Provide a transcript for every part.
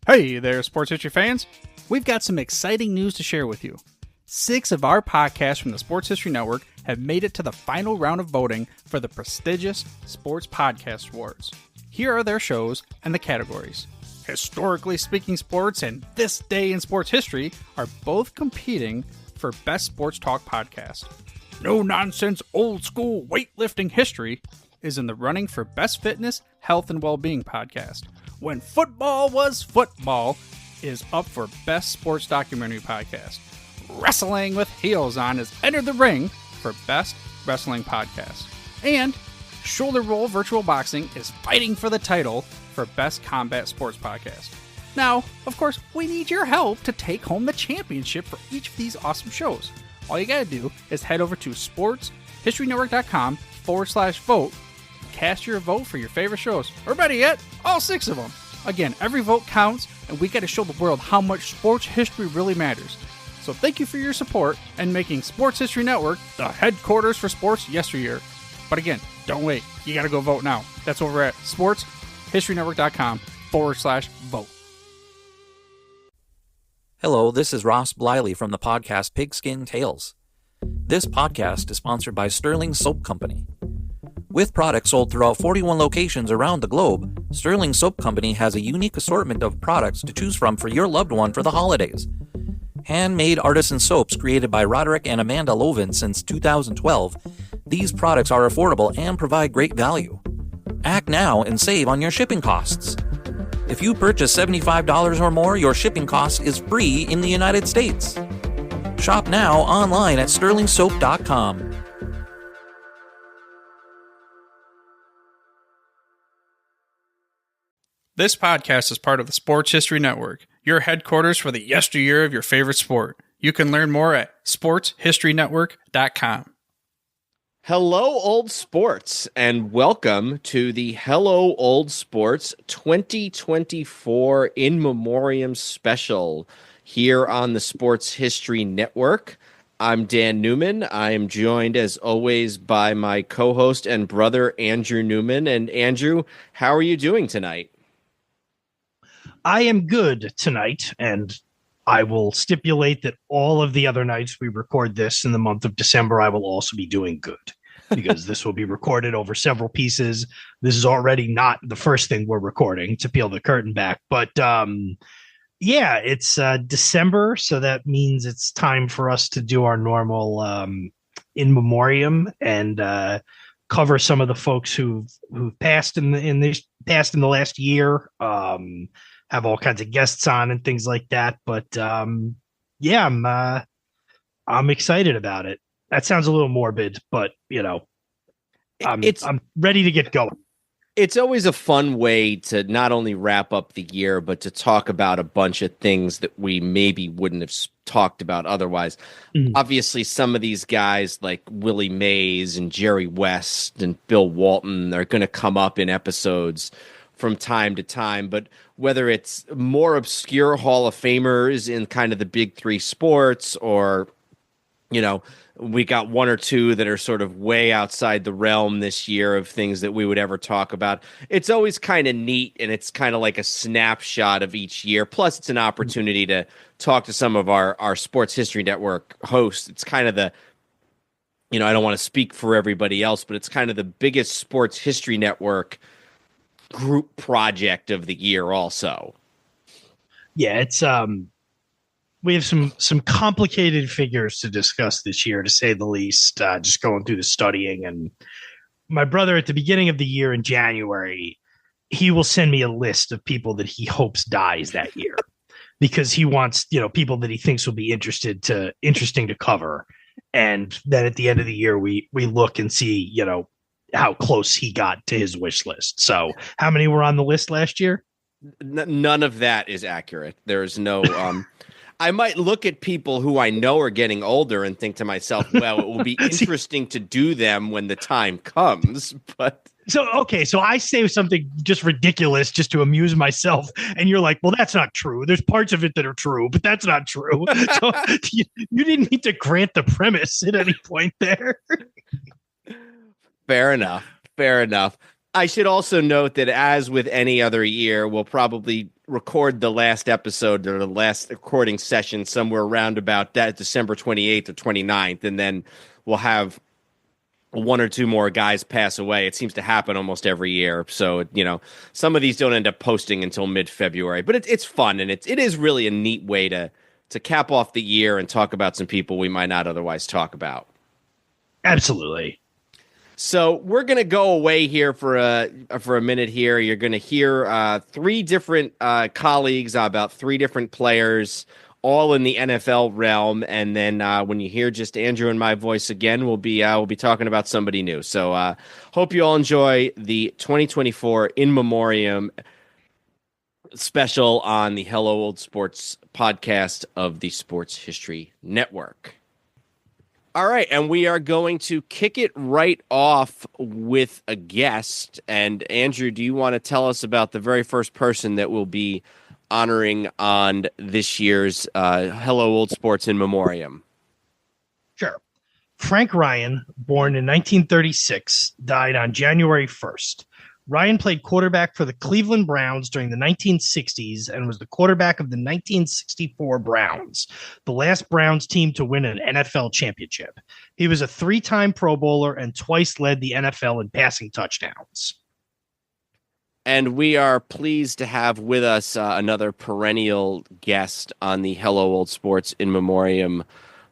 Hey there, sports history fans. We've got some exciting news to share with you. 6 of our podcasts from the Sports History Network have made it to the final round of voting for the prestigious Sports Podcast Awards. Here are their shows and the categories. Historically Speaking Sports and This Day in Sports History are both competing for Best Sports Talk Podcast. No Nonsense Old School Weightlifting History is in the running for Best Fitness, Health, and Wellbeing Podcast. When Football Was Football is up for Best Sports Documentary Podcast. Wrestling with Heels On has entered the ring for Best Wrestling Podcast. And Shoulder Roll Virtual Boxing is fighting for the title for Best Combat Sports Podcast. Now, of course, we need your help to take home the championship for each of these awesome shows. All you gotta do is head over to sportshistorynetwork.com/vote. Cast your vote for your favorite shows, or better yet, all 6 of them. Again, every vote counts, and we got to show the world how much sports history really matters. So thank you for your support and making Sports History Network the headquarters for sports yesteryear. But again, don't wait. You got to go vote now. That's over at sportshistorynetwork.com/vote. Hello, this is Ross Bliley from the podcast Pigskin Tales. This podcast is sponsored by Sterling Soap Company. With products sold throughout 41 locations around the globe, Sterling Soap Company has a unique assortment of products to choose from for your loved one for the holidays. Handmade artisan soaps created by Roderick and Amanda Lovin since 2012, these products are affordable and provide great value. Act now and save on your shipping costs. If you purchase $75 or more, your shipping cost is free in the United States. Shop now online at sterlingsoap.com. This podcast is part of the Sports History Network, your headquarters for the yesteryear of your favorite sport. You can learn more at sportshistorynetwork.com. Hello, old sports, and welcome to the Hello, Old Sports 2024 In Memoriam special here on the Sports History Network. I'm Dan Newman. I am joined, as always, by my co-host and brother, Andrew Newman. And Andrew, how are you doing tonight? I am good tonight, and I will stipulate that all of the other nights we record this in the month of December, I will also be doing good, because this will be recorded over several pieces. This is already not the first thing we're recording, to peel the curtain back. But yeah, it's December, so that means it's time for us to do our normal In Memoriam and cover some of the folks who've passed in the last year. Have all kinds of guests on and things like that. But yeah, I'm excited about it. That sounds a little morbid, but you know, I'm ready to get going. It's always a fun way to not only wrap up the year, but to talk about a bunch of things that we maybe wouldn't have talked about otherwise. Mm-hmm. Obviously, some of these guys like Willie Mays and Jerry West and Bill Walton are going to come up in episodes from time to time, but whether it's more obscure Hall of Famers in kind of the big 3 sports, or, you know, we got 1 or 2 that are sort of way outside the realm this year of things that we would ever talk about. It's always kind of neat, and it's kind of like a snapshot of each year. Plus, it's an opportunity to talk to some of our Sports History Network hosts. It's kind of the, you know, I don't want to speak for everybody else, but it's kind of the biggest Sports History Network group project of the year also. Yeah, it's we have some complicated figures to discuss this year, to say the least. Just going through the studying, and my brother at the beginning of the year in January, he will send me a list of people that he hopes dies that year, because he wants, you know, people that he thinks will be interesting to cover. And then at the end of the year, we look and see, you know, how close he got to his wish list. So how many were on the list last year? None of that is accurate. There's no, I might look at people who I know are getting older and think to myself, well, it will be interesting to do them when the time comes. But so I say something just ridiculous just to amuse myself, and you're like, well, that's not true. There's parts of it that are true, but that's not true. So you didn't need to grant the premise at any point there. Fair enough. I should also note that, as with any other year, we'll probably record the last episode or the last recording session somewhere around about that December 28th or 29th, and then we'll have one or two more guys pass away. It seems to happen almost every year. So, some of these don't end up posting until mid-February, but it's fun, and it is really a neat way to cap off the year and talk about some people we might not otherwise talk about. Absolutely. So we're going to go away here for a minute here. You're going to hear three different colleagues about three different players, all in the NFL realm. And then when you hear just Andrew and my voice again, we'll be talking about somebody new. So hope you all enjoy the 2024 In Memoriam special on the Hello Old Sports podcast of the Sports History Network. All right, and we are going to kick it right off with a guest. And Andrew, do you want to tell us about the very first person that we'll be honoring on this year's Hello Old Sports In Memoriam? Sure. Frank Ryan, born in 1936, died on January 1st. Ryan played quarterback for the Cleveland Browns during the 1960s and was the quarterback of the 1964 Browns, the last Browns team to win an NFL championship. He was a three-time Pro Bowler and twice led the NFL in passing touchdowns. And we are pleased to have with us another perennial guest on the Hello Old Sports In Memoriam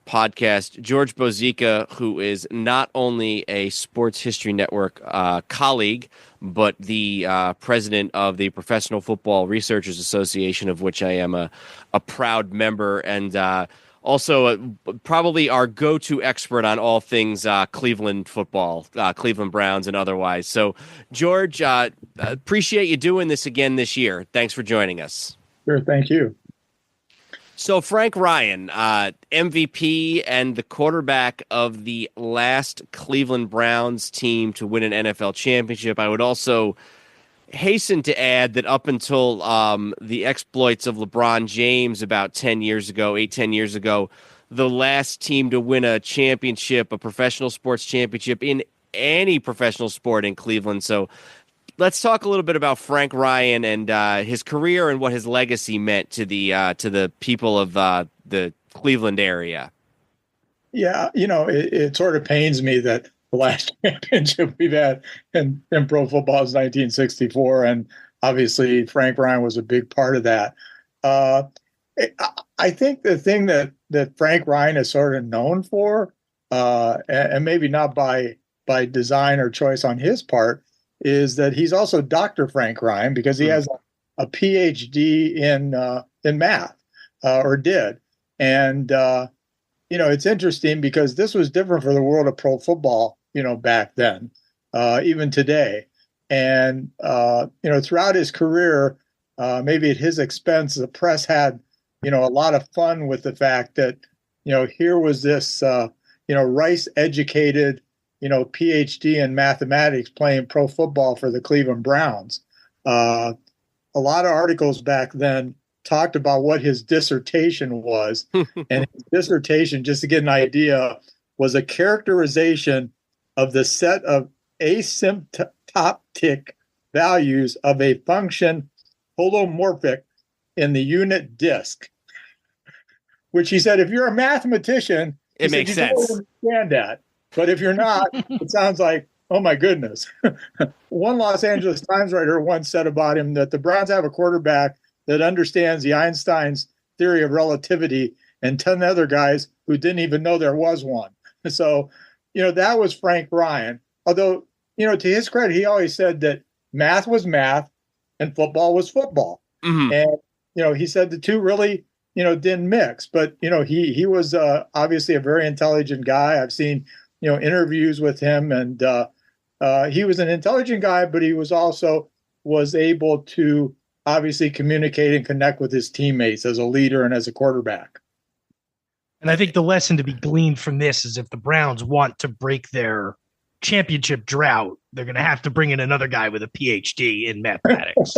podcast, George Bozica, who is not only a Sports History Network colleague, but the president of the Professional Football Researchers Association, of which I am a proud member, and also probably our go-to expert on all things Cleveland football, Cleveland Browns and otherwise. So, George, appreciate you doing this again this year. Thanks for joining us. Sure, thank you. So Frank Ryan, MVP and the quarterback of the last Cleveland Browns team to win an NFL championship. I would also hasten to add that up until the exploits of LeBron James about 10 years ago, 10 years ago, the last team to win a championship, a professional sports championship in any professional sport in Cleveland. So let's talk a little bit about Frank Ryan and his career and what his legacy meant to the people of the Cleveland area. Yeah, it sort of pains me that the last championship we've had in pro football is 1964, and obviously Frank Ryan was a big part of that. I think the thing that Frank Ryan is sort of known for, and maybe not by design or choice on his part, is that he's also Dr. Frank Ryan, because he has a PhD in math, or did. And, it's interesting because this was different for the world of pro football, back then, even today. And, throughout his career, maybe at his expense, the press had, a lot of fun with the fact that, here was this, Rice educated, PhD in mathematics playing pro football for the Cleveland Browns. A lot of articles back then talked about what his dissertation was. And his dissertation, just to get an idea, was a characterization of the set of asymptotic values of a function holomorphic in the unit disk, which he said, if you're a mathematician, it makes sense. Don't understand that. But if you're not, it sounds like, oh my goodness. One Los Angeles Times writer once said about him that the Browns have a quarterback that understands the Einstein's theory of relativity and 10 other guys who didn't even know there was one. So, that was Frank Ryan. Although, to his credit, he always said that math was math and football was football. Mm-hmm. And, he said the two really, didn't mix. But, he was obviously a very intelligent guy. I've seen interviews with him, and he was an intelligent guy, but he was able to obviously communicate and connect with his teammates as a leader and as a quarterback. And I think the lesson to be gleaned from this is if the Browns want to break their championship drought, they're going to have to bring in another guy with a PhD in mathematics.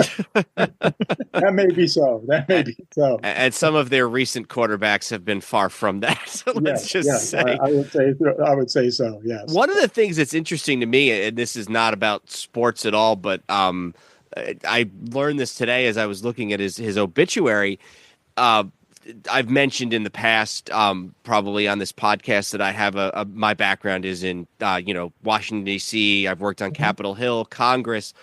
That may be so. That may be so. And some of their recent quarterbacks have been far from that. So let's say. I would say so. Yes. One of the things that's interesting to me, and this is not about sports at all, but I learned this today as I was looking at his obituary. I've mentioned in the past, probably on this podcast, that I have my background is in Washington D.C. I've worked on Capitol Hill, Congress,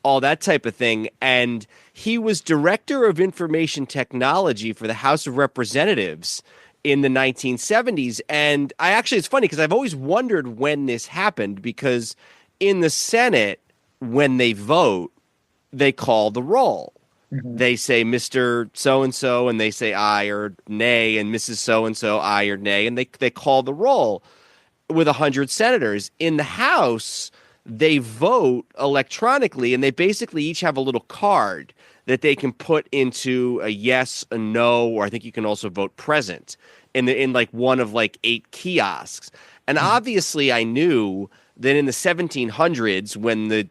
all that type of thing, and he was director of information technology for the House of Representatives in the 1970s. And it's funny because I've always wondered when this happened, because in the Senate, when they vote, they call the roll. Mm-hmm. They say Mr. So-and-so, and they say aye or nay, and Mrs. So-and-so, aye or nay, and they call the roll with 100 senators. In the House, they vote electronically, and they basically each have a little card that they can put into a yes, a no, or I think you can also vote present in like one of like 8 kiosks. And obviously I knew that in the 1700s, when the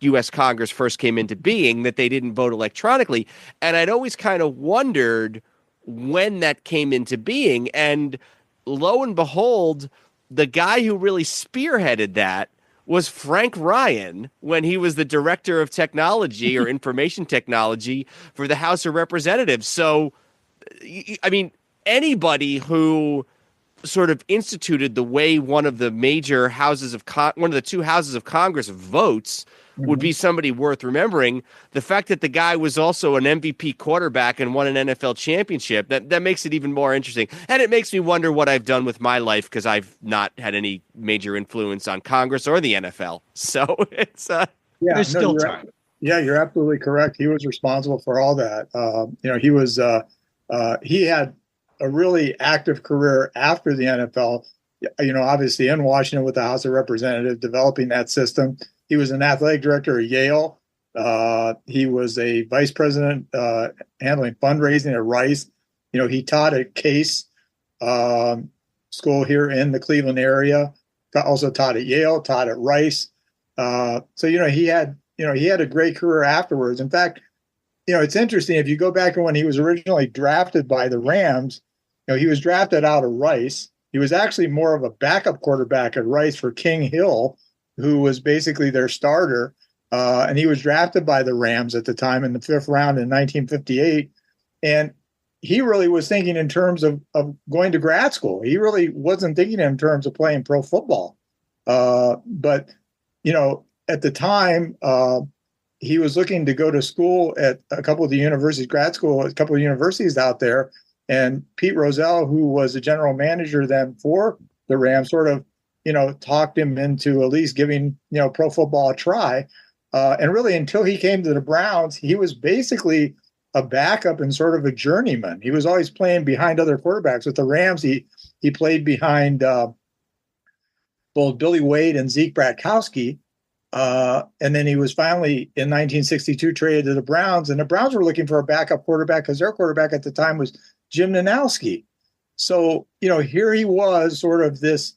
U.S. Congress first came into being, that they didn't vote electronically. And I'd always kind of wondered when that came into being. And lo and behold, the guy who really spearheaded that was Frank Ryan when he was the director of technology or information technology for the House of Representatives. So, I mean, anybody who sort of instituted the way one of the major houses of one of the 2 houses of Congress votes would be somebody worth remembering. The fact that the guy was also an MVP quarterback and won an NFL championship, that makes it even more interesting. And it makes me wonder what I've done with my life, because I've not had any major influence on Congress or the NFL. So it's there's still time. Yeah, you're absolutely correct. He was responsible for all that. He had a really active career after the NFL, obviously in Washington with the House of Representatives, developing that system. He was an athletic director at Yale. He was a vice president handling fundraising at Rice. He taught at Case School here in the Cleveland area. Also taught at Yale, taught at Rice. He had a great career afterwards. In fact, it's interesting. If you go back to when he was originally drafted by the Rams, he was drafted out of Rice. He was actually more of a backup quarterback at Rice for King Hill, who was basically their starter. And he was drafted by the Rams at the time in the 5th round in 1958. And he really was thinking in terms of going to grad school. He really wasn't thinking in terms of playing pro football. But at the time, he was looking to go to school at a couple of the universities, grad school, a couple of universities out there. And Pete Rozelle, who was the general manager then for the Rams, sort of, talked him into at least giving, pro football a try. And really, until he came to the Browns, he was basically a backup and sort of a journeyman. He was always playing behind other quarterbacks. With the Rams, he played behind both Billy Wade and Zeke Bratkowski. And then he was finally, in 1962, traded to the Browns. And the Browns were looking for a backup quarterback because their quarterback at the time was Jim Nanowski. So, here he was, sort of this,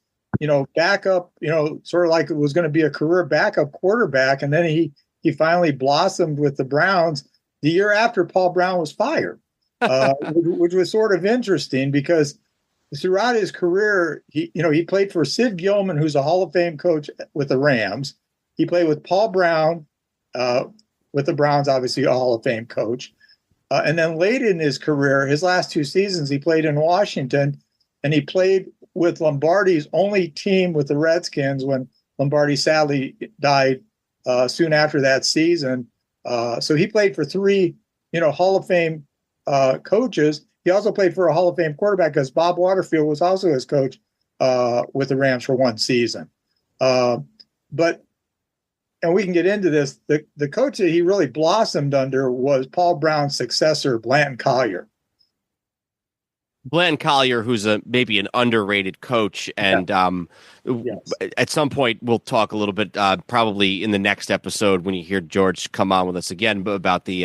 backup, sort of like it was going to be a career backup quarterback. And then he finally blossomed with the Browns the year after Paul Brown was fired, which was sort of interesting because throughout his career, he played for Sid Gilman, who's a Hall of Fame coach with the Rams. He played with Paul Brown with the Browns, obviously a Hall of Fame coach. And then late in his career, his last 2 seasons, he played in Washington, and he played with Lombardi's only team with the Redskins when Lombardi sadly died soon after that season. So he played for 3, Hall of Fame coaches. He also played for a Hall of Fame quarterback because Bob Waterfield was also his coach with the Rams for 1 season. And we can get into this, the coach that he really blossomed under was Paul Brown's successor, Blanton Collier. Blanton Collier, who's maybe an underrated coach, and at some point we'll talk a little bit, probably in the next episode when you hear George come on with us again, about the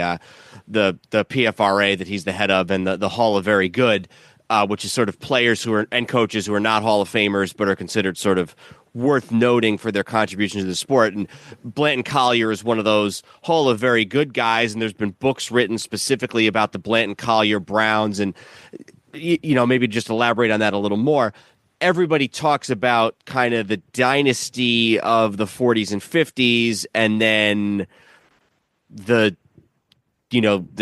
PFRA that he's the head of and the Hall of Very Good. which is sort of players who are and coaches who are not Hall of Famers but are considered sort of worth noting for their contribution to the sport. And Blanton Collier is one of those Hall of Very Good guys, and there's been books written specifically about the Blanton Collier Browns, and maybe just elaborate on that a little more. Everybody talks about kind of the dynasty of the 40s and 50s, and then the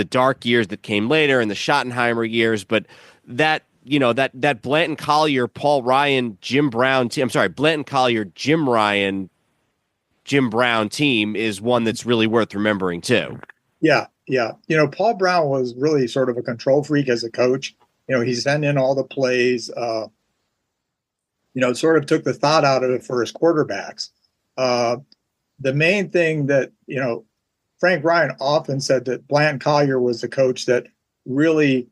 dark years that came later and the Schottenheimer years, but that Blanton Collier, Paul Ryan, Jim Brown team, Blanton Collier, Jim Ryan, Jim Brown team is one that's really worth remembering too. Yeah. Paul Brown was really sort of a control freak as a coach. He sent in all the plays, sort of took the thought out of it for his quarterbacks. The main thing that, Frank Ryan often said that Blanton Collier was the coach that really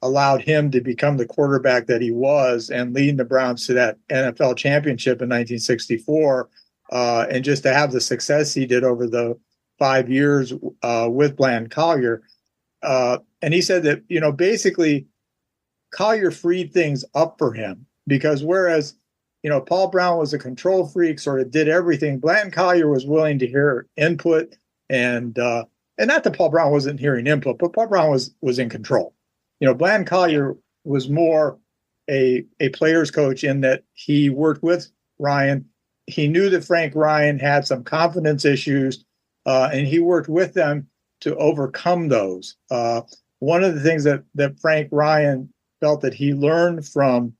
allowed him to become the quarterback that he was and leading the Browns to that NFL championship in 1964. And just to have the success he did over the 5 years with Blanton Collier. And he said that, basically Collier freed things up for him because whereas, Paul Brown was a control freak, sort of did everything, Blanton Collier was willing to hear input and not that Paul Brown wasn't hearing input, but Paul Brown was in control. Blanton Collier was more a player's coach in that he worked with Ryan. He knew that Frank Ryan had some confidence issues, and he worked with them to overcome those. One of the things that Frank Ryan felt that he learned from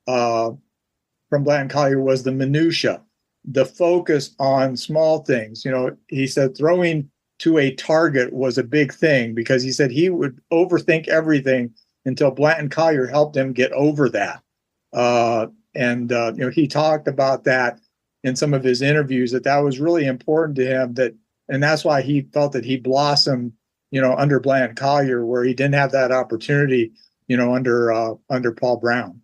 Blanton Collier was the minutia, the focus on small things. He said throwing to a target was a big thing because he said he would overthink everything until Blanton Collier helped him get over that. He talked about that in some of his interviews, that was really important to him, and that's why he felt that he blossomed, under Blanton Collier, where he didn't have that opportunity, under Paul Brown.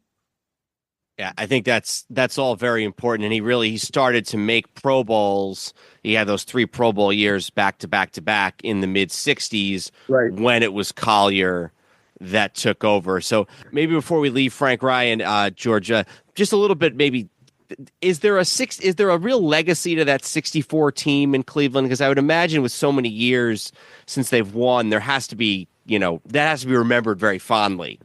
Yeah, I think that's all very important. And he started to make Pro Bowls. He had those 3 Pro Bowl years back to back to back in the mid 60s, right, when it was Collier that took over. So maybe before we leave Frank Ryan, Georgia, just a little bit, maybe, is there a real legacy to that 64 team in Cleveland? Because I would imagine with so many years since they've won, there has to be, that has to be remembered very fondly.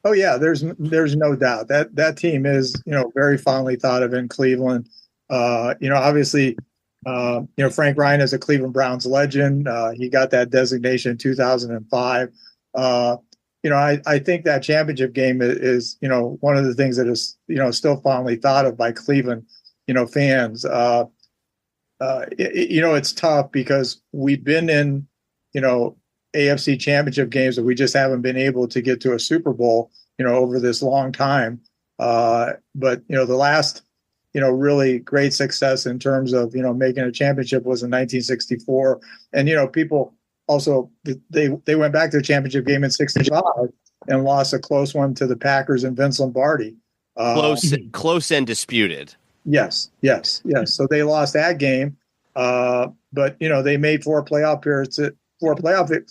Oh yeah, there's no doubt that team is, very fondly thought of in Cleveland. Obviously, Frank Ryan is a Cleveland Browns legend. He got that designation in 2005. I think that championship game is one of the things that is, still fondly thought of by Cleveland, fans. It's tough because we've been in, AFC championship games that we just haven't been able to get to a Super Bowl, over this long time. But the last, really great success in terms of, making a championship was in 1964. And, people also, they went back to the championship game in 65 and lost a close one to the Packers and Vince Lombardi. Close and disputed. Yes. So they lost that game. But, they made 4 playoff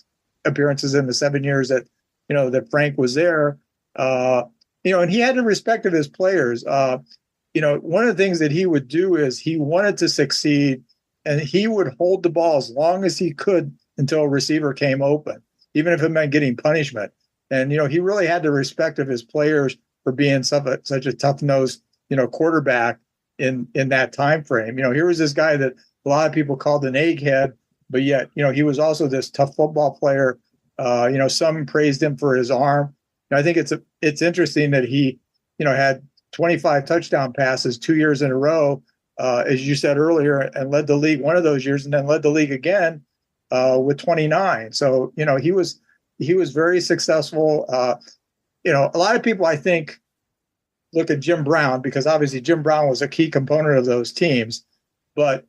appearances in the 7 years that, that Frank was there. And he had the respect of his players. One of the things that he would do is he wanted to succeed, and he would hold the ball as long as he could until a receiver came open, even if it meant getting punishment. And, he really had the respect of his players for being such a tough-nosed, quarterback in that time frame. Here was this guy that a lot of people called an egghead, but yet, he was also this tough football player. Some praised him for his arm. I think it's interesting that he, had 25 touchdown passes 2 years in a row, as you said earlier, and led the league one of those years, and then led the league again with 29. So, he was very successful. A lot of people, I think, look at Jim Brown because obviously Jim Brown was a key component of those teams, but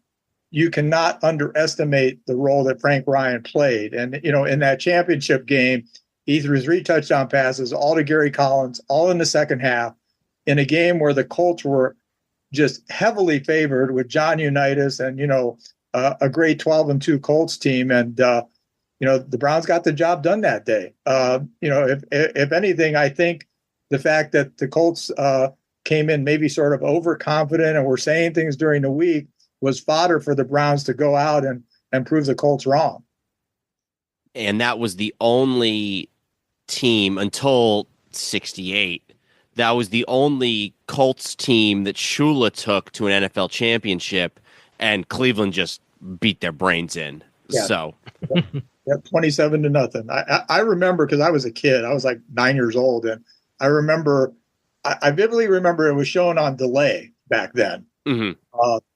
you cannot underestimate the role that Frank Ryan played. And, in that championship game, he threw 3 touchdown passes, all to Gary Collins, all in the second half, in a game where the Colts were just heavily favored with John Unitas and, a great 12-2 Colts team. And, the Browns got the job done that day. If anything, I think the fact that the Colts came in maybe sort of overconfident and were saying things during the week was fodder for the Browns to go out and prove the Colts wrong. And that was the only team until 68. That was the only Colts team that Shula took to an NFL championship, and Cleveland just beat their brains in. Yeah. So, yeah, 27-0. I remember, because I was a kid. I was like 9 years old, and I remember. I vividly remember it was shown on delay back then,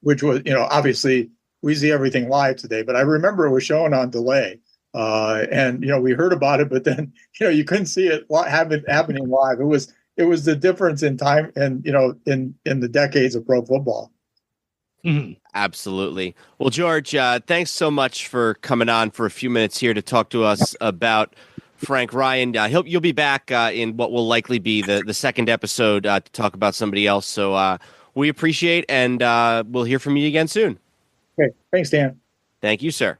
which was, obviously we see everything live today, but I remember it was shown on delay. And we heard about it, but then you couldn't see it happening live. It was the difference in time and in the decades of pro football. Mm-hmm. Absolutely. Well, George, thanks so much for coming on for a few minutes here to talk to us about Frank Ryan. You'll be back in what will likely be the second episode to talk about somebody else. So we appreciate, and we'll hear from you again soon. Okay. Thanks, Dan. Thank you, sir.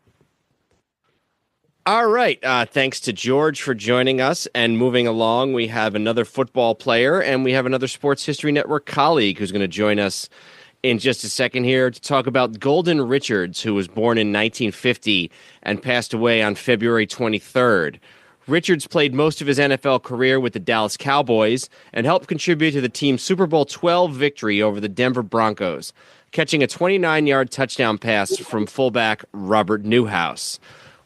All right. Thanks to George for joining us. And moving along, we have another football player, and we have another Sports History Network colleague who's going to join us in just a second here to talk about Golden Richards, who was born in 1950 and passed away on February 23rd. Richards played most of his NFL career with the Dallas Cowboys and helped contribute to the team's Super Bowl XII victory over the Denver Broncos, catching a 29-yard touchdown pass from fullback Robert Newhouse.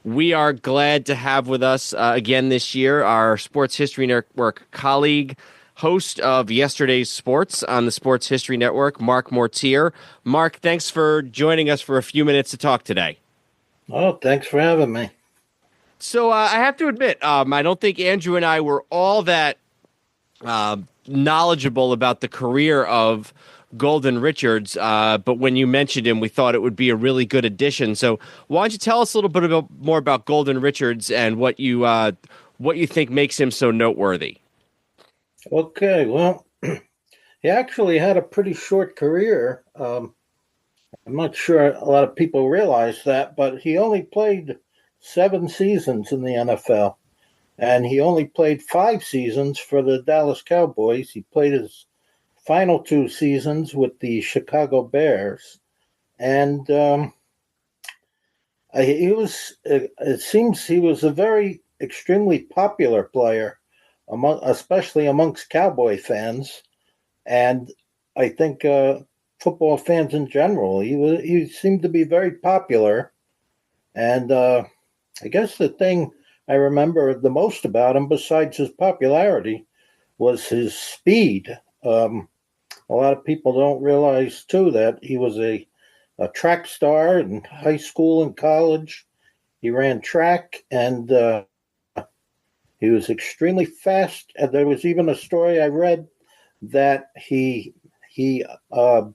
We are glad to have with us again this year our Sports History Network colleague, host of Yesterday's Sports on the Sports History Network, Mark Mortier. Mark, thanks for joining us for a few minutes to talk today. Oh, thanks for having me. So I have to admit, I don't think Andrew and I were all that knowledgeable about the career of Golden Richards, but when you mentioned him, we thought it would be a really good addition. So why don't you tell us a little bit more about Golden Richards and what you think makes him so noteworthy? Okay, well, he actually had a pretty short career. I'm not sure a lot of people realize that, but he only played 7 seasons in the NFL, and he only played 5 seasons for the Dallas Cowboys. He played his final 2 seasons with the Chicago Bears, and it seems he was a very extremely popular player, especially amongst Cowboy fans, and I think football fans in general. He seemed to be very popular, and I guess the thing I remember the most about him, besides his popularity, was his speed. A lot of people don't realize, too, that he was a track star in high school and college. He ran track, and he was extremely fast. And there was even a story I read that he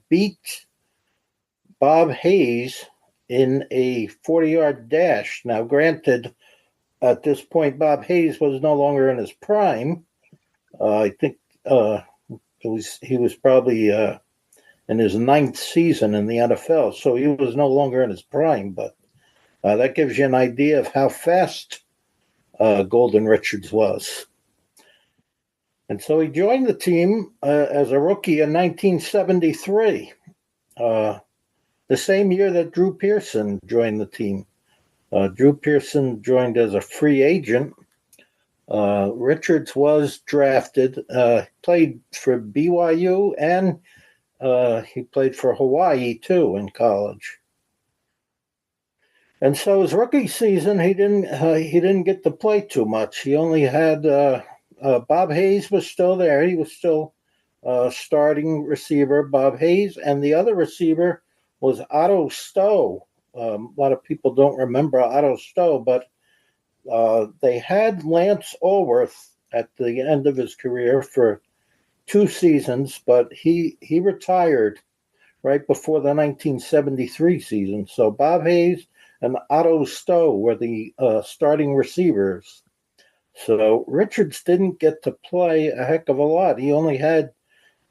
beat Bob Hayes in a 40-yard dash. Now, granted, at this point, Bob Hayes was no longer in his prime. I think he was probably in his 9th season in the NFL, so he was no longer in his prime. But that gives you an idea of how fast Golden Richards was. And so he joined the team as a rookie in 1973, the same year that Drew Pearson joined the team. Drew Pearson joined as a free agent. Richards was drafted, played for BYU, and he played for Hawaii, too, in college. And so his rookie season, he didn't get to play too much. He only had Bob Hayes was still there. He was still starting receiver, Bob Hayes, and the other receiver was Otto Stowe. A lot of people don't remember Otto Stowe, but they had Lance Allworth at the end of his career for 2 seasons, but he retired right before the 1973 season. So Bob Hayes and Otto Stowe were the starting receivers. So Richards didn't get to play a heck of a lot. He only had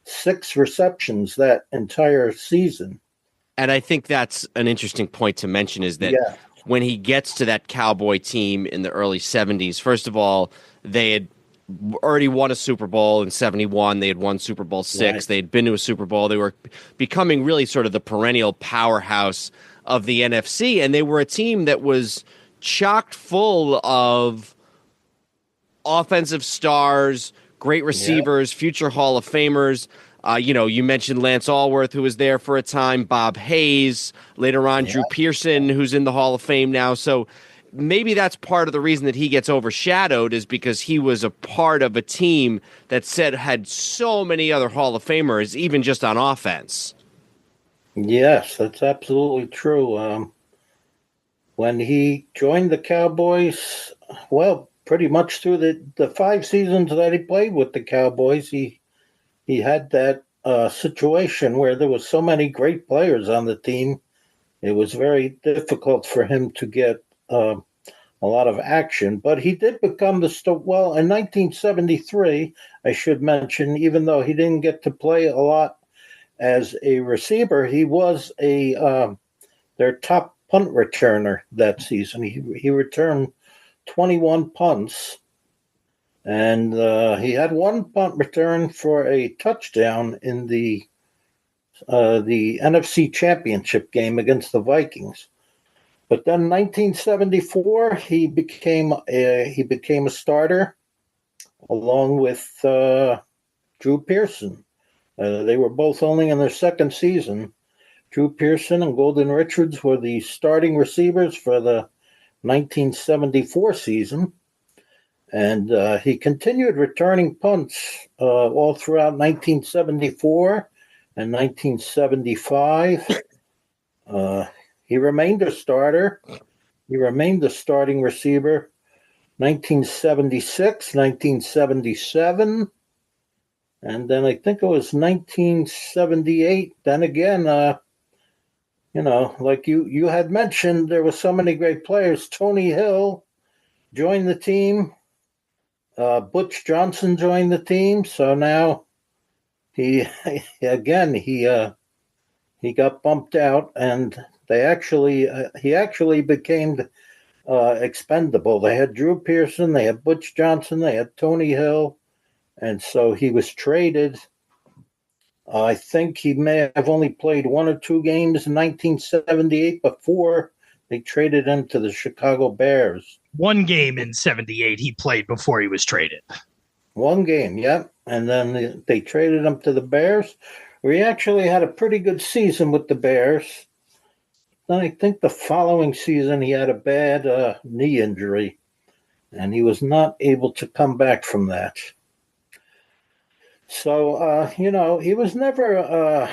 6 receptions that entire season. And I think that's an interesting point to mention is that when he gets to that Cowboy team in the early 70s, first of all, they had already won a Super Bowl in 71. They had won Super Bowl VI. Right. They had been to a Super Bowl. They were becoming really sort of the perennial powerhouse of the NFC, and they were a team that was chock full of offensive stars, great receivers, future Hall of Famers. You mentioned Lance Allworth, who was there for a time, Bob Hayes, later on Drew Pearson, who's in the Hall of Fame now. So maybe that's part of the reason that he gets overshadowed, is because he was a part of a team that had so many other Hall of Famers, even just on offense. Yes, that's absolutely true. When he joined the Cowboys, well, pretty much through the 5 seasons that he played with the Cowboys, he had that situation where there was so many great players on the team. It was very difficult for him to get a lot of action. But he did become in 1973, I should mention, even though he didn't get to play a lot as a receiver, he was their top punt returner that season. He returned 21 punts, and he had one punt return for a touchdown in the NFC Championship game against the Vikings. But then in 1974, he became a starter along with Drew Pearson. They were both only in their second season. Drew Pearson and Golden Richards were the starting receivers for the 1974 season. And he continued returning punts all throughout 1974 and 1975. He remained a starter. He remained the starting receiver 1976, 1977. And then I think it was 1978. Then again, like you had mentioned, there were so many great players. Tony Hill joined the team. Butch Johnson joined the team. So now he got bumped out, and he actually became expendable. They had Drew Pearson, they had Butch Johnson, they had Tony Hill. And so he was traded. I think he may have only played 1 or 2 games in 1978 before they traded him to the Chicago Bears. 1 game in 78 he played before he was traded. 1 game, yep. And then they traded him to the Bears, where he actually had a pretty good season with the Bears. Then I think the following season he had a bad knee injury, and he was not able to come back from that. So, he was never a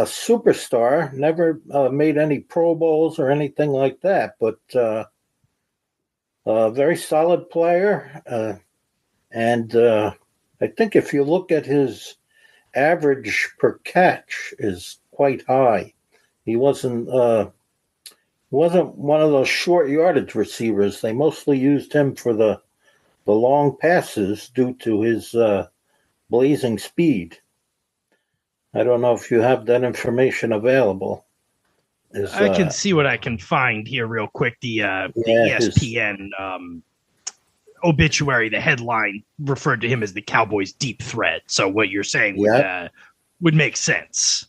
superstar, never made any Pro Bowls or anything like that, but a very solid player. And I think if you look at his average per catch is quite high. He wasn't one of those short yardage receivers. They mostly used him for the long passes due to his blazing speed. I don't know if you have that information available. I can see what I can find here real quick. The ESPN obituary, the headline referred to him as the Cowboys' deep threat. So what you're saying would make sense.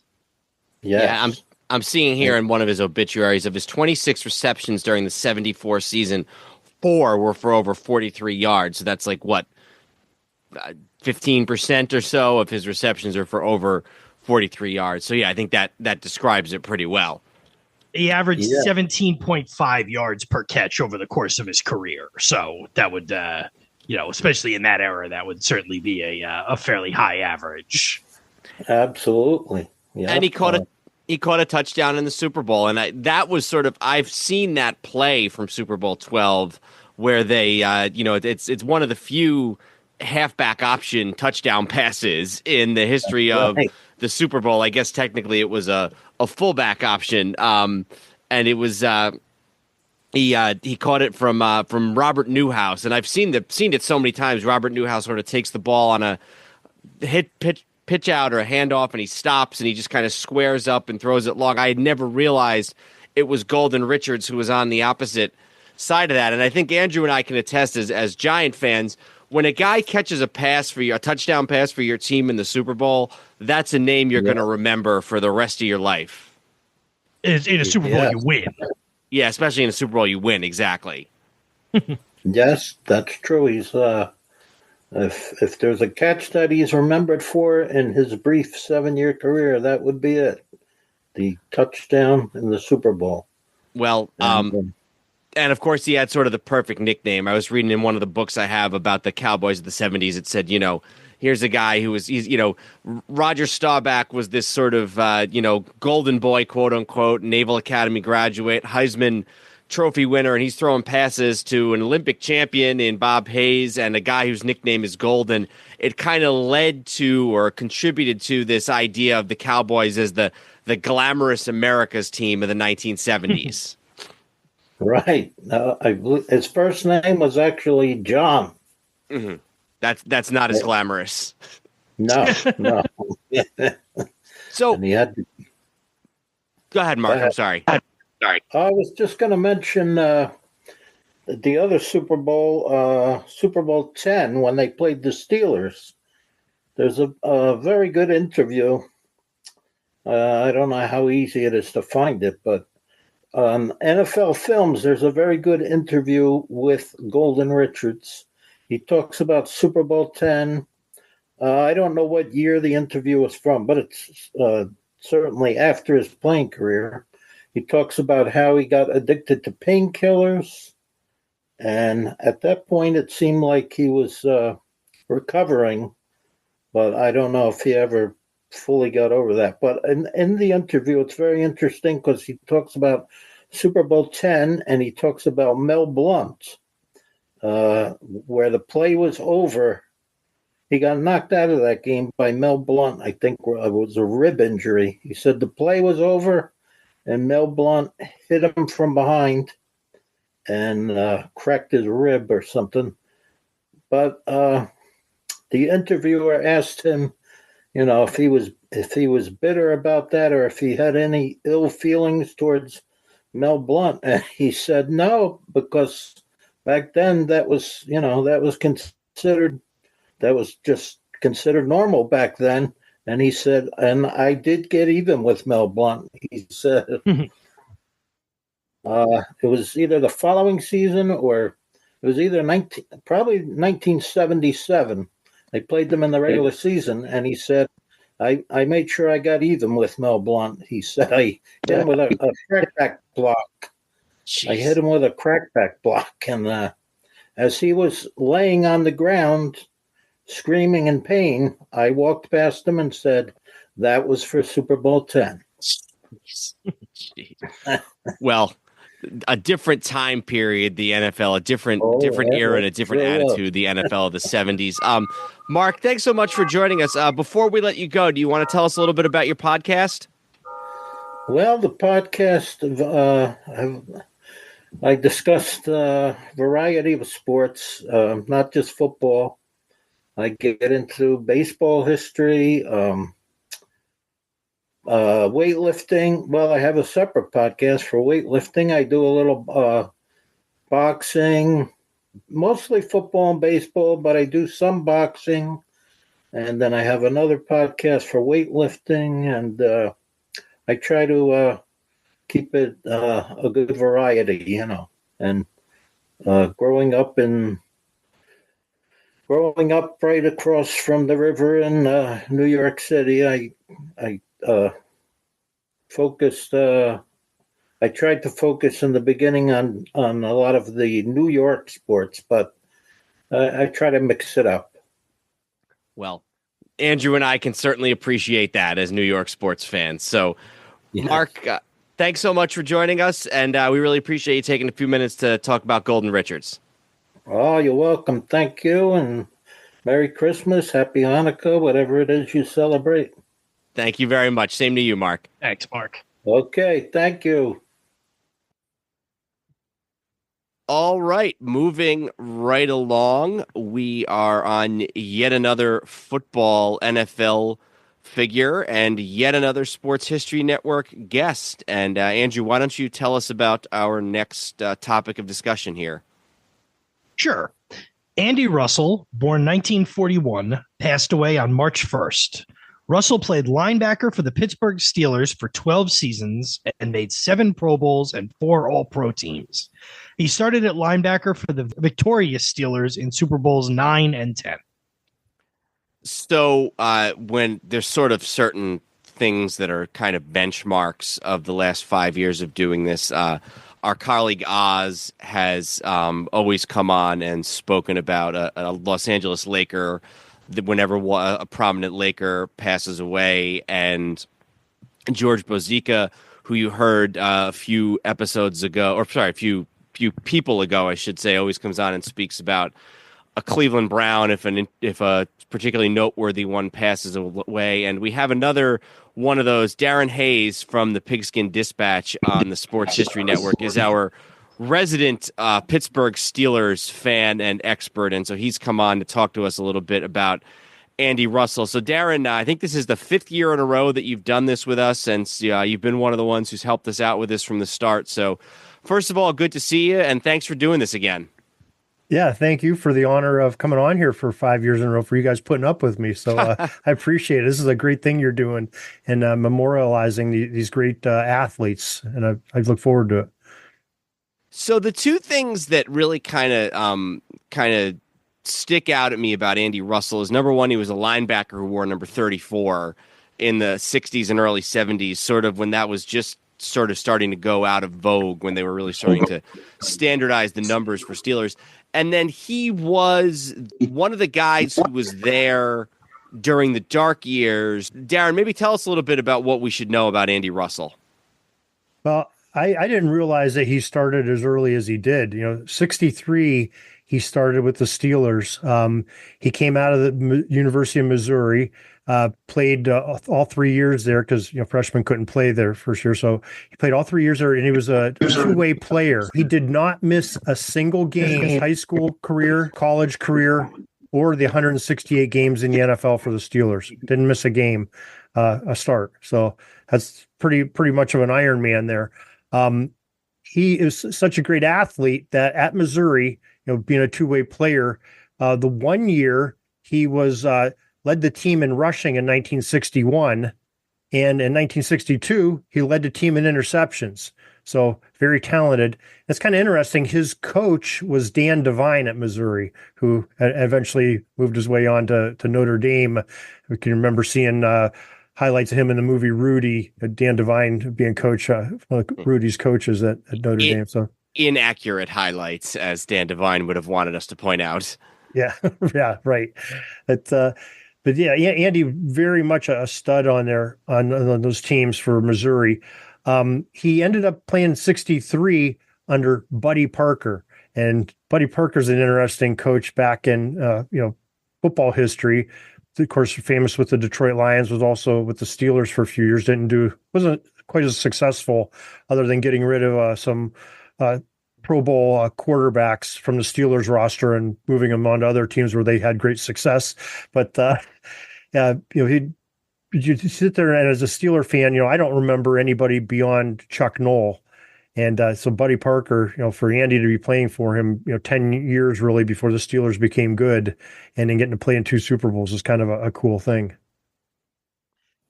Yeah, I'm seeing here in one of his obituaries, of his 26 receptions during the 74 season, 4 were for over 43 yards. So that's like what, 15% or so of his receptions are for over 43 yards. So yeah, I think that describes it pretty well. He averaged 17.5 yards per catch over the course of his career. So that would, especially in that era, that would certainly be a fairly high average. Absolutely. Yeah. And he caught a touchdown in the Super Bowl. And that was sort of, I've seen that play from Super Bowl 12 where they, it's one of the few halfback option touchdown passes in the history of the Super Bowl. I guess technically it was a fullback option, and it was he caught it from Robert Newhouse, and I've seen it so many times. Robert Newhouse sort of takes the ball on a pitch out or a handoff, and he stops and he just kind of squares up and throws it long. I had never realized it was Golden Richards who was on the opposite side of that. And I think Andrew and I can attest as Giant fans, when a guy catches a touchdown pass for your team in the Super Bowl, that's a name you're going to remember for the rest of your life. In a Super Bowl, you win. Yeah, especially in a Super Bowl, you win. Exactly. Yes, that's true. He's if there's a catch that he's remembered for in his brief 7-year career, that would be it. The touchdown in the Super Bowl. Well, and of course, he had sort of the perfect nickname. I was reading in one of the books I have about the Cowboys of the 70s. It said, here's a guy Roger Staubach was this sort of, golden boy, quote unquote, Naval Academy graduate, Heisman Trophy winner, and he's throwing passes to an Olympic champion in Bob Hayes and a guy whose nickname is Golden. It kind of led to or contributed to this idea of the Cowboys as the glamorous America's team of the 1970s. Right. I believe his first name was actually John. Mm-hmm. That's not as glamorous. No. So and he had to, go ahead, Mark. I'm sorry. I was just going to mention the other Super Bowl, Super Bowl 10, when they played the Steelers. There's a very good interview. I don't know how easy it is to find it, but on NFL Films, there's a very good interview with Golden Richards. He talks about Super Bowl 10. I don't know what year the interview was from, but it's certainly after his playing career. He talks about how he got addicted to painkillers. And at that point, it seemed like he was recovering, but I don't know if he ever fully got over that. But in the interview, it's very interesting because he talks about Super Bowl 10 and he talks about Mel Blount, where the play was over. He got knocked out of that game by Mel Blount. I think it was a rib injury. He said the play was over and Mel Blount hit him from behind and cracked his rib or something. But the interviewer asked him, if he was bitter about that or if he had any ill feelings towards Mel Blount, and he said no, because back then that was just considered normal back then. And he said, and I did get even with Mel Blount. He said it was either the following season or it was either probably 1977. They played them in the regular season, and he said, I made sure I got even with Mel Blount. He said, I hit him with a crackback block. Jeez. I hit him with a crackback block. And as he was laying on the ground, screaming in pain, I walked past him and said, that was for Super Bowl 10. Well, a different time period, the NFL, a different era and a different attitude, the NFL of the 70s. Mark, thanks so much for joining us. Before we let you go, do you want to tell us a little bit about your podcast? Well, the podcast, I discussed a variety of sports, not just football. I get into baseball history, weightlifting. Well, I have a separate podcast for weightlifting. I do a little boxing, mostly football and baseball, but I do some boxing. And then I have another podcast for weightlifting, and I try to keep it a good variety, And growing up right across from the river in New York City, I focused. I tried to focus in the beginning on a lot of the New York sports, but I try to mix it up. Well, Andrew and I can certainly appreciate that as New York sports fans. So, yeah. Mark, thanks so much for joining us, and we really appreciate you taking a few minutes to talk about Golden Richards. Oh, you're welcome. Thank you, and Merry Christmas, Happy Hanukkah, whatever it is you celebrate. Thank you very much. Same to you, Mark. Thanks, Mark. Okay, thank you. All right, moving right along. We are on yet another football NFL figure and yet another Sports History Network guest. And Andrew, why don't you tell us about our next topic of discussion here? Sure. Andy Russell, born 1941, passed away on March 1st. Russell played linebacker for the Pittsburgh Steelers for 12 seasons and made 7 Pro Bowls and 4 All-Pro teams. He started at linebacker for the victorious Steelers in Super Bowls 9 and 10. So when there's sort of certain things that are kind of benchmarks of the last 5 years of doing this, our colleague Oz has always come on and spoken about a Los Angeles Laker whenever a prominent Laker passes away. And George Bozica, who you heard a few episodes ago, or sorry, a few people ago, I should say, always comes on and speaks about a Cleveland Brown if a particularly noteworthy one passes away. And we have another one of those. Darren Hayes from the Pigskin Dispatch on the Sports History Network is our resident Pittsburgh Steelers fan and expert. And so he's come on to talk to us a little bit about Andy Russell. So Darren, I think this is the 5th year in a row that you've done this with us, since you've been one of the ones who's helped us out with this from the start. So first of all, good to see you, and thanks for doing this again. Yeah, thank you for the honor of coming on here for 5 years in a row, for you guys putting up with me. So I appreciate it. This is a great thing you're doing, and memorializing these great athletes, and I look forward to it. So the two things that really kind of stick out at me about Andy Russell is, number one, he was a linebacker who wore number 34 in the 60s and early 70s, sort of when that was just sort of starting to go out of vogue, when they were really starting to standardize the numbers for Steelers. And then he was one of the guys who was there during the dark years. Darren, maybe tell us a little bit about what we should know about Andy Russell. Well, I didn't realize that he started as early as he did. 63, he started with the Steelers. He came out of the University of Missouri, played all 3 years there because freshmen couldn't play there first year. So he played all 3 years there, and he was a two-way player. He did not miss a single game, his high school career, college career, or the 168 games in the NFL for the Steelers. Didn't miss a game, a start. So that's pretty much of an Iron Man there. He is such a great athlete that at Missouri, being a two-way player, the 1 year he was led the team in rushing in 1961, and in 1962 he led the team in interceptions. So very talented. It's kind of interesting. His coach was Dan Devine at Missouri, who eventually moved his way on to Notre Dame. We can remember seeing highlights of him in the movie Rudy, Dan Devine being coach, one of Rudy's coaches at Notre Dame. So inaccurate highlights, as Dan Devine would have wanted us to point out. Yeah, yeah, right. But yeah, Andy, very much a stud on those teams for Missouri. He ended up playing 63 under Buddy Parker, and Buddy Parker's an interesting coach back in football history. Of course, famous with the Detroit Lions, was also with the Steelers for a few years. Wasn't quite as successful, other than getting rid of some Pro Bowl quarterbacks from the Steelers roster and moving them on to other teams where they had great success. But you sit there, and as a Steeler fan, I don't remember anybody beyond Chuck Noll. And so Buddy Parker, for Andy to be playing for him, 10 years really before the Steelers became good, and then getting to play in 2 Super Bowls is kind of a cool thing.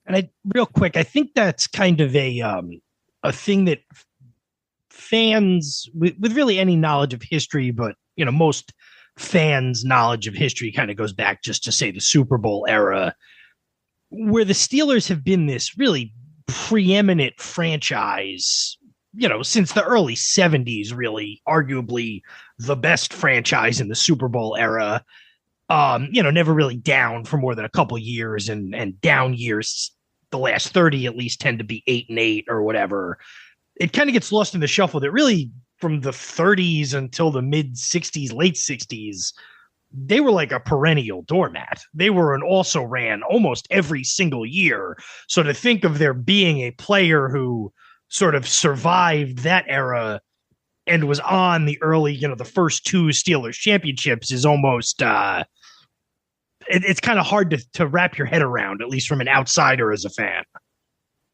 And real quick, I think that's kind of a thing that fans with really any knowledge of history, but most fans' knowledge of history kind of goes back just to say the Super Bowl era, where the Steelers have been this really preeminent franchise, since the early 70s, really arguably the best franchise in the Super Bowl era. Never really down for more than a couple years, and down years, the last 30 at least, tend to be 8-8 or whatever. It kind of gets lost in the shuffle that really from the 30s until the mid 60s, late 60s, they were like a perennial doormat. They were and also ran almost every single year. So to think of there being a player who sort of survived that era and was on the early, the first 2 Steelers championships is almost, it's kind of hard to wrap your head around, at least from an outsider as a fan.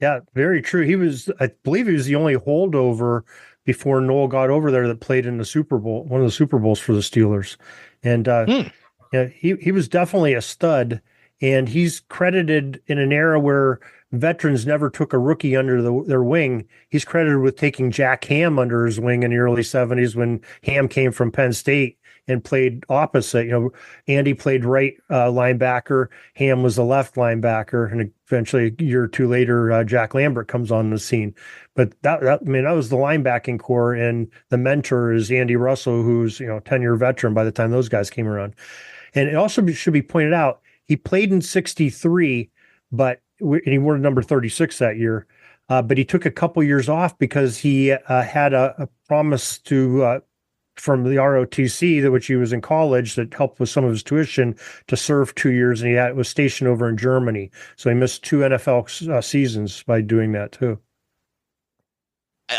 Yeah, very true. I believe he was the only holdover before Noel got over there that played in the Super Bowl, one of the Super Bowls for the Steelers. And yeah, he was definitely a stud, and he's credited in an era where veterans never took a rookie under their wing. He's credited with taking Jack Ham under his wing in the early 70s when Ham came from Penn State and played opposite. You know, Andy played right linebacker, Ham was the left linebacker, and eventually a year or two later, Jack Lambert comes on the scene. But that was the linebacking core, and the mentor is Andy Russell, who's 10-year veteran by the time those guys came around. And it also should be pointed out, he played in 63, and he wore number 36 that year. But he took a couple years off because he had a promise from the ROTC, which he was in college, that helped with some of his tuition, to serve 2 years, and he was stationed over in Germany. So he missed 2 NFL seasons by doing that too.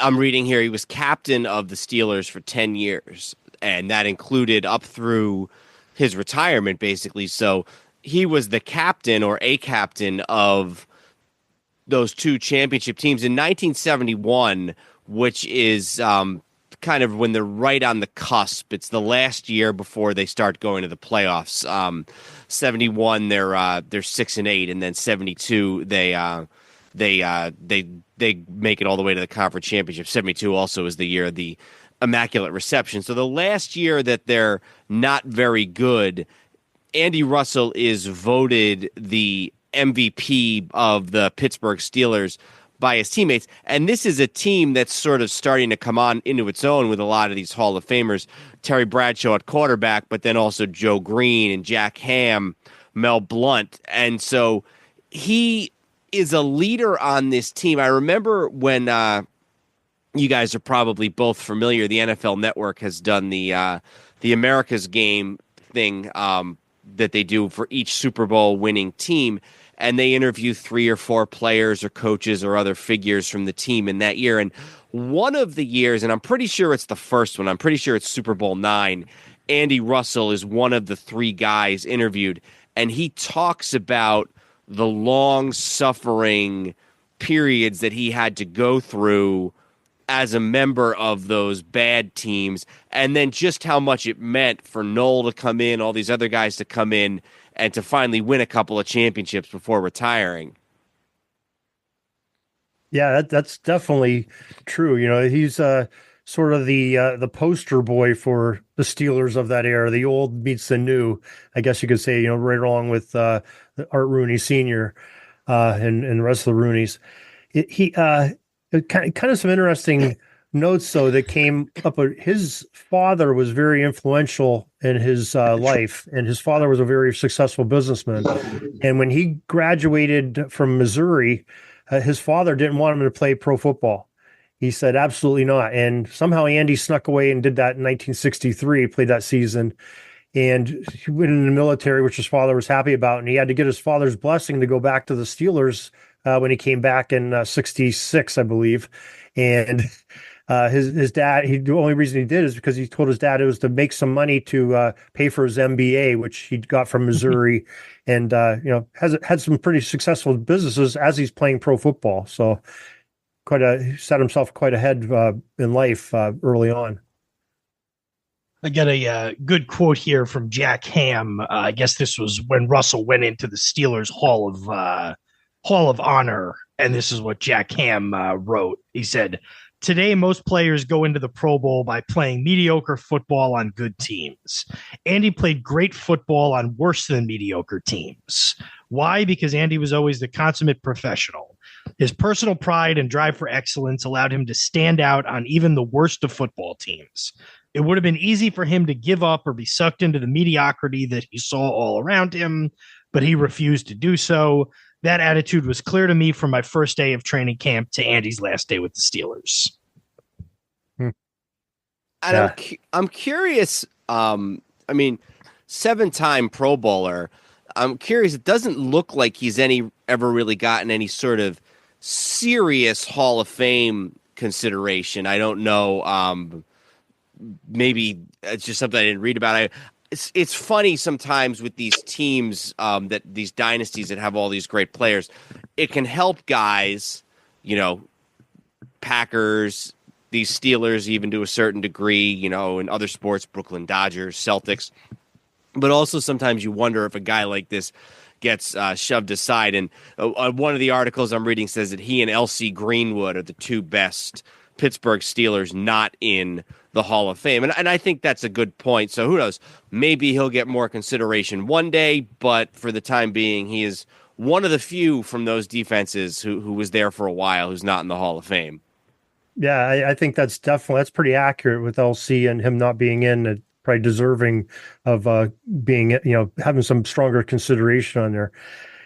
I'm reading here, he was captain of the Steelers for 10 years, and that included up through his retirement, basically. So he was the captain or a captain of those 2 championship teams in 1971, which is kind of when they're right on the cusp. It's the last year before they start going to the playoffs. 71, they're 6-8, and then 72, they make it all the way to the conference championship. 72 also is the year of the Immaculate Reception. So the last year that they're not very good, Andy Russell is voted the MVP of the Pittsburgh Steelers by his teammates. And this is a team that's sort of starting to come on into its own with a lot of these Hall of Famers. Terry Bradshaw at quarterback, but then also Joe Green and Jack Ham, Mel Blount. And so he is a leader on this team. I remember when you guys are probably both familiar, the NFL Network has done the America's Game thing that they do for each Super Bowl winning team. And they interview 3 or 4 players or coaches or other figures from the team in that year. And one of the years, and I'm pretty sure it's the first one, I'm pretty sure it's Super Bowl 9, Andy Russell is one of the 3 guys interviewed. And he talks about the long-suffering periods that he had to go through as a member of those bad teams, and then just how much it meant for Noel to come in, all these other guys to come in, and to finally win a couple of championships before retiring. Yeah, that's definitely true. He's sort of the poster boy for the Steelers of that era. The old meets the new, I guess you could say. Right along with Art Rooney Sr. And the rest of the Rooneys. Kind of some interesting notes, though, that came up. His father was very influential in his life, and his father was a very successful businessman. And when he graduated from Missouri, his father didn't want him to play pro football. He said, absolutely not. And somehow Andy snuck away and did that in 1963, played that season. And he went in the military, which his father was happy about. And he had to get his father's blessing to go back to the Steelers when he came back in 66, I believe. And his dad, the only reason he did is because he told his dad it was to make some money to pay for his MBA, which he got from Missouri, and had some pretty successful businesses as he's playing pro football. So set himself quite ahead in life early on. I got a good quote here from Jack Ham. I guess this was when Russell went into the Steelers Hall of Honor, and this is what Jack Ham wrote. He said, "Today, most players go into the Pro Bowl by playing mediocre football on good teams. Andy played great football on worse than mediocre teams. Why? Because Andy was always the consummate professional. His personal pride and drive for excellence allowed him to stand out on even the worst of football teams. It would have been easy for him to give up or be sucked into the mediocrity that he saw all around him, but he refused to do so. That attitude was clear to me from my first day of training camp to Andy's last day with the Steelers." And I'm curious. I mean, 7-time Pro Bowler. I'm curious. It doesn't look like he's ever really gotten any sort of serious Hall of Fame consideration. I don't know. Maybe it's just something I didn't read about. it's funny sometimes with these teams that these dynasties that have all these great players. It can help guys, Packers, these Steelers, even to a certain degree, in other sports, Brooklyn Dodgers, Celtics. But also sometimes you wonder if a guy like this gets shoved aside. And one of the articles I'm reading says that he and L.C. Greenwood are the two best Pittsburgh Steelers not in the Hall of Fame. And I think that's a good point. So who knows? Maybe he'll get more consideration one day, but for the time being, he is one of the few from those defenses who was there for a while who's not in the Hall of Fame. Yeah, I think that's pretty accurate with LC and him not being in, probably deserving of being, having some stronger consideration on there.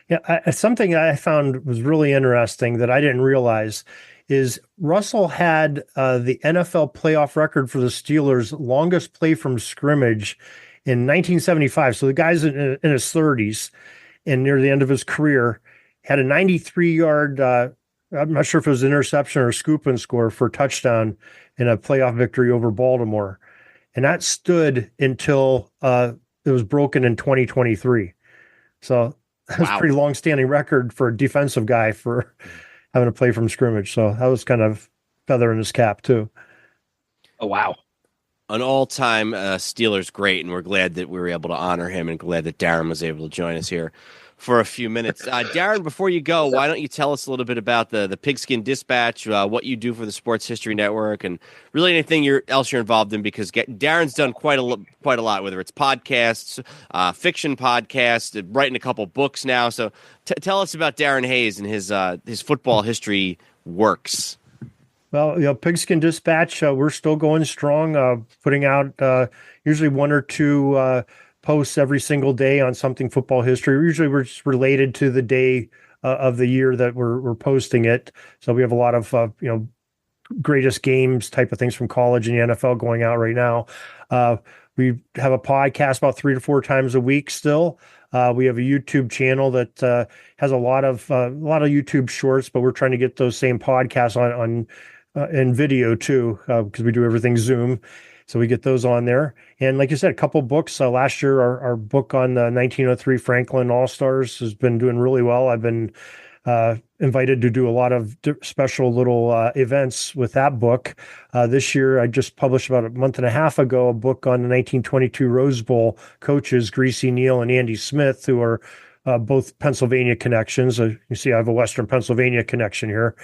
Yeah, something I found was really interesting that I didn't realize is Russell had the NFL playoff record for the Steelers' longest play from scrimmage in 1975. So the guy's in his 30s and near the end of his career, had a 93-yard, I'm not sure if it was an interception or a scoop and score for a touchdown in a playoff victory over Baltimore. And that stood until it was broken in 2023. So that's a pretty long-standing record for a defensive guy for having to play from scrimmage. So that was kind of feather in his cap too. Oh, wow. An all-time Steelers great, and we're glad that we were able to honor him and glad that Darren was able to join us here for a few minutes. Darren, before you go, why don't you tell us a little bit about the Pigskin Dispatch, what you do for the Sports History Network, and really anything else you're involved in, because Darren's done quite a lot, whether it's podcasts, fiction podcasts, writing a couple books now. So tell us about Darren Hayes and his football history works. Well, Pigskin Dispatch, we're still going strong, putting out usually one or two posts every single day on something football history. Usually we're just related to the day of the year that we're posting it. So we have a lot of, greatest games type of things from college and the NFL going out right now. We have a podcast about 3 to 4 times a week still. We have a YouTube channel that has a lot of YouTube shorts, but we're trying to get those same podcasts on and video too, because we do everything Zoom. So we get those on there. And like you said, a couple books. Last year, our book on the 1903 Franklin All-Stars has been doing really well. I've been invited to do a lot of special little events with that book. This year, I just published about a month and a half ago a book on the 1922 Rose Bowl coaches, Greasy Neal and Andy Smith, who are both Pennsylvania connections. You see, I have a Western Pennsylvania connection here.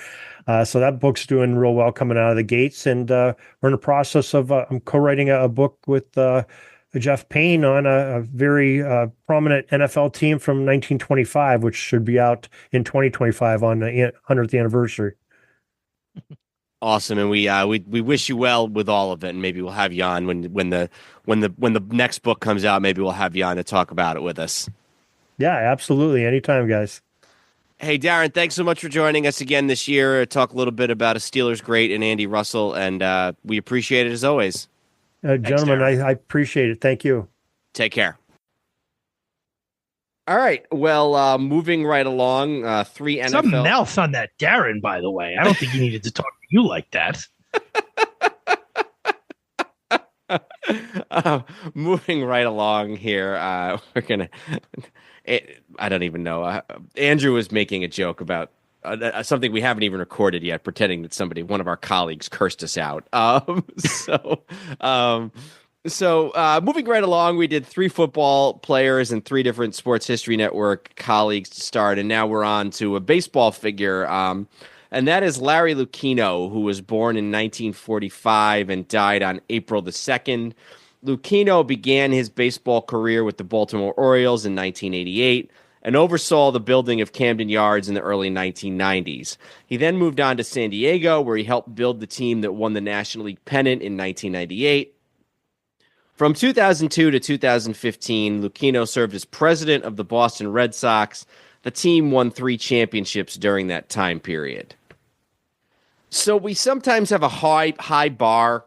So that book's doing real well coming out of the gates. And we're in the process of I'm co-writing a book with Jeff Payne on a very prominent NFL team from 1925, which should be out in 2025 on the 100th anniversary. Awesome, and we wish you well with all of it, and maybe we'll have you on when the next book comes out. Maybe we'll have you on to talk about it with us. Yeah, absolutely. Anytime, guys. Hey, Darren, thanks so much for joining us again this year. Talk a little bit about a Steelers great and Andy Russell, and we appreciate it as always. Gentlemen, I appreciate it. Thank you. Take care. All right. Well, moving right along, 3 NFL. Some mouth on that Darren, by the way. I don't think he needed to talk to you like that. Moving right along here, we're gonna. I don't even know. Andrew was making a joke about something we haven't even recorded yet, pretending that one of our colleagues, cursed us out. So moving right along, we did 3 football players and 3 different Sports History Network colleagues to start, and now we're on to a baseball figure. And that is Larry Lucchino, who was born in 1945 and died on April the 2nd. Lucchino began his baseball career with the Baltimore Orioles in 1988 and oversaw the building of Camden Yards in the early 1990s. He then moved on to San Diego, where he helped build the team that won the National League pennant in 1998. From 2002 to 2015, Lucchino served as president of the Boston Red Sox. The team won 3 championships during that time period. So we sometimes have a high bar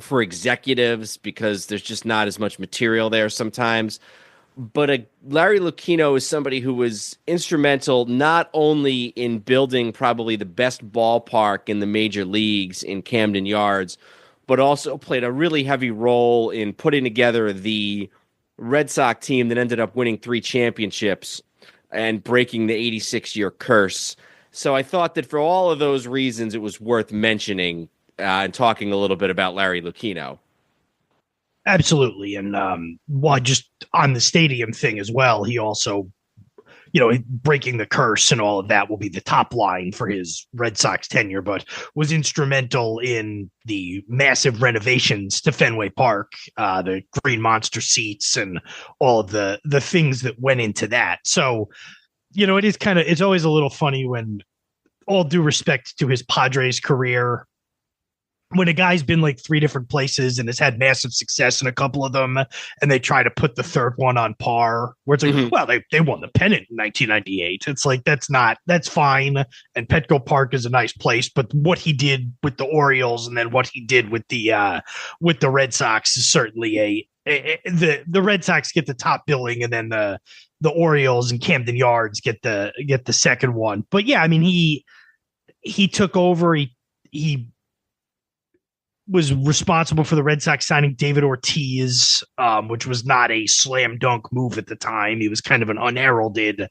for executives because there's just not as much material there sometimes. But Larry Lucchino is somebody who was instrumental not only in building probably the best ballpark in the major leagues in Camden Yards, but also played a really heavy role in putting together the Red Sox team that ended up winning 3 championships and breaking the 86-year curse. So I thought that for all of those reasons, it was worth mentioning and talking a little bit about Larry Lucchino. Absolutely. And just on the stadium thing as well, he also, breaking the curse and all of that will be the top line for his Red Sox tenure, but was instrumental in the massive renovations to Fenway Park, the green monster seats and all of the things that went into that. So, it's always a little funny when, all due respect to his Padres career, when a guy's been like 3 different places and has had massive success in a couple of them, and they try to put the third one on par, where it's like, well, they won the pennant in 1998. It's like, that's fine. And Petco Park is a nice place, but what he did with the Orioles and then what he did with the Red Sox is certainly the Red Sox get the top billing, and then the Orioles and Camden Yards get the second one. But yeah, I mean, he took over. He was responsible for the Red Sox signing David Ortiz, which was not a slam dunk move at the time. He was kind of an unheralded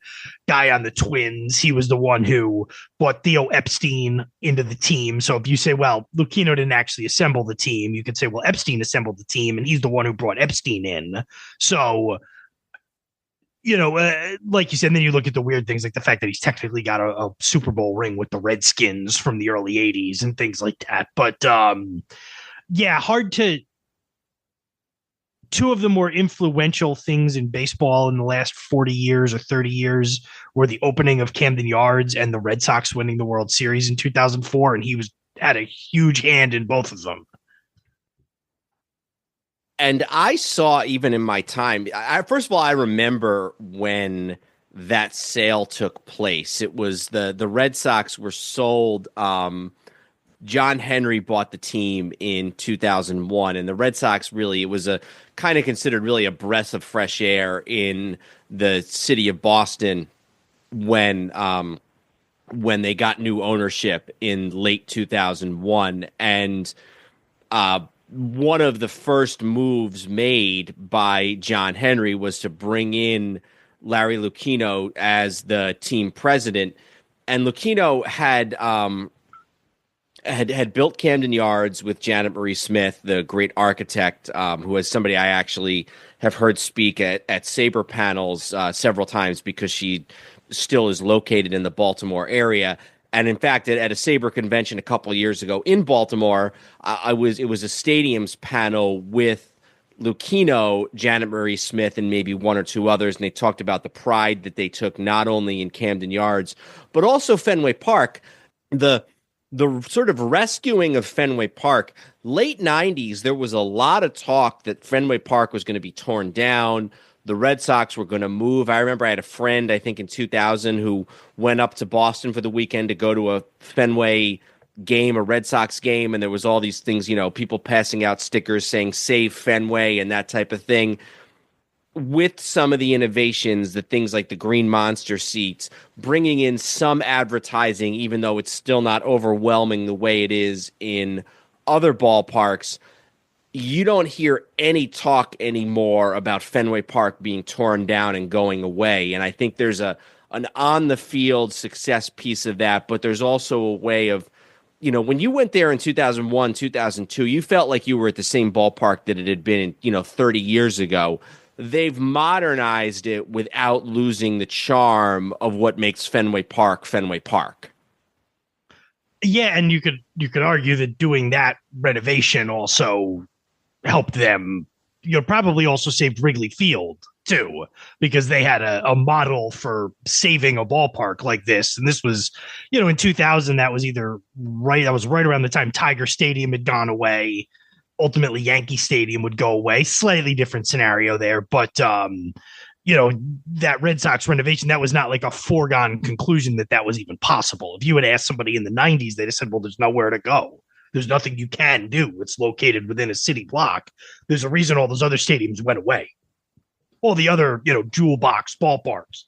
guy on the Twins. He was the one who brought Theo Epstein into the team. So if you say, well, Lucchino didn't actually assemble the team, you could say, well, Epstein assembled the team, and he's the one who brought Epstein in. So, like you said, and then you look at the weird things like the fact that he's technically got a Super Bowl ring with the Redskins from the early 80s and things like that. But hard to. 2 of the more influential things in baseball in the last 40 years or 30 years were the opening of Camden Yards and the Red Sox winning the World Series in 2004. And he had a huge hand in both of them. And I saw, even in my time, first of all, I remember when that sale took place. It was the Red Sox were sold. John Henry bought the team in 2001, and the Red Sox it was a kind of considered really a breath of fresh air in the city of Boston when they got new ownership in late 2001. And one of the first moves made by John Henry was to bring in Larry Lucchino as the team president. And Lucchino had built Camden Yards with Janet Marie Smith, the great architect, who is somebody I actually have heard speak at Sabre panels several times because she still is located in the Baltimore area. And in fact, at a Sabre convention a couple of years ago in Baltimore, it was a stadiums panel with Lucchino, Janet Marie Smith, and maybe 1 or 2 others, and they talked about the pride that they took not only in Camden Yards but also Fenway Park. The sort of rescuing of Fenway Park, late 90s, there was a lot of talk that Fenway Park was going to be torn down. The Red Sox were going to move. I remember I had a friend, I think in 2000, who went up to Boston for the weekend to go to a Fenway game, a Red Sox game, and there was all these things, people passing out stickers saying "Save Fenway" and that type of thing. With some of the innovations, the things like the green monster seats, bringing in some advertising, even though it's still not overwhelming the way it is in other ballparks, you don't hear any talk anymore about Fenway Park being torn down and going away. And I think there's an on-the-field success piece of that, but there's also a way of, when you went there in 2001, 2002, you felt like you were at the same ballpark that it had been, 30 years ago. They've modernized it without losing the charm of what makes Fenway Park Fenway Park. Yeah, and you could argue that doing that renovation also helped them, probably also saved Wrigley Field too, because they had a model for saving a ballpark like this. And this was, in 2000, that was right around the time Tiger Stadium had gone away. Ultimately, Yankee Stadium would go away. Slightly different scenario there, but that Red Sox renovation, that was not like a foregone conclusion that was even possible. If you had asked somebody in the 90s, they'd have said, well, there's nowhere to go. There's nothing you can do. It's located within a city block. There's a reason all those other stadiums went away. All the other, jewel box ballparks.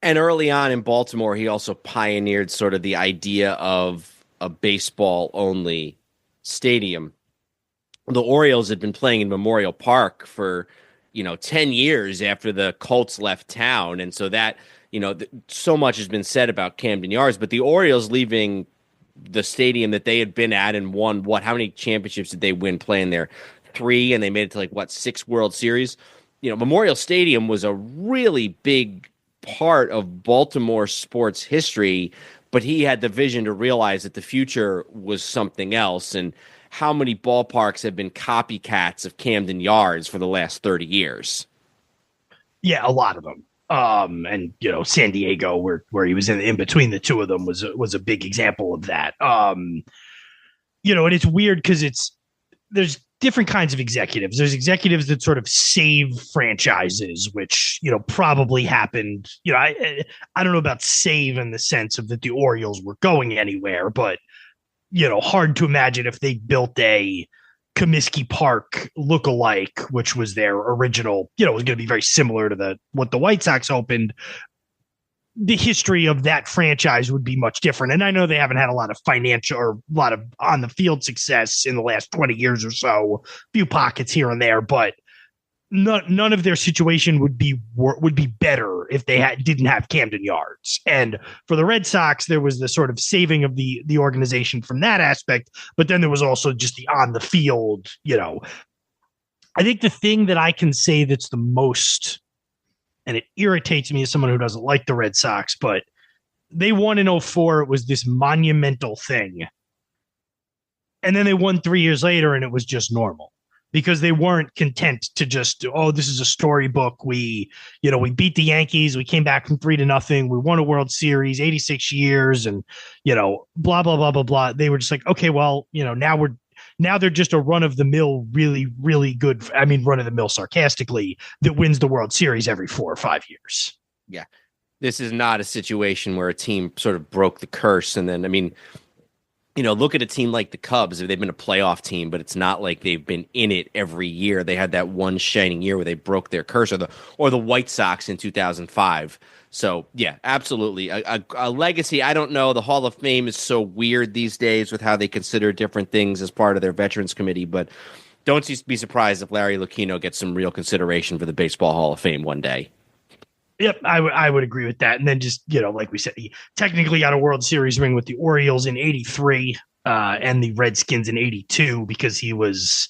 And early on in Baltimore, he also pioneered sort of the idea of a baseball-only Stadium. The Orioles had been playing in Memorial Park for 10 years after the Colts left town. And so that, so much has been said about Camden Yards, but the Orioles leaving the stadium that they had been at and won how many championships did they win playing there? 3, and they made it to 6 World Series. Memorial Stadium was a really big part of Baltimore sports history, but he had the vision to realize that the future was something else. And how many ballparks have been copycats of Camden Yards for the last 30 years? Yeah, a lot of them. And San Diego, where he was in between the two of them, was a big example of that. And it's weird because there's different kinds of executives. There's executives that sort of save franchises, which probably happened. I don't know about save in the sense of that the Orioles were going anywhere, but hard to imagine if they built a Comiskey Park lookalike, which was their original, was going to be very similar to what the White Sox opened. The history of that franchise would be much different. And I know they haven't had a lot of financial or a lot of on the field success in the last 20 years or so, few pockets here and there, but none of their situation would be better if they didn't have Camden Yards. And for the Red Sox, there was the sort of saving of the organization from that aspect, but then there was also just the on the field. I think the thing that I can say that's the most, and it irritates me as someone who doesn't like the Red Sox, but they won in 2004. It was this monumental thing, and then they won 3 years later, and it was just normal. Because they weren't content to just, this is a storybook. We beat the Yankees. We came back from 3-0. We won a World Series, 86 years, and blah blah blah blah blah. They were just like, okay, well, now they're just a run of the mill, really really good. I mean, run of the mill sarcastically, that wins the World Series every 4 or 5 years. Yeah, this is not a situation where a team sort of broke the curse, and then look at a team like the Cubs. They've been a playoff team, but it's not like they've been in it every year. They had that one shining year where they broke their curse, or the White Sox in 2005. So, yeah, absolutely. A legacy. I don't know. The Hall of Fame is so weird these days with how they consider different things as part of their Veterans Committee, but don't be surprised if Larry Lucchino gets some real consideration for the Baseball Hall of Fame one day. Yep, I would agree with that. And then just, like we said, he technically got a World Series ring with the Orioles in 83 and the Redskins in 82 because he was,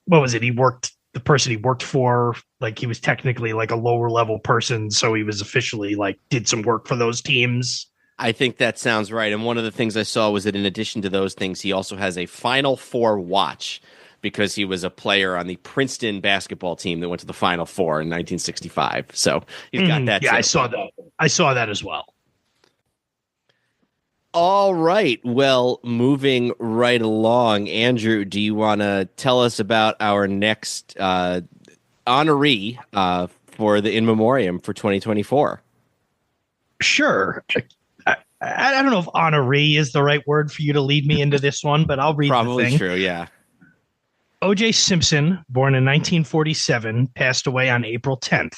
the person he worked for, he was technically a lower level person. So he was officially did some work for those teams. I think that sounds right. And one of the things I saw was that in addition to those things, he also has a Final Four watch because he was a player on the Princeton basketball team that went to the Final Four in 1965. So he's got that. Yeah, I saw that. I saw that as well. All right. Well, moving right along, Andrew, do you want to tell us about our next honoree for the In Memoriam for 2024? Sure. I don't know if honoree is the right word for you to lead me into this one, but I'll read Probably the thing. True, yeah. O.J. Simpson, born in 1947, passed away on April 10th.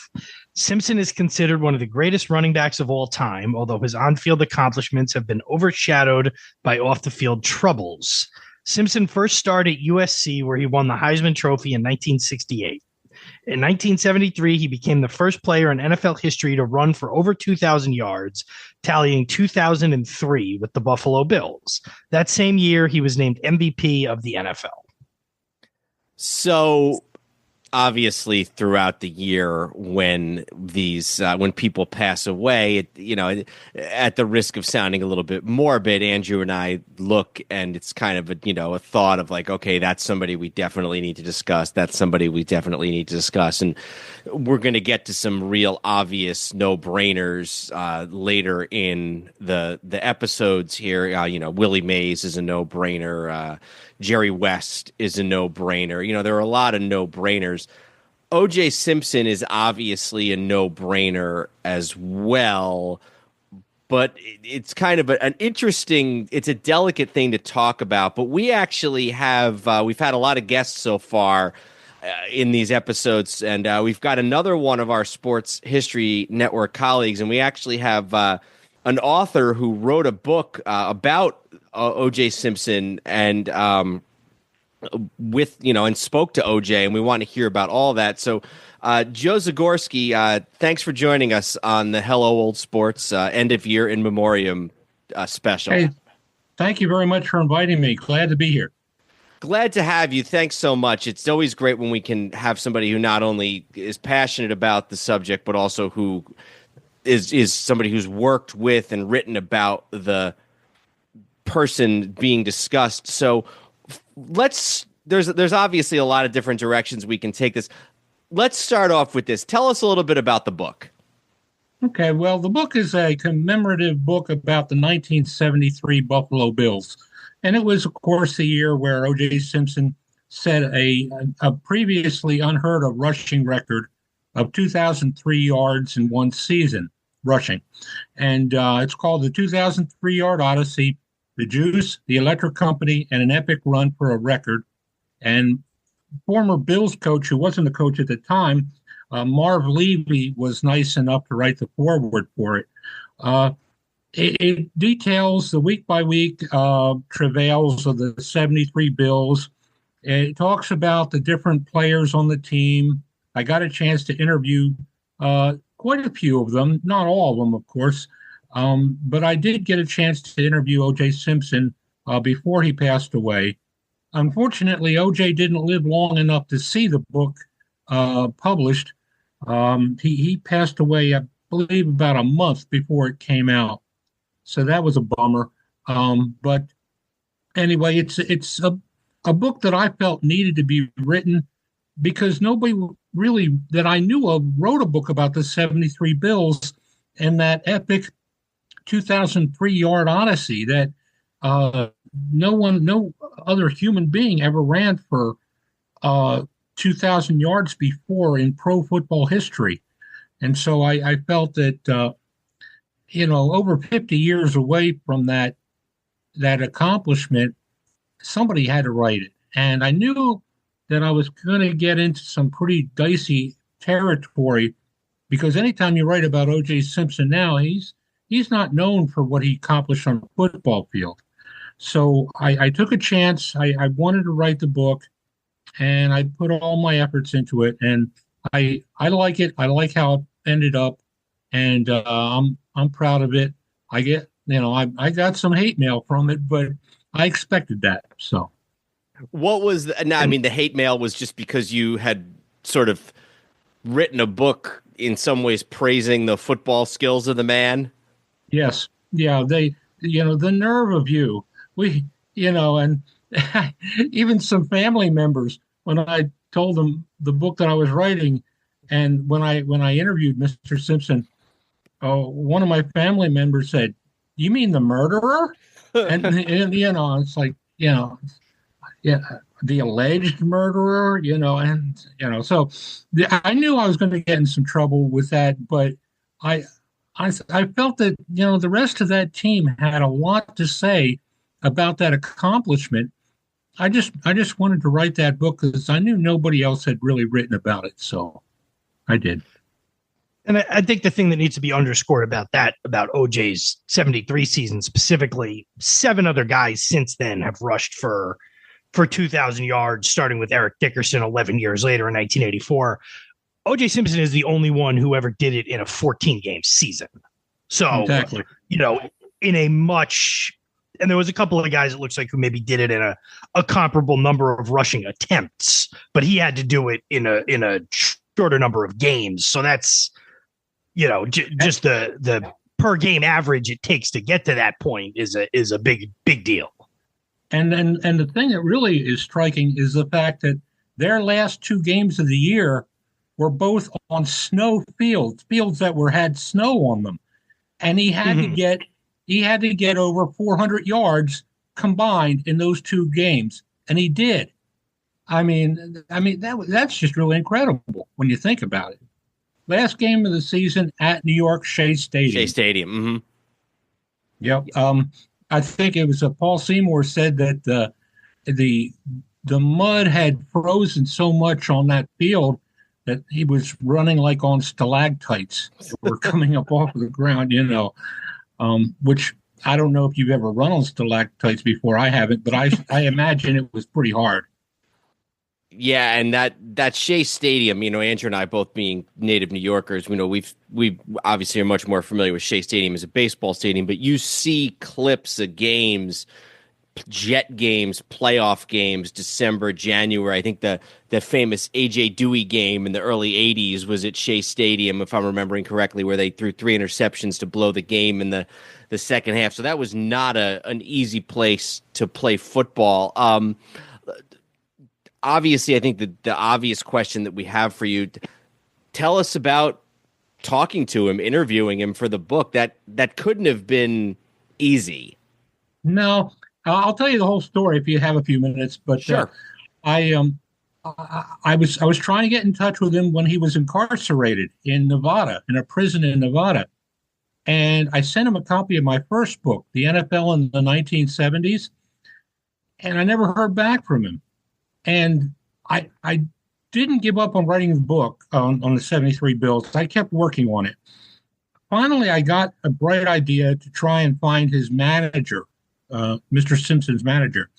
Simpson is considered one of the greatest running backs of all time, although his on-field accomplishments have been overshadowed by off-the-field troubles. Simpson first started at USC, where he won the Heisman Trophy in 1968. In 1973, he became the first player in NFL history to run for over 2,000 yards, tallying 2,003 with the Buffalo Bills. That same year, he was named MVP of the NFL. So obviously throughout the year when when people pass away, at the risk of sounding a little bit morbid, Andrew and I look and it's kind of a thought of okay, that's somebody we definitely need to discuss. That's somebody we definitely need to discuss. And we're going to get to some real obvious no-brainers later in the episodes here. Willie Mays is a no-brainer. Jerry West is a no-brainer. There are a lot of no-brainers. O.J. Simpson is obviously a no-brainer as well, but it's kind of it's a delicate thing to talk about. But we actually have, we've had a lot of guests so far in these episodes, and we've got another one of our Sports History Network colleagues, and we actually have an author who wrote a book about O.J. Simpson, and with, and spoke to OJ, and we want to hear about all that. So, Joe Zagorski, thanks for joining us on the Hello Old Sports end of year in memoriam special. Hey, thank you very much for inviting me. Glad to be here. Glad to have you. Thanks so much. It's always great when we can have somebody who not only is passionate about the subject, but also who is somebody who's worked with and written about the person being discussed. So there's obviously a lot of different directions we can take this. Let's start off with this. Tell us a little bit about the book. Okay, well, the book is a commemorative book about the 1973 Buffalo Bills. And it was, of course, the year where O.J. Simpson set a previously unheard of rushing record of 2,003 yards in one season rushing. And it's called The 2,003-Yard Odyssey, The Juice, The Electric Company, and an Epic Run for a Record. And former Bills coach, who wasn't a coach at the time, Marv Levy, was nice enough to write the foreword for it. It details the week-by-week travails of the 73 Bills. It talks about the different players on the team. I got a chance to interview quite a few of them, not all of them, of course, but I did get a chance to interview O.J. Simpson before he passed away. Unfortunately, O.J. didn't live long enough to see the book published. He passed away, I believe, about a month before it came out. So that was a bummer. But anyway, it's a book that I felt needed to be written because nobody really that I knew of wrote a book about the 73 Bills and that epic 2,003-yard odyssey that no other human being ever ran for 2,000 yards before in pro football history. And so I felt that, over 50 years away from that accomplishment, somebody had to write it. And I knew that I was going to get into some pretty dicey territory because anytime you write about O.J. Simpson now, he's not known for what he accomplished on the football field. So I took a chance. I wanted to write the book, and I put all my efforts into it. And I like it. I like how it ended up, and I'm proud of it. I got some hate mail from it, but I expected that. So, what was the hate mail was just because you had sort of written a book in some ways praising the football skills of the man. Yes. Yeah. The nerve of you. And even some family members, when I told them the book that I was writing, and when I interviewed Mr. Simpson, one of my family members said, "You mean the murderer?" and it's like, the alleged murderer, so I knew I was going to get in some trouble with that, but I felt that, the rest of that team had a lot to say about that accomplishment. I just wanted to write that book because I knew nobody else had really written about it. So I did. And I think the thing that needs to be underscored about OJ's 73 season specifically, 7 other guys since then have rushed for 2,000 yards, starting with Eric Dickerson 11 years later in 1984. O.J. Simpson is the only one who ever did it in a 14-game season. So, exactly. In a much – and there was a couple of guys, it looks like, who maybe did it in a comparable number of rushing attempts, but he had to do it in a shorter number of games. So that's, just the per game average it takes to get to that point is a big deal. And the thing that really is striking is the fact that their last 2 games of the year were both on snow fields that had snow on them, and he had to get over 400 yards combined in those 2 games, and he did. I mean that's just really incredible when you think about it. Last game of the season at New York Shea Stadium. Mm-hmm. Yep. I think it was Paul Seymour said that the mud had frozen so much on that field that he was running like on stalactites that were coming up off of the ground, which I don't know if you've ever run on stalactites before. I haven't, but I imagine it was pretty hard. Yeah, and that Shea Stadium, Andrew and I both being native New Yorkers, we obviously are much more familiar with Shea Stadium as a baseball stadium, but you see clips of games, Jet games, playoff games, December, January. I think the famous AJ Dewey game in the early 80s was at Shea Stadium, if I'm remembering correctly, where they threw 3 interceptions to blow the game in the second half. So that was not an easy place to play football. Obviously, I think the obvious question that we have for you, tell us about talking to him, interviewing him for the book. That couldn't have been easy. No, I'll tell you the whole story if you have a few minutes. But sure. I was trying to get in touch with him when he was incarcerated in Nevada, in a prison in Nevada. And I sent him a copy of my first book, The NFL in the 1970s. And I never heard back from him. And I didn't give up on writing the book on the 73 Bills. I kept working on it. Finally, I got a bright idea to try and find his manager, Mr. Simpson's manager.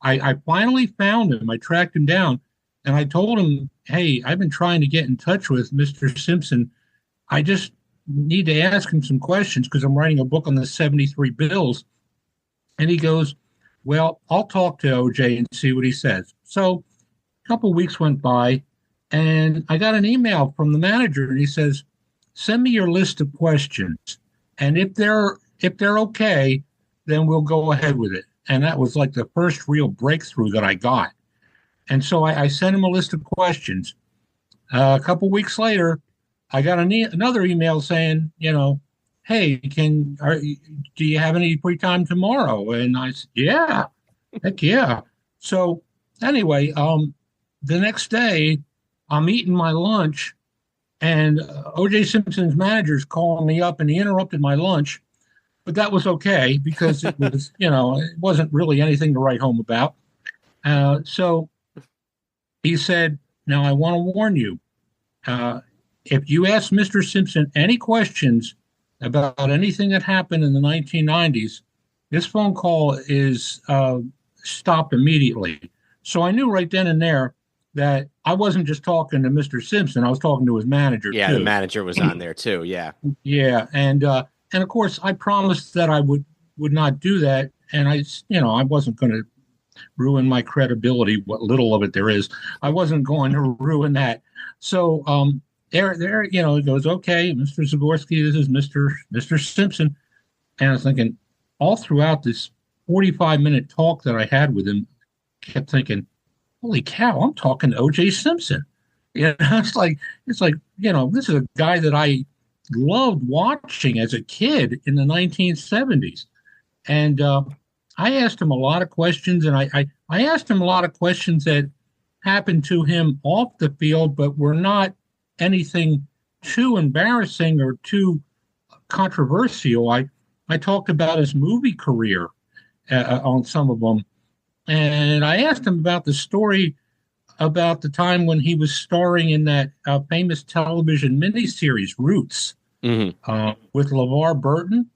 I finally found him. I tracked him down, and I told him, hey, I've been trying to get in touch with Mr. Simpson. I just need to ask him some questions because I'm writing a book on the 73 Bills. And he goes, well, I'll talk to OJ and see what he says. So a couple of weeks went by, and I got an email from the manager, and he says, send me your list of questions. And if they're okay, then we'll go ahead with it. And that was like the first real breakthrough that I got. And so I sent him a list of questions. A couple of weeks later, I got another email saying, hey, do you have any free time tomorrow? And I said, yeah, heck yeah. So anyway, the next day I'm eating my lunch and O.J. Simpson's manager's calling me up and he interrupted my lunch, but that was okay because it was, it wasn't really anything to write home about. So he said, now I want to warn you, if you ask Mr. Simpson any questions about anything that happened in the 1990s, this phone call is stopped immediately. So I knew right then and there that I wasn't just talking to Mr. Simpson, I was talking to his manager too. Yeah, the manager was on there too, yeah. Yeah, and of course I promised that I would not do that, and I wasn't going to ruin my credibility, what little of it there is. I wasn't going to ruin that. So there, it goes, okay, Mr. Zagorski, this is Mr. Simpson. And I was thinking, all throughout this 45-minute talk that I had with him, kept thinking, holy cow, I'm talking to O.J. Simpson. It's like, this is a guy that I loved watching as a kid in the 1970s. And I asked him a lot of questions, and I asked him a lot of questions that happened to him off the field, but were not anything too embarrassing or too controversial. I talked about his movie career on some of them. And I asked him about the story about the time when he was starring in that famous television miniseries, Roots, with LeVar Burton.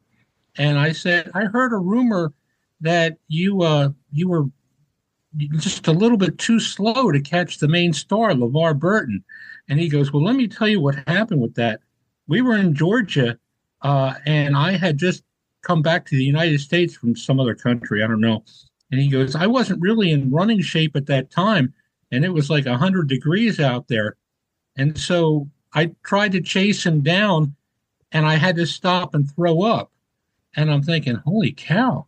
And I said, I heard a rumor that you were just a little bit too slow to catch the main star, LeVar Burton. And he goes, well, let me tell you what happened with that. We were in Georgia, and I had just come back to the United States from some other country. I don't know. And he goes, I wasn't really in running shape at that time, and it was like 100 degrees out there. And so I tried to chase him down, and I had to stop and throw up. And I'm thinking, holy cow.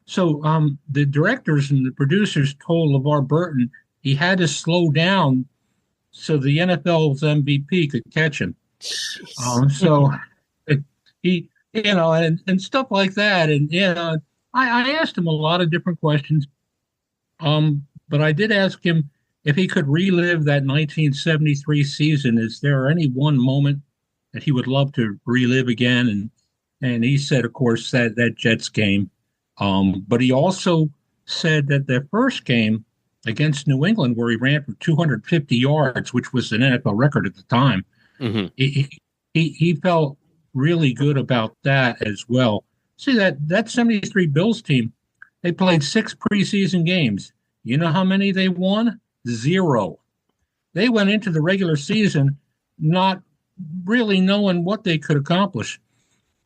So the directors and the producers told LeVar Burton he had to slow down so the NFL's MVP could catch him. So he, and stuff like that. And, I asked him a lot of different questions. But I did ask him if he could relive that 1973 season. Is there any one moment that he would love to relive again? And he said, of course, that Jets game. But he also said that the first game against New England, where he ran for 250 yards, which was an NFL record at the time, he felt really good about that as well. See, that 73 Bills team, they played 6 preseason games. You know how many they won? 0. They went into the regular season not really knowing what they could accomplish.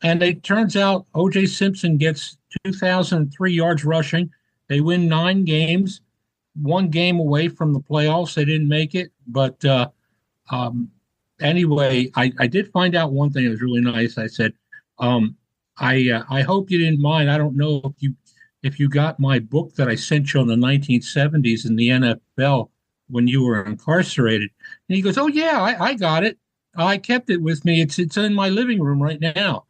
And it turns out O.J. Simpson gets 2,003 yards rushing. They win 9 games, 1 game away from the playoffs. They didn't make it. But anyway, I did find out one thing that was really nice. I said, I hope you didn't mind. I don't know if you got my book that I sent you on the 1970s in the NFL when you were incarcerated. And he goes, oh, yeah, I got it. I kept it with me. It's in my living room right now.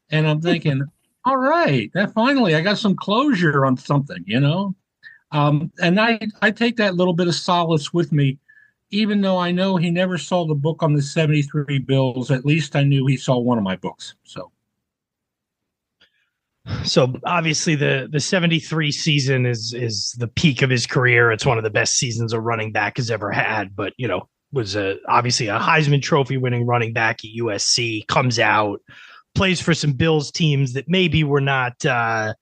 And I'm thinking, all right, that finally I got some closure on something, And I take that little bit of solace with me, even though I know he never saw the book on the 73 Bills. At least I knew he saw one of my books. So obviously the 73 season is the peak of his career. It's one of the best seasons a running back has ever had, but was obviously a Heisman Trophy winning running back at USC, comes out, plays for some Bills teams that maybe were not the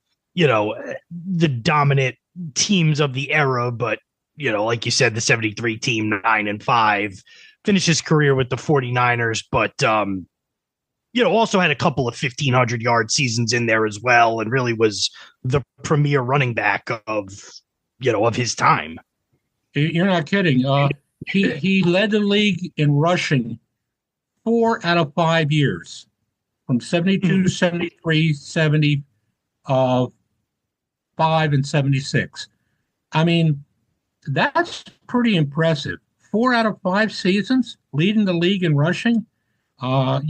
dominant teams of the era, but like you said, the 73 team 9-5, finished his career with the 49ers, but also had a couple of 1,500 yard seasons in there as well, and really was the premier running back of his time. You're not kidding. He led the league in rushing 4 out of 5 years, from 72, 73, 70, 5, and 76. I mean, that's pretty impressive. 4 out of 5 seasons leading the league in rushing. A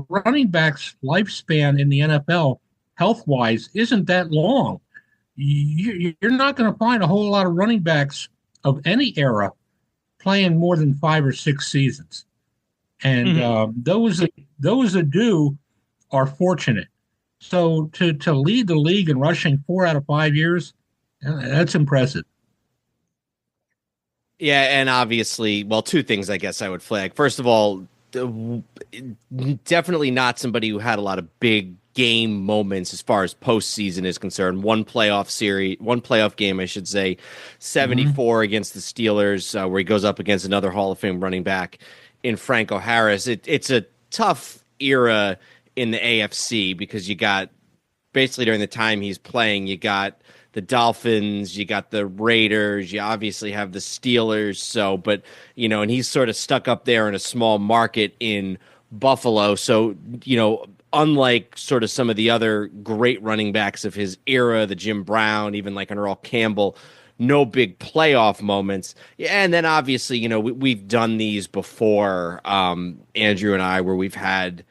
running back's lifespan in the NFL, health-wise, isn't that long. You're not going to find a whole lot of running backs of any era playing more than 5 or 6 seasons. And those that do are fortunate. So to lead the league in rushing 4 out of 5 years, that's impressive. Yeah, and obviously, well, 2 things I guess I would flag. First of all, definitely not somebody who had a lot of big game moments as far as postseason is concerned. One playoff game, I should say, 74 against the Steelers, where he goes up against another Hall of Fame running back in Franco Harris. It's a tough era in the AFC because you got basically during the time he's playing, you got the Dolphins, you got the Raiders, you obviously have the Steelers. So, but, and he's sort of stuck up there in a small market in Buffalo. So, unlike sort of some of the other great running backs of his era, the Jim Brown, even like an Earl Campbell, no big playoff moments. And then obviously, we've done these before, Andrew and I, where we've had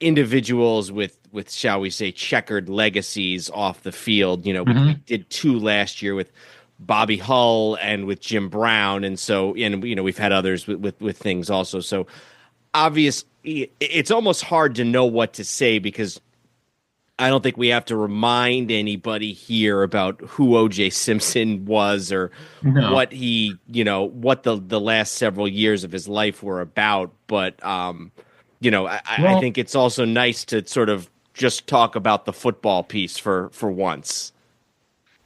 individuals with shall we say checkered legacies off the field. We did 2 last year with Bobby Hull and with Jim Brown, and so we've had others with things also. So obviously it's almost hard to know what to say because I don't think we have to remind anybody here about who O.J. Simpson was or what he what the last several years of his life were about, but I think it's also nice to sort of just talk about the football piece for once.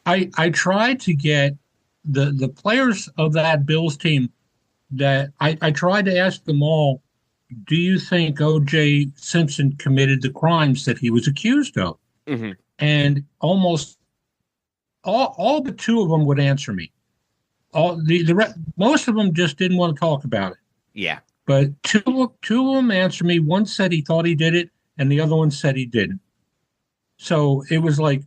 I tried to get the players of that Bills team that I tried to ask them all, do you think O.J. Simpson committed the crimes that he was accused of? Mm-hmm. And almost all but 2 of them would answer me. Most of them just didn't want to talk about it. Yeah. But two of them answered me. One said he thought he did it, and the other one said he didn't. So it was like,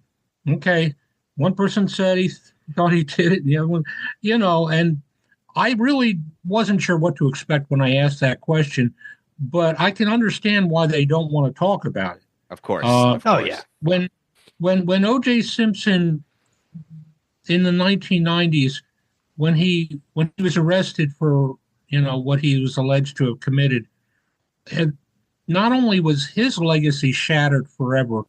okay, one person said he thought he did it, and the other one, and I really wasn't sure what to expect when I asked that question, but I can understand why they don't want to talk about it. Of course. Oh, yeah. When O.J. Simpson in the 1990s, when he was arrested for what he was alleged to have committed, not only was his legacy shattered forever,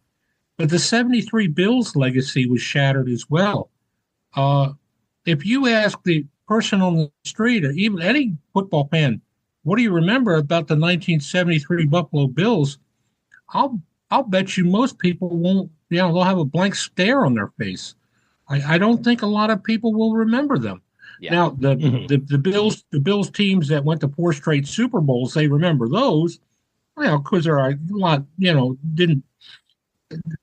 but the 73 Bills legacy was shattered as well. If you ask the person on the street, or even any football fan, what do you remember about the 1973 Buffalo Bills? I'll bet you most people won't, they'll have a blank stare on their face. I don't think a lot of people will remember them. Yeah. Now the Bills teams that went to 4 straight Super Bowls, they remember those, because they're a lot, didn't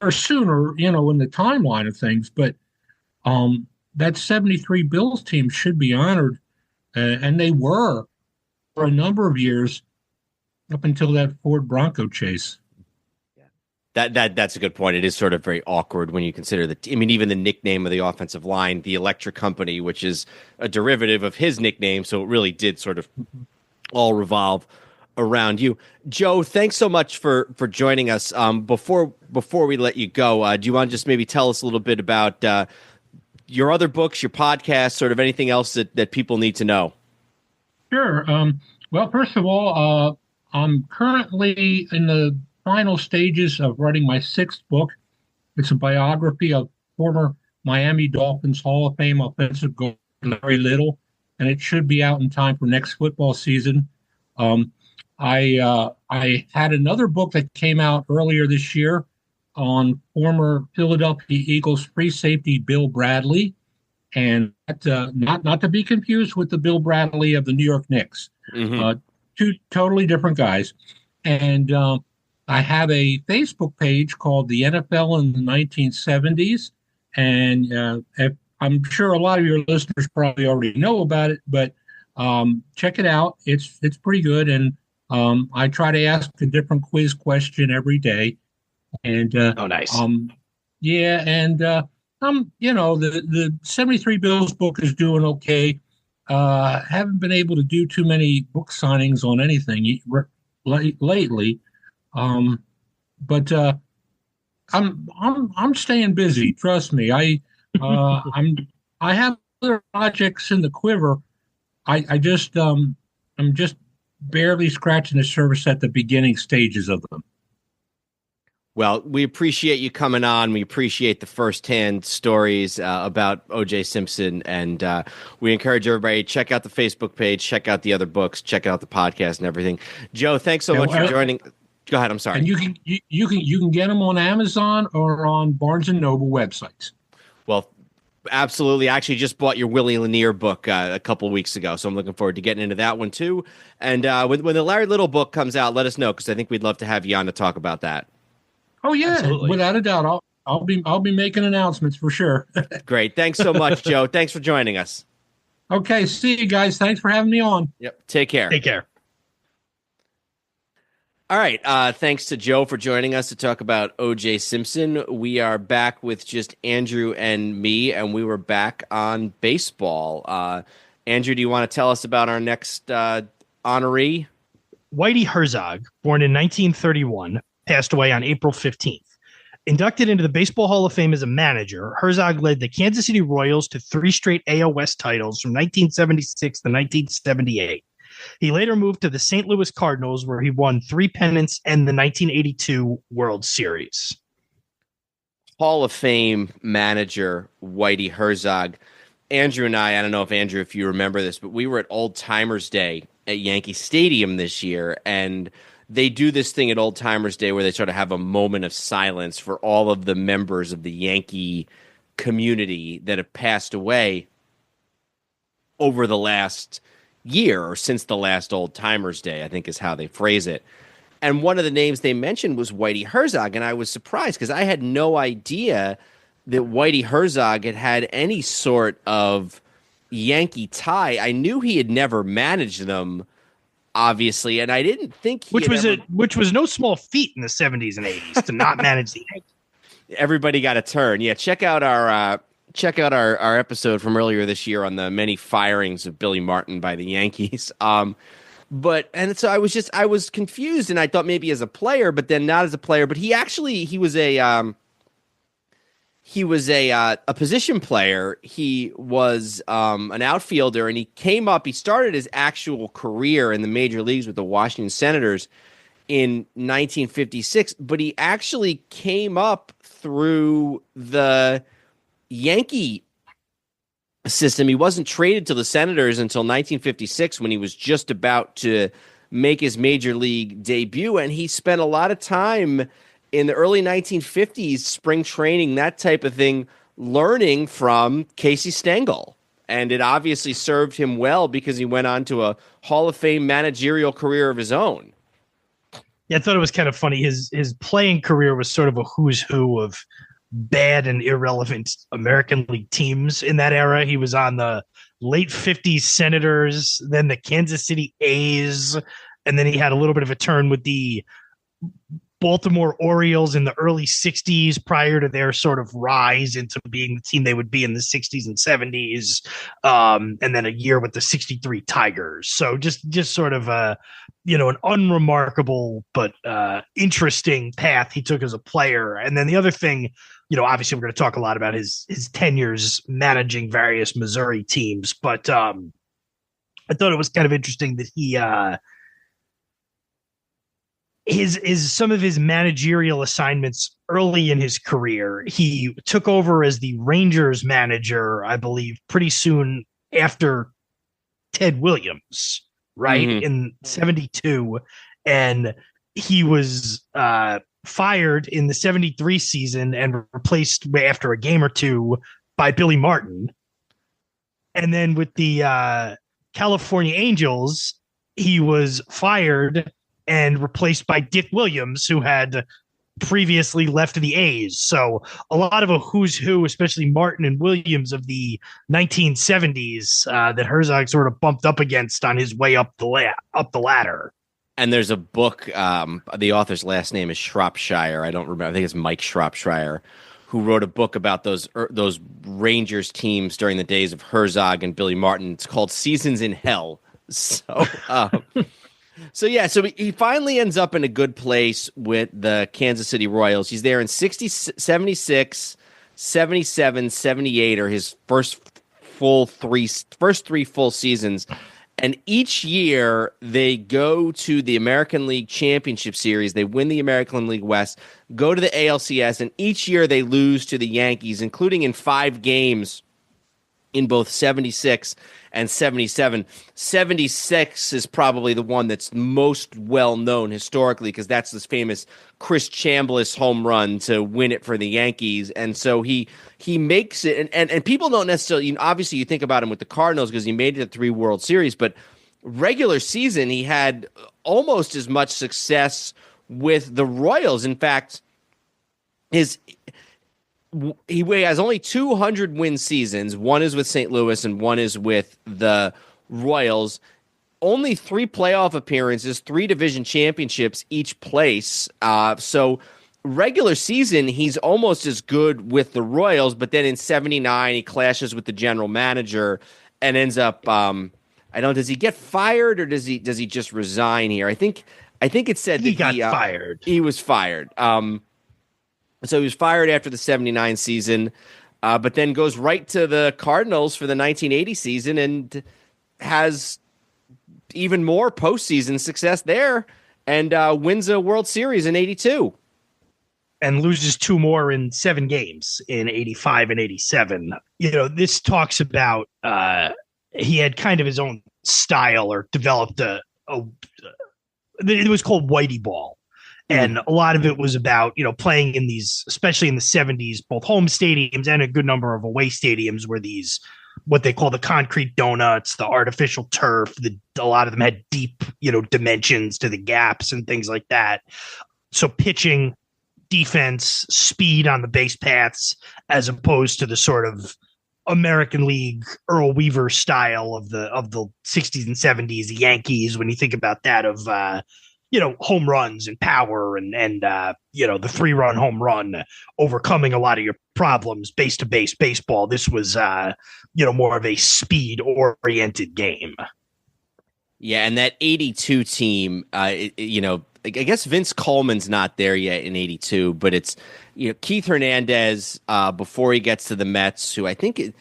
or sooner, in the timeline of things. But that 73 Bills team should be honored, and they were for a number of years up until that Ford Bronco chase. That's a good point. It is sort of very awkward when you consider even the nickname of the offensive line, the Electric Company, which is a derivative of his nickname. So it really did sort of all revolve around you. Joe, thanks so much for joining us. Before we let you go, do you want to just maybe tell us a little bit about your other books, your podcast, sort of anything else that people need to know? Sure. Well, first of all, I'm currently in the final stages of writing my 6th book. It's a biography of former Miami Dolphins Hall of Fame offensive guard Larry Little, and it should be out in time for next football season. I had another book that came out earlier this year on former Philadelphia Eagles free safety Bill Bradley, and not to be confused with the Bill Bradley of the New York Knicks. Mm-hmm. 2 totally different guys. And I have a Facebook page called The NFL in the 1970s, and I'm sure a lot of your listeners probably already know about it, but check it out. It's pretty good, and I try to ask a different quiz question every day. And nice. Yeah, and the 73 Bills book is doing okay. Haven't been able to do too many book signings on anything lately. But I'm staying busy. Trust me. I have other projects in the quiver. I'm just barely scratching the surface at the beginning stages of them. Well, we appreciate you coming on. We appreciate the firsthand stories about O.J. Simpson, and we encourage everybody to check out the Facebook page, check out the other books, check out the podcast and everything. Joe, thanks so much for joining. Go ahead. I'm sorry. And you can get them on Amazon or on Barnes and Noble websites. Well, absolutely. I actually just bought your Willie Lanier book a couple of weeks ago, so I'm looking forward to getting into that one too. And when the Larry Little book comes out, let us know, because I think we'd love to have you on to talk about that. Oh yeah, absolutely. Without a doubt. I'll be making announcements for sure. Great. Thanks so much, Joe. Thanks for joining us. Okay. See you guys. Thanks for having me on. Yep. Take care. Take care. All right. Thanks to Joe for joining us to talk about O.J. Simpson. We are back with just Andrew and me, and we were back on baseball. Andrew, do you want to tell us about our next honoree? Whitey Herzog, born in 1931, passed away on April 15th. Inducted into the Baseball Hall of Fame as a manager, Herzog led the Kansas City Royals to 3 straight AL West titles from 1976 to 1978. He later moved to the St. Louis Cardinals, where he won 3 pennants and the 1982 World Series. Hall of Fame manager Whitey Herzog. Andrew and I don't know if you remember this, but we were at Old Timers Day at Yankee Stadium this year, and they do this thing at Old Timers Day where they sort of have a moment of silence for all of the members of the Yankee community that have passed away over the last year, or since the last Old Timers Day, I think is how they phrase it. And one of the names they mentioned was Whitey Herzog, and I was surprised because I had no idea that Whitey Herzog had any sort of Yankee tie. I knew he had never managed them, obviously, and I didn't think which was no small feat in the 70s and 80s to not manage the Yankees. Everybody got a turn. Yeah, check out our episode from earlier this year on the many firings of Billy Martin by the Yankees. So I was confused, and I thought maybe as a player, but then not as a player. But he was a position player. He was an outfielder, and he started his actual career in the major leagues with the Washington Senators in 1956, but he actually came up through the Yankee system. He wasn't traded to the Senators until 1956 when he was just about to make his major league debut, and he spent a lot of time in the early 1950s, spring training, that type of thing, learning from Casey Stengel. and it obviously served him well because he went on to a Hall of Fame managerial career of his own. Yeah, I thought it was kind of funny. His playing career was sort of a who's who of bad and irrelevant American League teams in that era. He was on the late 50s Senators, then the Kansas City A's, and then he had a little bit of a turn with the Baltimore Orioles in the early 60s prior to their sort of rise into being the team they would be in the 60s and 70s, and then a year with the 63 Tigers. So just sort of an unremarkable but interesting path he took as a player. And then the other thing, obviously we're going to talk a lot about his tenures managing various Missouri teams, but I thought it was kind of interesting that he some of his managerial assignments early in his career, he took over as the Rangers manager, I believe, pretty soon after Ted Williams, right? Mm-hmm. In 72. And he was fired in the 73 season and replaced after a game or two by Billy Martin. And then with the California Angels, he was fired and replaced by Dick Williams, who had previously left the A's. So a lot of a who's who, especially Martin and Williams of the 1970s, that Herzog sort of bumped up against on his way up the ladder. And there's a book, the author's last name is Shropshire. I don't remember. I think it's Mike Shropshire, who wrote a book about those Rangers teams during the days of Herzog and Billy Martin. It's called Seasons in Hell. So he finally ends up in a good place with the Kansas City Royals. He's there in 76, 77, 78 are his first three full seasons. And each year they go to the American League Championship Series. They win the American League West, go to the ALCS, and each year they lose to the Yankees, including in 5 games in both 76 and 77. 76 is probably the one that's most well known historically because that's this famous Chris Chambliss home run to win it for the Yankees. And so he makes it, and people don't necessarily, obviously you think about him with the Cardinals because he made it to 3 World Series, but regular season he had almost as much success with the Royals. In fact, he has only 200 win seasons. One is with St. Louis and one is with the Royals. Only 3 playoff appearances, 3 division championships each place. So regular season, he's almost as good with the Royals, but then in 79, he clashes with the general manager and ends up, does he get fired or does he just resign here? I think it said he got fired. He was fired. So he was fired after the 79 season, but then goes right to the Cardinals for the 1980 season and has even more postseason success there and wins a World Series in 82. And loses 2 more in 7 games in 85 and 87. This talks about he had kind of his own style or developed it was called Whitey ball. And a lot of it was about, playing in these, especially in the 70s, both home stadiums and a good number of away stadiums were these, what they call the concrete donuts, the artificial turf. A lot of them had deep, dimensions to the gaps and things like that. So pitching, defense, speed on the base paths, as opposed to the sort of American League Earl Weaver style of the 60s and 70s, the Yankees, when you think about that of, home runs and power and the 3-run home run overcoming a lot of your problems, base to base baseball. This was, more of a speed oriented game. Yeah. And that 82 team, I guess Vince Coleman's not there yet in 82, but it's, Keith Hernandez before he gets to the Mets, who I think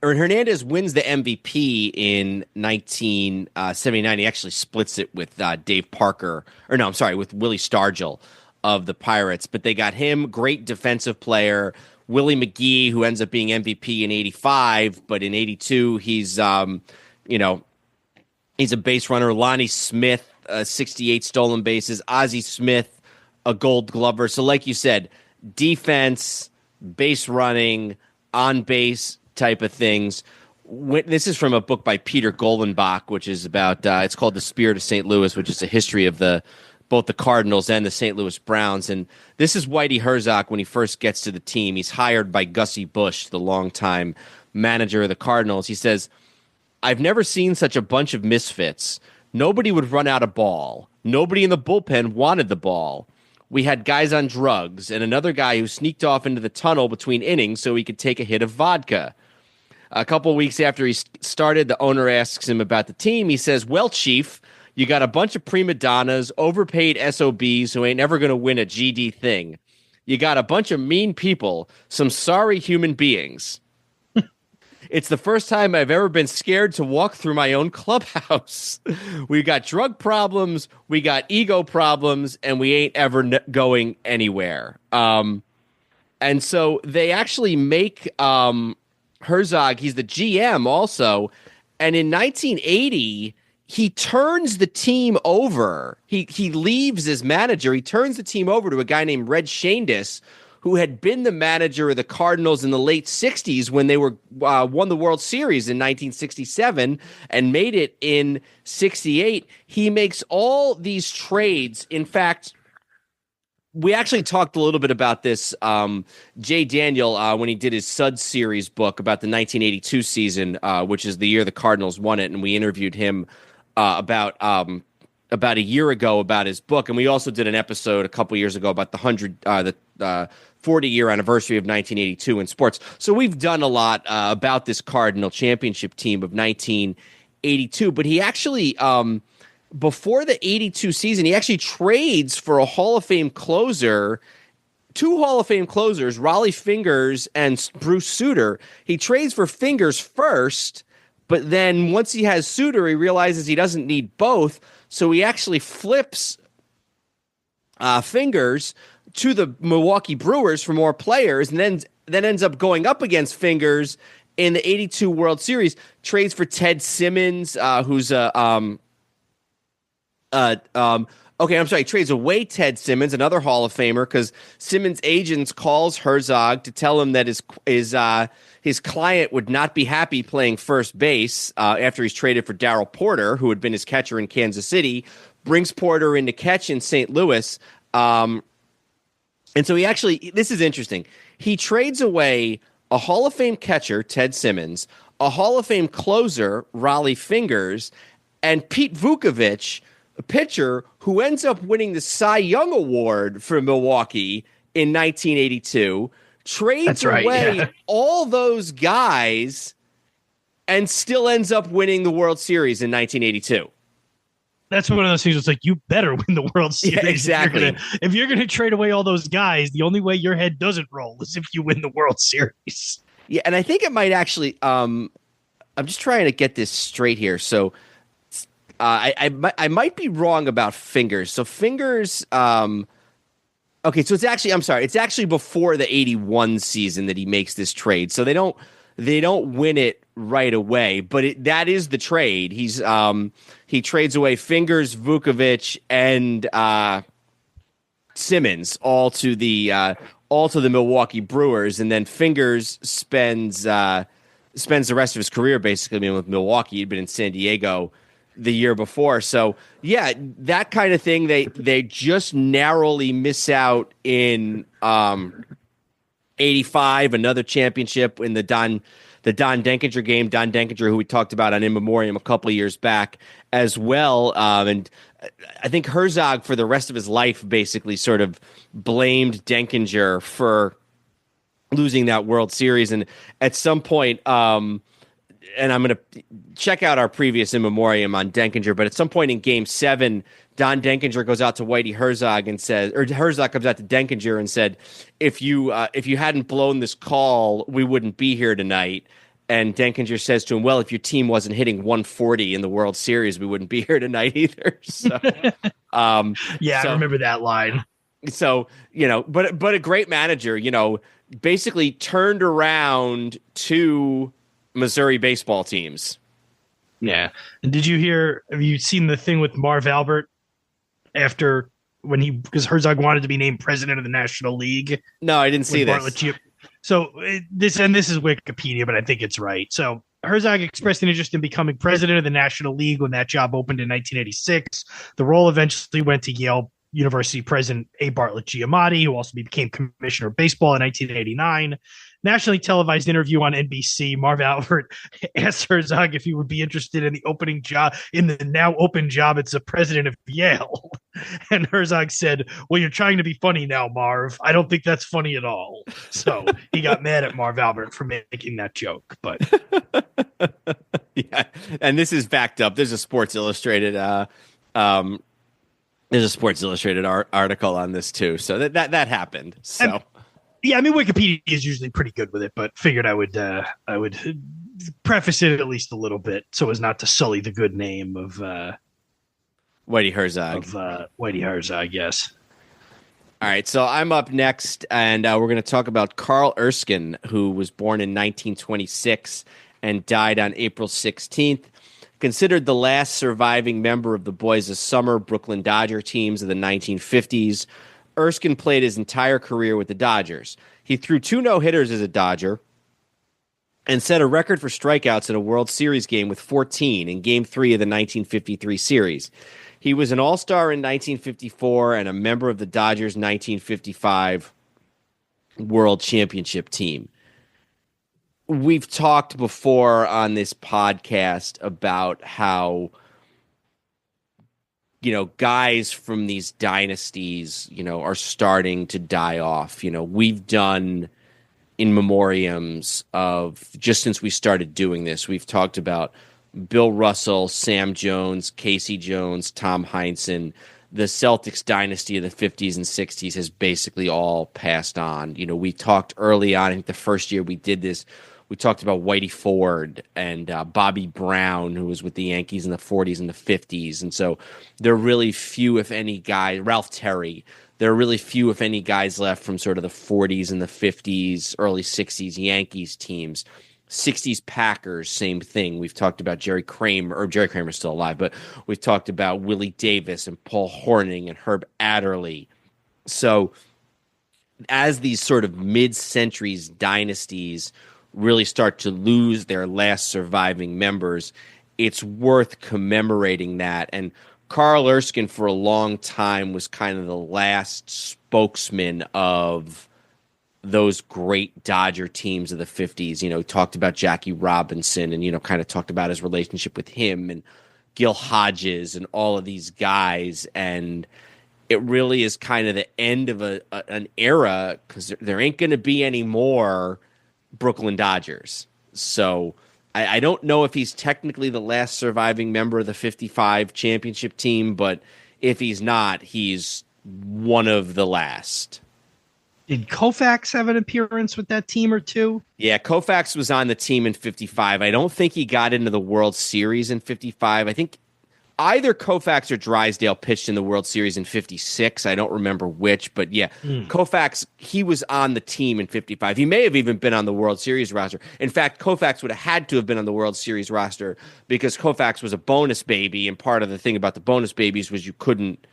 Hernandez wins the MVP in 1979. He actually splits it with Dave Parker, with Willie Stargell of the Pirates. But they got him, great defensive player. Willie McGee, who ends up being MVP in 85, but in 82 he's he's a base runner. Lonnie Smith, 68 stolen bases. Ozzie Smith, a Gold Glover. So like you said, defense, base running, on base, type of things. This is from a book by Peter Goldenbach, which is about it's called The Spirit of St. Louis, which is a history of both the Cardinals and the St. Louis Browns. And this is Whitey Herzog when he first gets to the team. He's hired by Gussie Busch, the longtime manager of the Cardinals. He says, "I've never seen such a bunch of misfits. Nobody would run out a ball. Nobody in the bullpen wanted the ball. We had guys on drugs and another guy who sneaked off into the tunnel between innings so he could take a hit of vodka. A couple of weeks after he started, the owner asks him about the team. He says, 'Well, Chief, you got a bunch of prima donnas, overpaid SOBs who ain't never going to win a GD thing. You got a bunch of mean people, some sorry human beings. It's the first time I've ever been scared to walk through my own clubhouse. We got drug problems, we got ego problems, and we ain't ever going anywhere.'" And so they actually make Herzog, he's the GM also, and in 1980, he turns the team over. He leaves as manager. He turns the team over to a guy named Red Shandis, who had been the manager of the Cardinals in the late 60s when they won the World Series in 1967 and made it in 68. He makes all these trades. In fact, we actually talked a little bit about this, Jay Daniel, when he did his Suds series book about the 1982 season, which is the year the Cardinals won it, and we interviewed him about a year ago about his book, and we also did an episode a couple years ago about the 40-year anniversary of 1982 in sports. So we've done a lot about this Cardinal championship team of 1982, but he actually before the 82 season, he actually trades for a Hall of Fame closer, two Hall of Fame closers, Raleigh Fingers and Bruce Sutter. He trades for Fingers first, but then once he has Sutter, he realizes he doesn't need both, so he actually flips Fingers to the Milwaukee Brewers for more players, and then ends up going up against Fingers in the 82 World Series. Trades for Ted Simmons, who's a trades away Ted Simmons, another Hall of Famer, because Simmons' agents calls Herzog to tell him that his client would not be happy playing first base after he's traded for Darryl Porter, who had been his catcher in Kansas City, brings Porter in to catch in St. Louis. And so he actually, this is interesting, he trades away a Hall of Fame catcher, Ted Simmons, a Hall of Fame closer, Raleigh Fingers, and Pete Vukovich, a pitcher who ends up winning the Cy Young Award for Milwaukee in 1982, trades away all those guys and still ends up winning the World Series in 1982. That's one of those things. It's like, you better win the World Series. Yeah, exactly. If you're going to trade away all those guys, the only way your head doesn't roll is if you win the World Series. Yeah, and I think it might actually I'm just trying to get this straight here. So I might be wrong about Fingers. So Fingers, okay, so it's actually before the 81 season that he makes this trade. So they don't win it right away, but that is the trade. He trades away Fingers, Vukovich, and Simmons all to the Milwaukee Brewers, and then Fingers spends the rest of his career basically with Milwaukee. He'd been in San Diego the year before. So yeah, that kind of thing. They just narrowly miss out in 85, another championship in the Don Denkinger game. Don Denkinger, who we talked about on In Memoriam a couple of years back as well. And I think Herzog for the rest of his life basically sort of blamed Denkinger for losing that World Series. And at some point, and I'm going to check out our previous In Memoriam on Denkinger, but at some point in Game 7, Don Denkinger goes out to Whitey Herzog and says, or Herzog comes out to Denkinger and said, if you hadn't blown this call, we wouldn't be here tonight. And Denkinger says to him, well, if your team wasn't hitting 140 in the World Series, we wouldn't be here tonight either. So, I remember that line. So, but a great manager, basically turned around two Missouri baseball teams. Yeah. And have you seen the thing with Marv Albert because Herzog wanted to be named president of the National League? No, I didn't see this. So this is Wikipedia, but I think it's right. So Herzog expressed an interest in becoming president of the National League when that job opened in 1986. The role eventually went to Yale University president A. Bartlett Giamatti, who also became commissioner of baseball in 1989. Nationally televised interview on NBC, Marv Albert asked Herzog if he would be interested in the now open job as the president of Yale. And Herzog said, "Well, you're trying to be funny now, Marv. I don't think that's funny at all." So he got mad at Marv Albert for making that joke. But yeah, and this is backed up. There's a Sports Illustrated article on this too. So that happened. So. Yeah, I mean, Wikipedia is usually pretty good with it, but figured I would preface it at least a little bit so as not to sully the good name of Whitey Herzog. Whitey Herzog, yes. All right, so I'm up next, and we're going to talk about Carl Erskine, who was born in 1926 and died on April 16th. Considered the last surviving member of the Boys of Summer Brooklyn Dodger teams of the 1950s, Erskine played his entire career with the Dodgers. He threw 2 no-hitters as a Dodger and set a record for strikeouts in a World Series game with 14 in Game 3 of the 1953 series. He was an All-Star in 1954 and a member of the Dodgers' 1955 World Championship team. We've talked before on this podcast about how guys from these dynasties, are starting to die off. We've done in memoriams of just since we started doing this, we've talked about Bill Russell, Sam Jones, Casey Jones, Tom Heinsohn. The Celtics dynasty of the 50s and 60s has basically all passed on. We talked early on, I think the first year we did this, we talked about Whitey Ford and Bobby Brown, who was with the Yankees in the 40s and the 50s. And so there are really few, if any, guys, Ralph Terry, there are really few, if any, guys left from sort of the 40s and the 50s, early 60s Yankees teams. 60s Packers, same thing. We've talked about Jerry Kramer's still alive, but we've talked about Willie Davis and Paul Hornung and Herb Adderley. So as these sort of mid-centuries dynasties really start to lose their last surviving members, it's worth commemorating that. And Carl Erskine for a long time was kind of the last spokesman of those great Dodger teams of the 50s. Talked about Jackie Robinson and, kind of talked about his relationship with him and Gil Hodges and all of these guys. And it really is kind of the end of an era because there ain't going to be any more Brooklyn Dodgers. So I don't know if he's technically the last surviving member of the 55 championship team, but if he's not, he's one of the last. Did Koufax have an appearance with that team or two? Yeah, Koufax was on the team in 55. I don't think he got into the World Series in 55. I think either Koufax or Drysdale pitched in the World Series in 56. I don't remember which, but yeah, Koufax, he was on the team in 55. He may have even been on the World Series roster. In fact, Koufax would have had to have been on the World Series roster because Koufax was a bonus baby, and part of the thing about the bonus babies was you couldn't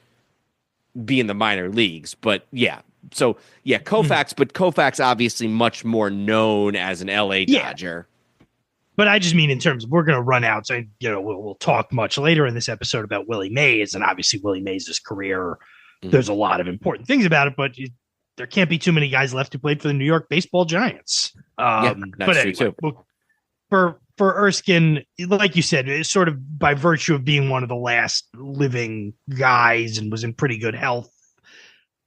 be in the minor leagues. But yeah, so yeah, Koufax, but Koufax obviously much more known as an LA Dodger. But I just mean in terms of we're going to run out. So, we'll talk much later in this episode about Willie Mays. And obviously Willie Mays' career, there's a lot of important things about it, but there can't be too many guys left who played for the New York baseball Giants. That's but anyway, true too. For Erskine, like you said, it's sort of by virtue of being one of the last living guys and was in pretty good health.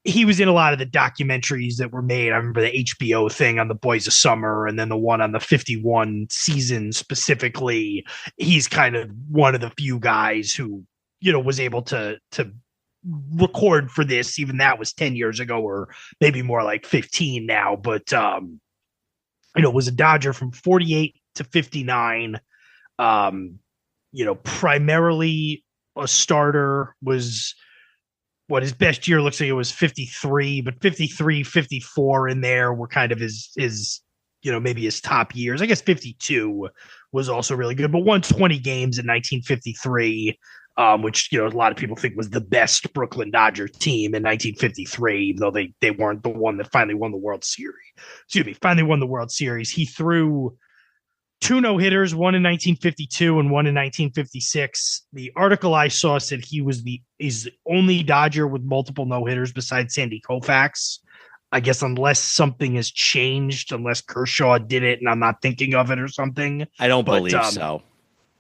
He was in a lot of the documentaries that were made. I remember the HBO thing on the Boys of Summer and then the one on the 51 season specifically. He's kind of one of the few guys who, was able to record for this. Even that was 10 years ago or maybe more like 15 now. But, was a Dodger from 48 to 59. Primarily a starter, was what his best year looks like it was 53, but 53, 54 in there were kind of his maybe his top years. I guess 52 was also really good, but won 20 games in 1953. which a lot of people think was the best Brooklyn Dodger team in 1953, even though they weren't the one that finally won the World Series. Finally won the World Series. He threw 2 no-hitters, one in 1952 and one in 1956. The article I saw said he's the only Dodger with multiple no-hitters besides Sandy Koufax. I guess unless something has changed, unless Kershaw did it and I'm not thinking of it or something. I don't believe so.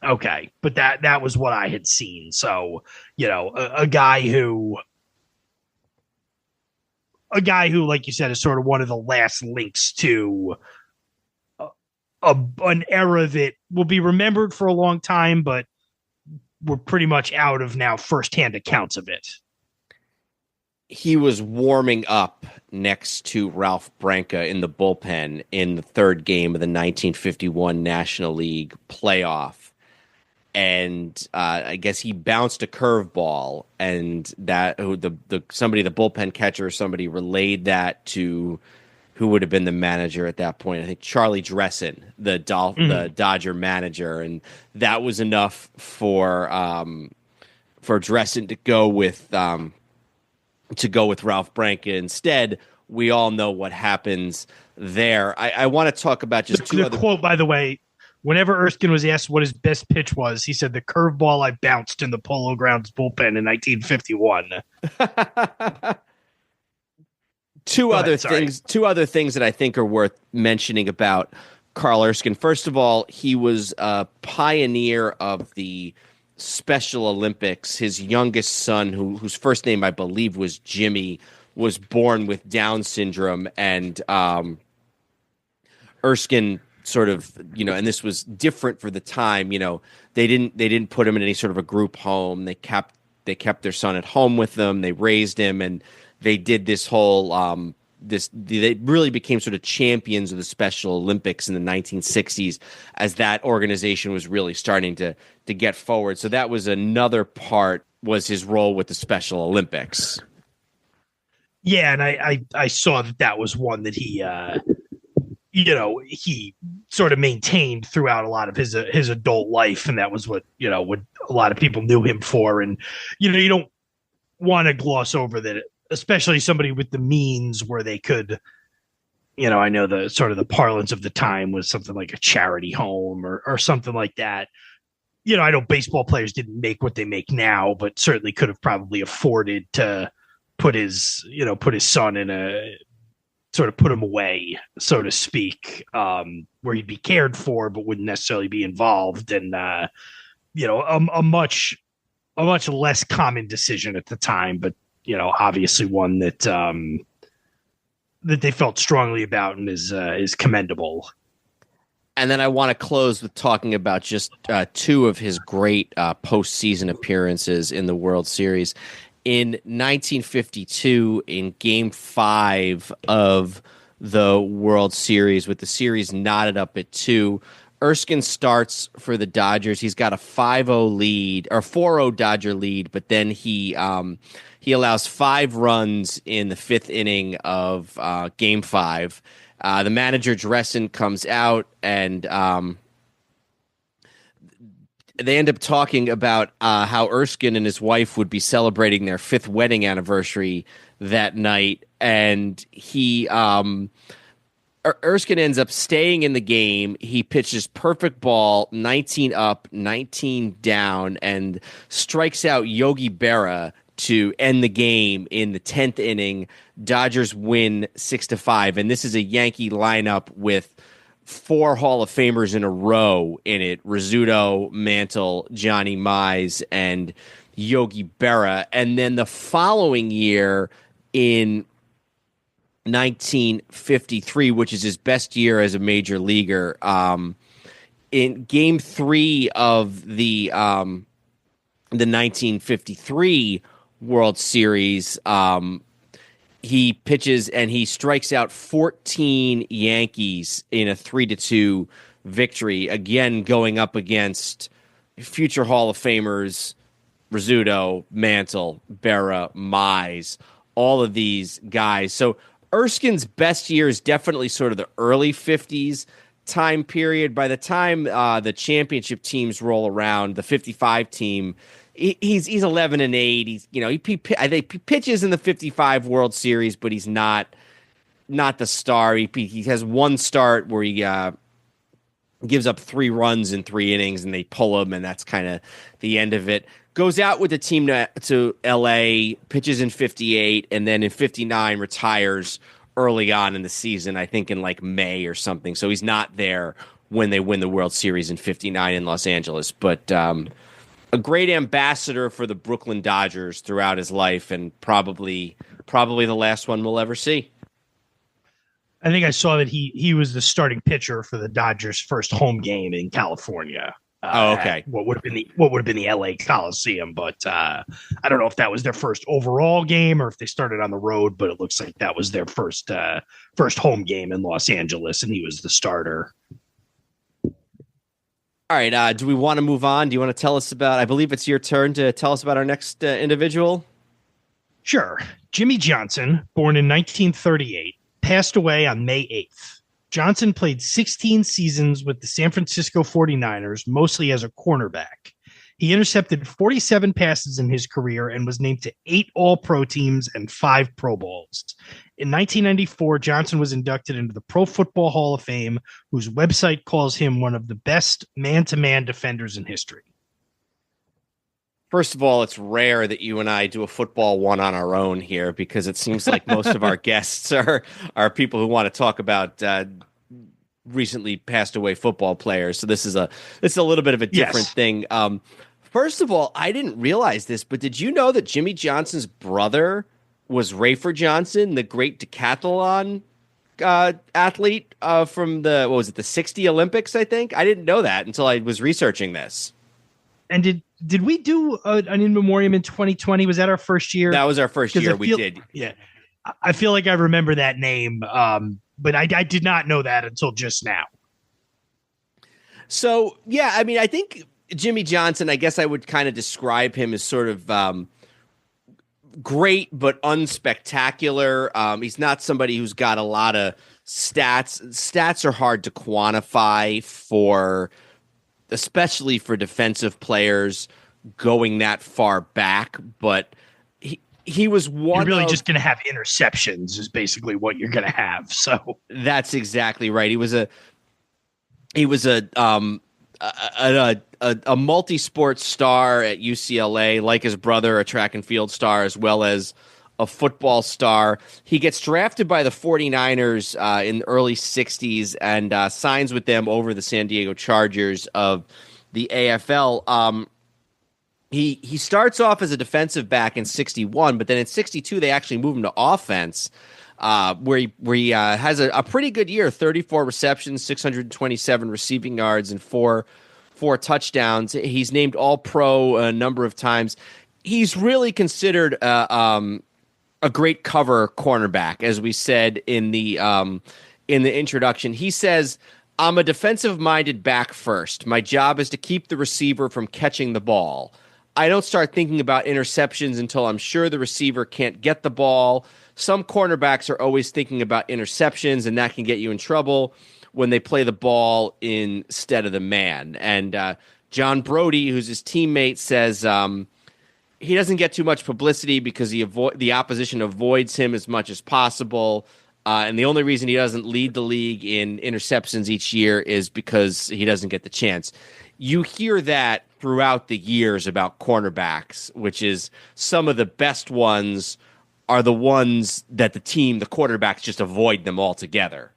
Okay, but that was what I had seen. So, a guy who, like you said, is sort of one of the last links to an era that will be remembered for a long time, but we're pretty much out of now firsthand accounts of it. He was warming up next to Ralph Branca in the bullpen in the 3rd game of the 1951 National League playoff. And I guess he bounced a curveball, and that the bullpen catcher or somebody relayed that to who would have been the manager at that point. I think Charlie Dressen, the Dodger manager, and that was enough for Dressen to go with Ralph Branca instead. We all know what happens there. I want to talk about just the quote, by the way. Whenever Erskine was asked what his best pitch was, he said, "The curveball I bounced in the Polo Grounds bullpen in 1951." Two other things that I think are worth mentioning about Carl Erskine. First of all, he was a pioneer of the Special Olympics. His youngest son, whose first name I believe was Jimmy, was born with Down syndrome, and Erskine sort of, and this was different for the time. They didn't put him in any sort of a group home. They kept their son at home with them. They raised him, and they did this whole they really became sort of champions of the Special Olympics in the 1960s as that organization was really starting to get forward. So that was another part, was his role with the Special Olympics. Yeah, and I saw that was one that he he sort of maintained throughout a lot of his adult life, and that was what what a lot of people knew him for. And you don't want to gloss over that, especially somebody with the means where they could, I know the sort of the parlance of the time was something like a charity home or something like that. I know baseball players didn't make what they make now, but certainly could have probably afforded to put his son in a sort of put him away, so to speak, where he'd be cared for, but wouldn't necessarily be involved. And, a much less common decision at the time, but, obviously one that they felt strongly about and is commendable. And then I want to close with talking about just 2 of his great postseason appearances in the World Series. In 1952, in Game 5 of the World Series, with the series knotted up at 2, Erskine starts for the Dodgers. He's got a 5-0 lead, or 4-0 Dodger lead, but then he allows 5 runs in the 5th inning of Game 5. The manager, Dressen, comes out, and they end up talking about how Erskine and his wife would be celebrating their 5th wedding anniversary that night. And Erskine ends up staying in the game. He pitches perfect ball, 19 up, 19 down, and strikes out Yogi Berra to end the game in the 10th inning. Dodgers win 6-5. And this is a Yankee lineup with 4 Hall of Famers in a row in it: Rizzuto, Mantle, Johnny Mize, and Yogi Berra. And then the following year, in 1953, which is his best year as a major leaguer, in Game 3 of the 1953 World Series, he pitches and he strikes out 14 Yankees in a 3-2 victory, again going up against future Hall of Famers Rizzuto, Mantle, Berra, Mize, all of these guys. So Erskine's best year is definitely sort of the early 50s time period. By the time the championship teams roll around, the 55 team, he's 11-8. He's I think he pitches in the 55 World Series, but he's not the star. He has one start where he gives up 3 runs in 3 innings, and they pull him, and that's kind of the end of it. Goes out with the team to L.A., pitches in 58, and then in 59 retires early on in the season, I think in like May or something. So he's not there when they win the World Series in 59 in Los Angeles. But a great ambassador for the Brooklyn Dodgers throughout his life, and probably the last one we'll ever see. I think I saw that he was the starting pitcher for the Dodgers' first home game in California. Okay. What would have been the LA Coliseum, but I don't know if that was their first overall game or if they started on the road. But it looks like that was their first home game in Los Angeles, and he was the starter. All right. Do we want to move on? Do you want to tell us about? I believe it's your turn to tell us about our next individual. Sure. Jimmy Johnson, born in 1938, passed away on May 8th. Johnson played 16 seasons with the San Francisco 49ers, mostly as a cornerback. He intercepted 47 passes in his career and was named to 8 All-Pro teams and 5 Pro Bowls. In 1994, Johnson was inducted into the Pro Football Hall of Fame, whose website calls him one of the best man-to-man defenders in history. First of all, it's rare that you and I do a football one on our own here, because it seems like most of our guests are people who want to talk about recently passed away football players. So this is a little bit of a different thing. First of all, I didn't realize this, but did you know that Jimmy Johnson's brother was Rafer Johnson, the great decathlon athlete from the 60 Olympics, I think? I didn't know that until I was researching this. And did we do an in memoriam in 2020? Was that our first year? That was our first year. We did. Yeah. I feel like I remember that name, but I did not know that until just now. So, yeah, I mean, I think Jimmy Johnson, I guess I would kind of describe him as sort of great but unspectacular. He's not somebody who's got a lot of stats. Stats are hard to quantify especially for defensive players going that far back, but he was one. You're really just going to have interceptions is basically what you're going to have. So that's exactly right. He was a multi-sport star at UCLA, like his brother, a track and field star, as well as a football star. He gets drafted by the 49ers in the early 60s and signs with them over the San Diego Chargers of the AFL. He starts off as a defensive back in 61, but then in 62 they actually move him to offense, where he has a pretty good year, 34 receptions, 627 receiving yards, and four touchdowns. He's named All-Pro a number of times. He's really considered a great cover cornerback, as we said in the introduction. He says, "I'm a defensive-minded back first. My job is to keep the receiver from catching the ball. I don't start thinking about interceptions until I'm sure the receiver can't get the ball. Some cornerbacks are always thinking about interceptions, and that can get you in trouble when they play the ball instead of the man." And John Brody, who's his teammate, says he doesn't get too much publicity because the opposition avoids him as much as possible. And the only reason he doesn't lead the league in interceptions each year is because he doesn't get the chance. You hear that throughout the years about cornerbacks, which is some of the best ones are the ones that the quarterbacks just avoid them altogether.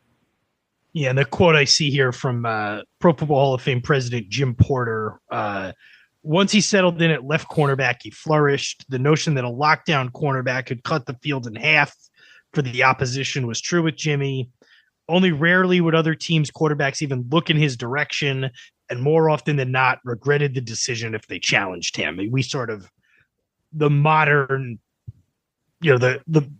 Yeah, and the quote I see here from Pro Football Hall of Fame president Jim Porter, once he settled in at left cornerback, he flourished. The notion that a lockdown cornerback could cut the field in half for the opposition was true with Jimmy. Only rarely would other teams' quarterbacks even look in his direction, and more often than not, regretted the decision if they challenged him. We sort of, the modern, the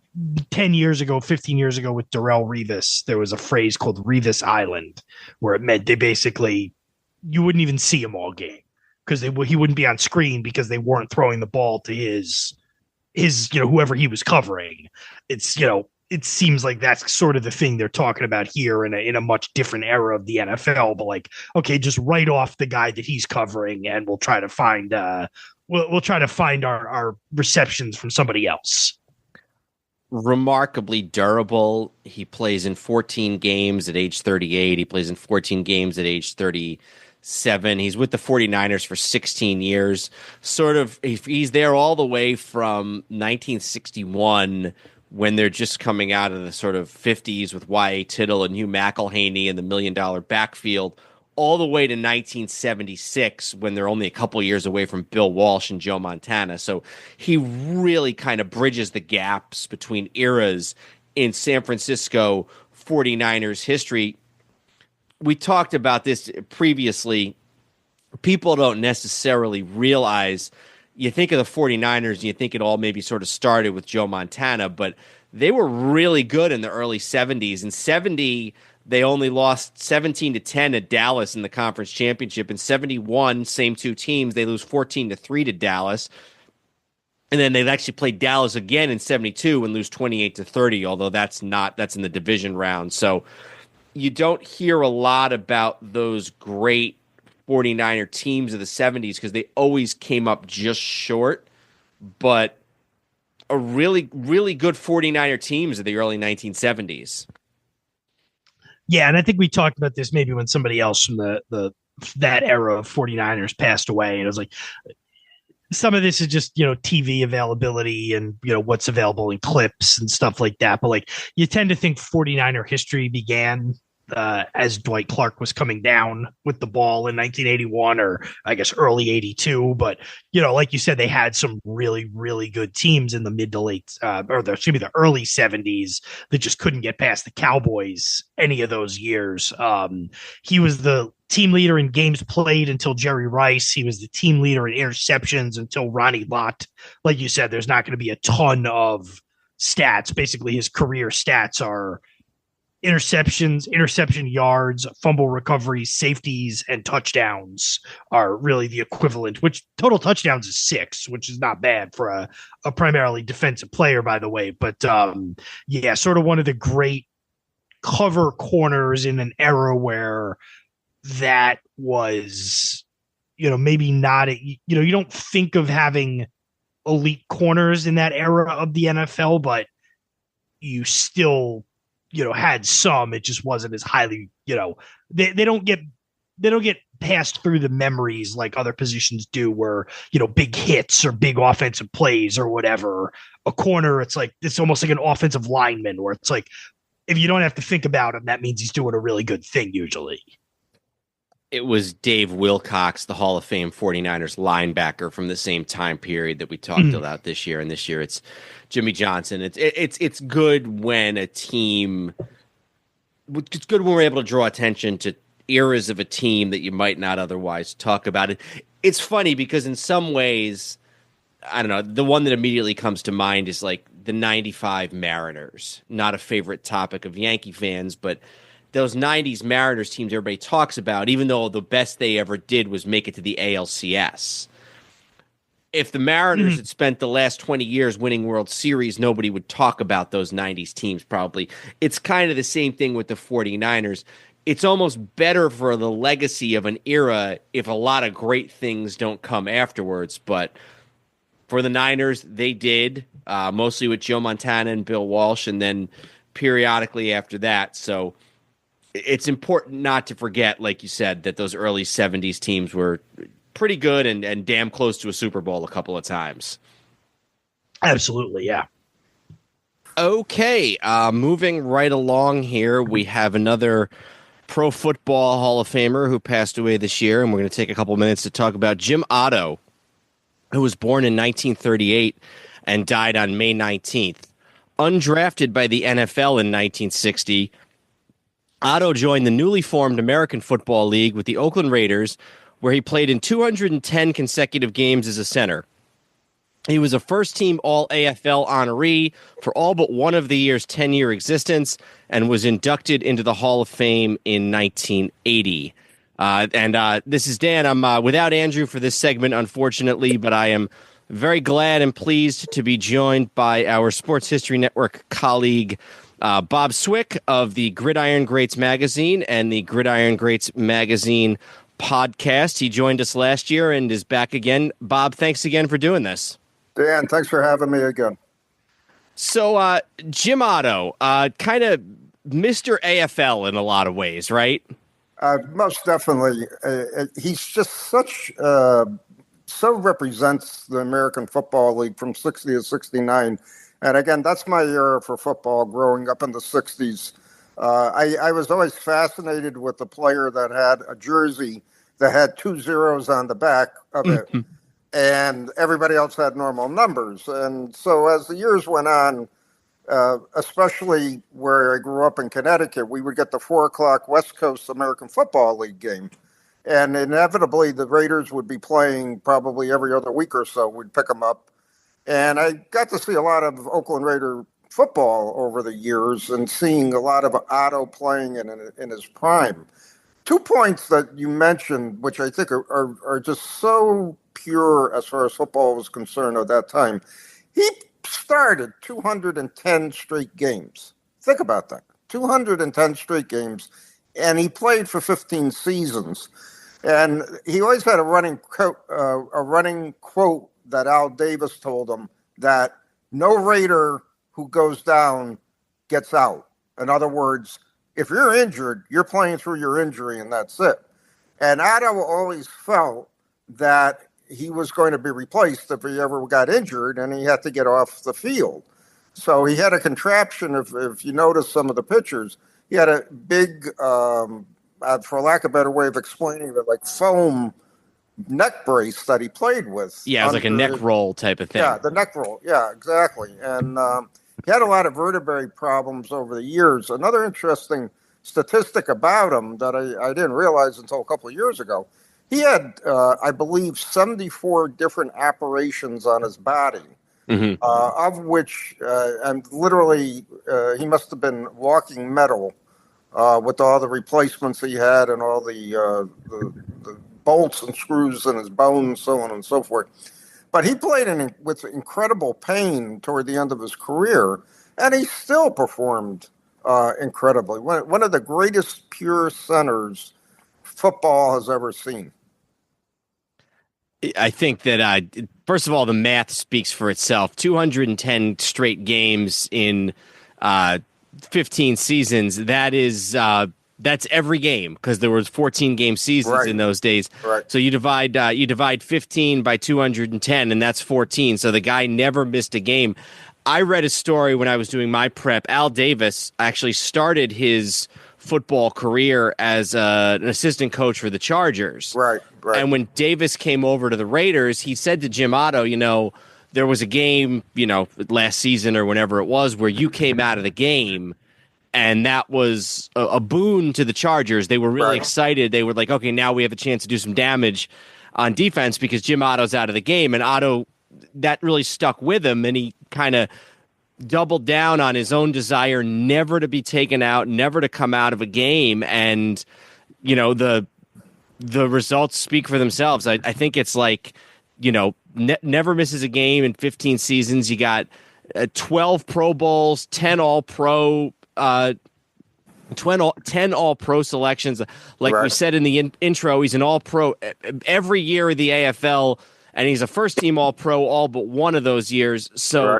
10 years ago, 15 years ago with Darrelle Revis, there was a phrase called Revis Island, where it meant you wouldn't even see him all game because he wouldn't be on screen because they weren't throwing the ball to his whoever he was covering. It seems like that's sort of the thing they're talking about here in a much different era of the NFL. But okay, just write off the guy that he's covering, and we'll try to find we'll try to find our receptions from somebody else. Remarkably durable. He plays in 14 games at age 38. He plays in 14 games at age 37. He's with the 49ers for 16 years. Sort of, he's there all the way from 1961 when they're just coming out of the sort of 50s with Y.A. Tittle and Hugh McElhaney and the $1 million backfield, all the way to 1976 when they're only a couple years away from Bill Walsh and Joe Montana. So he really kind of bridges the gaps between eras in San Francisco 49ers history. We talked about this previously. People don't necessarily realize, you think of the 49ers and you think it all maybe sort of started with Joe Montana, but they were really good in the early 70s. In 70, they only lost 17-10 at Dallas in the conference championship. In 71, same two teams, they lose 14-3 to Dallas. And then they've actually played Dallas again in 72 and lose 28-30, although that's in the division round. So you don't hear a lot about those great 49er teams of the 70s because they always came up just short. But a really, really good 49er teams of the early 1970s. Yeah, and I think we talked about this maybe when somebody else from that era of 49ers passed away. And it was like, some of this is just, TV availability and, what's available in clips and stuff like that. But like, you tend to think 49er history began as Dwight Clark was coming down with the ball in 1981 or I guess early 82. But, like you said, they had some really, really good teams in the mid to late the early 70s that just couldn't get past the Cowboys any of those years. He was the team leader in games played until Jerry Rice. He was the team leader in interceptions until Ronnie Lott. Like you said, there's not going to be a ton of stats. Basically, his career stats are interceptions, interception yards, fumble recovery, safeties, and touchdowns are really the equivalent, which total touchdowns is 6, which is not bad for a primarily defensive player, by the way. But sort of one of the great cover corners in an era where that was, maybe not, you don't think of having elite corners in that era of the NFL, but you still had some. It just wasn't as highly, they don't get passed through the memories like other positions do where, big hits or big offensive plays or whatever. A corner, it's almost like an offensive lineman where it's like, if you don't have to think about him, that means he's doing a really good thing usually. It was Dave Wilcox, the Hall of Fame 49ers linebacker from the same time period that we talked about this year. And this year it's Jimmy Johnson. It's good when a team. It's good when we're able to draw attention to eras of a team that you might not otherwise talk about. It's funny because in some ways, I don't know, the one that immediately comes to mind is like the 95 Mariners. Not a favorite topic of Yankee fans, but those 90s Mariners teams everybody talks about, even though the best they ever did was make it to the ALCS. If the Mariners had spent the last 20 years winning World Series, nobody would talk about those 90s teams probably. It's kind of the same thing with the 49ers. It's almost better for the legacy of an era if a lot of great things don't come afterwards. But for the Niners, they did, mostly with Joe Montana and Bill Walsh, and then periodically after that. So it's important not to forget, like you said, that those early 70s teams were pretty good and damn close to a Super Bowl a couple of times. Absolutely, yeah. Okay, moving right along here, we have another Pro Football Hall of Famer who passed away this year, and we're going to take a couple minutes to talk about Jim Otto, who was born in 1938 and died on May 19th. Undrafted by the NFL in 1960, Otto joined the newly formed American Football League with the Oakland Raiders, where he played in 210 consecutive games as a center. He was a first-team All-AFL honoree for all but one of the year's 10-year existence and was inducted into the Hall of Fame in 1980. This is Dan. I'm without Andrew for this segment, unfortunately, but I am very glad and pleased to be joined by our Sports History Network colleague, Bob Swick of the Gridiron Greats magazine and the Gridiron Greats magazine podcast. He joined us last year and is back again. Bob, thanks again for doing this. Dan, thanks for having me again. So, Jim Otto, kind of Mr. AFL in a lot of ways, right? Most definitely. He's just so represents the American Football League from 60 to 69. And again, that's my era for football growing up in the 60s. I was always fascinated with the player that had a jersey that had 2 zeros on the back of it, and everybody else had normal numbers. And so as the years went on, especially where I grew up in Connecticut, we would get the 4:00 West Coast American Football League game. And inevitably, the Raiders would be playing probably every other week or so. We'd pick them up. And I got to see a lot of Oakland Raider football over the years and seeing a lot of Otto playing in his prime. 2 points that you mentioned, which I think are just so pure as far as football was concerned at that time. He started 210 straight games. Think about that. 210 straight games. And he played for 15 seasons. And he always had a running quote that Al Davis told him, that no Raider who goes down gets out. In other words, if you're injured, you're playing through your injury and that's it. And Otto always felt that he was going to be replaced if he ever got injured and he had to get off the field. So he had a contraption, if you notice some of the pictures, he had a big, for lack of a better way of explaining it, like foam neck brace that he played with. Yeah, it was like a neck roll type of thing. Yeah, the neck roll. Yeah, exactly. And he had a lot of vertebrae problems over the years. Another interesting statistic about him that I didn't realize until a couple of years ago, he had, I believe, 74 different operations on his body, of which, and literally, he must have been walking metal with all the replacements he had and all the bolts and screws in his bones, so on and so forth. But he played with incredible pain toward the end of his career, and he still performed incredibly. One of the greatest pure centers football has ever seen. I think that, first of all, the math speaks for itself. 210 straight games in 15 seasons, that's every game, because there was 14 game seasons in those days. Right. So you divide 15 by 210, and that's 14. So the guy never missed a game. I read a story when I was doing my prep. Al Davis actually started his football career as an assistant coach for the Chargers. Right. And when Davis came over to the Raiders, he said to Jim Otto, there was a game, last season or whenever it was, where you came out of the game. And that was a boon to the Chargers. They were really excited. They were like, okay, now we have a chance to do some damage on defense because Jim Otto's out of the game. And Otto, that really stuck with him. And he kind of doubled down on his own desire never to be taken out, never to come out of a game. And, the results speak for themselves. I think it's like, never misses a game in 15 seasons. You got 12 Pro Bowls, 10 All-Pro, 10 All-Pro selections. Like we said in the intro, he's an All-Pro every year of the AFL, and he's a first-team All-Pro all but one of those years. So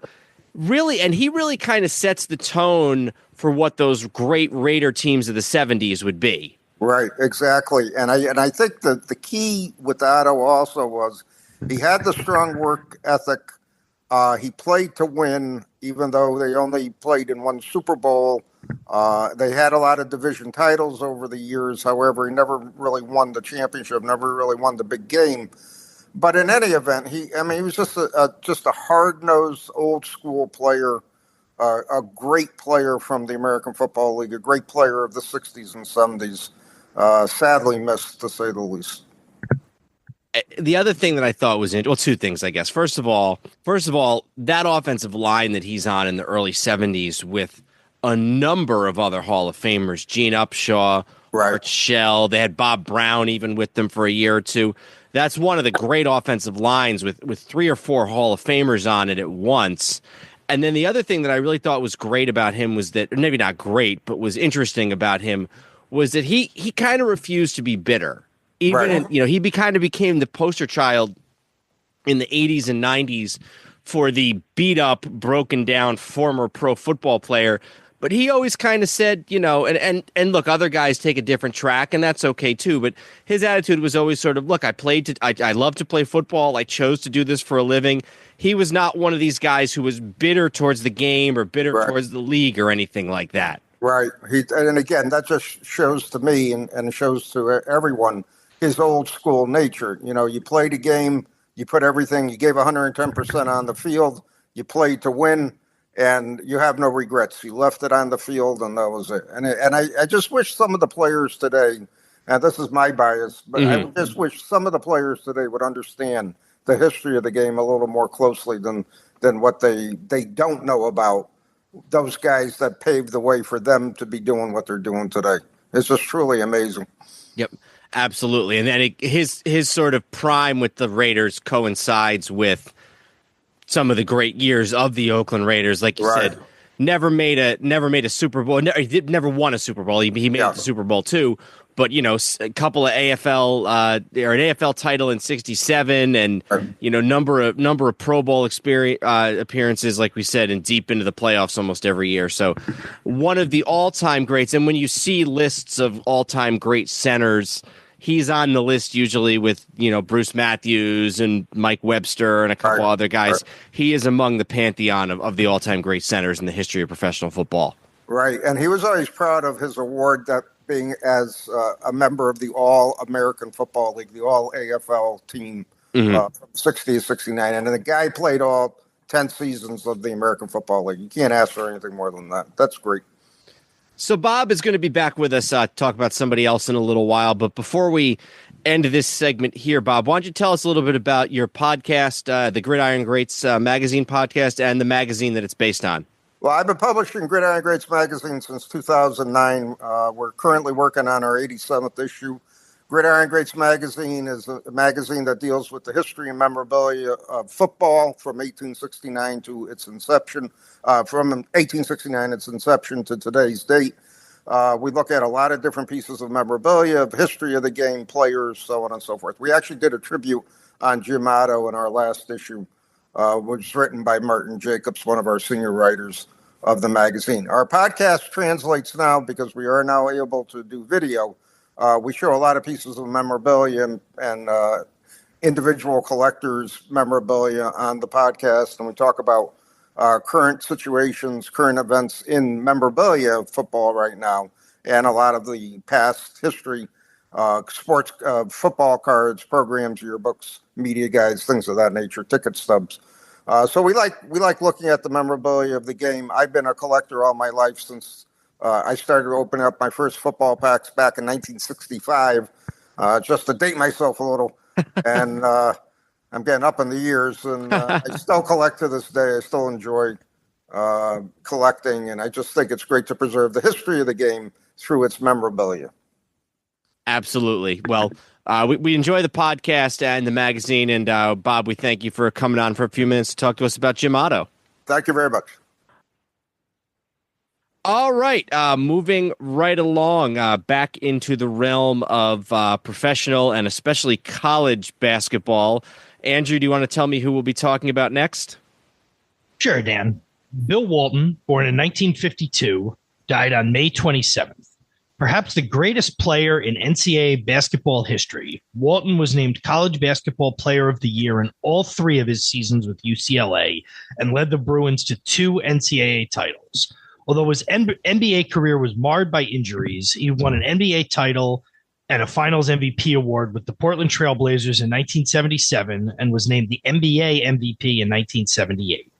really, and he really kind of sets the tone for what those great Raider teams of the 70s would be. Right, exactly. And I think that the key with Otto also was he had the strong work ethic. He played to win, even though they only played in one Super Bowl. They had a lot of division titles over the years. However, he never really won the championship, never really won the big game. But in any event, he was just a hard-nosed, old-school player, a great player from the American Football League, a great player of the 60s and 70s. Sadly missed, to say the least. The other thing that I thought was two things, I guess. First of all, that offensive line that he's on in the early 70s with a number of other Hall of Famers, Gene Upshaw, Art Shell, they had Bob Brown even with them for a year or two. That's one of the great offensive lines with 3 or 4 Hall of Famers on it at once. And then the other thing that I really thought was great about him was that, or maybe not great, but was interesting about him, was that he kind of refused to be bitter. even in, he kind of became the poster child in the 80s and 90s for the beat up, broken down former pro football player. But he always kind of said, and look, other guys take a different track, and that's okay too. But his attitude was always sort of, look, I love to play football. I chose to do this for a living. He was not one of these guys who was bitter towards the game or bitter towards the league or anything like that. Right. And again, that just shows to me and shows to everyone his old school nature. You played a game, you put everything, you gave 110% on the field, you played to win, and you have no regrets. You left it on the field, and that was it. And I just wish some of the players today, and this is my bias, but I just wish some of the players today would understand the history of the game a little more closely than what they don't know about those guys that paved the way for them to be doing what they're doing today. It's just truly amazing. Yep, absolutely. And then his sort of prime with the Raiders coincides with some of the great years of the Oakland Raiders. Like you said, never made a Super Bowl. He never won a Super Bowl. He made the Super Bowl too. But, a couple of AFL or an AFL title in '67 and, number of Pro Bowl appearances, like we said, and deep into the playoffs almost every year. So one of the all-time greats. And when you see lists of all-time great centers, he's on the list usually with, Bruce Matthews and Mike Webster and a couple other guys. He is among the pantheon of the all-time great centers in the history of professional football. Right. And he was always proud of his award that being as a member of the All-American Football League, the All-AFL team from 60 to 69. And the guy played all 10 seasons of the American Football League. You can't ask for anything more than that. That's great. So Bob is going to be back with us to talk about somebody else in a little while. But before we end this segment here, Bob, why don't you tell us a little bit about your podcast, the Gridiron Greats magazine podcast, and the magazine that it's based on? Well, I've been publishing Gridiron Greats magazine since 2009. We're currently working on our 87th issue. Gridiron Greats magazine is a magazine that deals with the history and memorabilia of football from 1869 to its inception. From 1869, its inception to today's date. We look at a lot of different pieces of memorabilia, of history of the game, players, so on and so forth. We actually did a tribute on Jim Otto in our last issue, which was written by Martin Jacobs, one of our senior writers of the magazine. Our podcast translates now because we are now able to do video. We show a lot of pieces of memorabilia and individual collectors' memorabilia on the podcast, and we talk about current situations, current events in memorabilia of football right now, and a lot of the past history, sports, football cards, programs, yearbooks, media guides, things of that nature, ticket stubs. So we like looking at the memorabilia of the game. I've been a collector all my life since I started opening up my first football packs back in 1965, just to date myself a little. And I'm getting up in the years, and I still collect to this day. I still enjoy collecting, and I just think it's great to preserve the history of the game through its memorabilia. Absolutely. Well, we enjoy the podcast and the magazine, and Bob, we thank you for coming on for a few minutes to talk to us about Jim Otto. Thank you very much. All right, moving right along, back into the realm of professional and especially college basketball. Andrew, do you want to tell me who we'll be talking about next? Sure, Dan. Bill Walton, born in 1952, died on May 27th. Perhaps the greatest player in NCAA basketball history, Walton was named College Basketball Player of the Year in all three of his seasons with UCLA and led the Bruins to 2 NCAA titles. Although his NBA career was marred by injuries, he won an NBA title and a Finals MVP award with the Portland Trail Blazers in 1977 and was named the NBA MVP in 1978.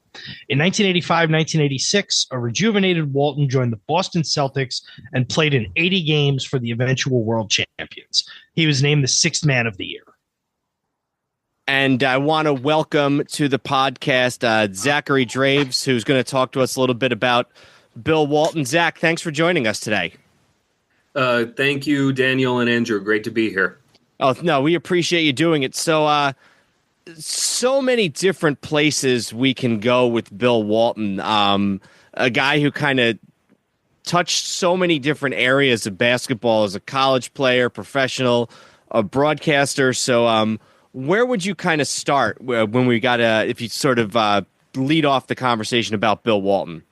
In 1985-1986, a rejuvenated Walton joined the Boston Celtics and played in 80 games for the eventual world champions. He was named the 6th Man of the Year. And I want to welcome to the podcast Zachary Draves, who's going to talk to us a little bit about Bill Walton. Zach, thanks for joining us today. Thank you, Daniel and Andrew. Great to be here. Oh, no, we appreciate you doing it. So many different places we can go with Bill Walton, a guy who kind of touched so many different areas of basketball as a college player, professional, a broadcaster. So where would you kind of start when we got if you sort of lead off the conversation about Bill Walton?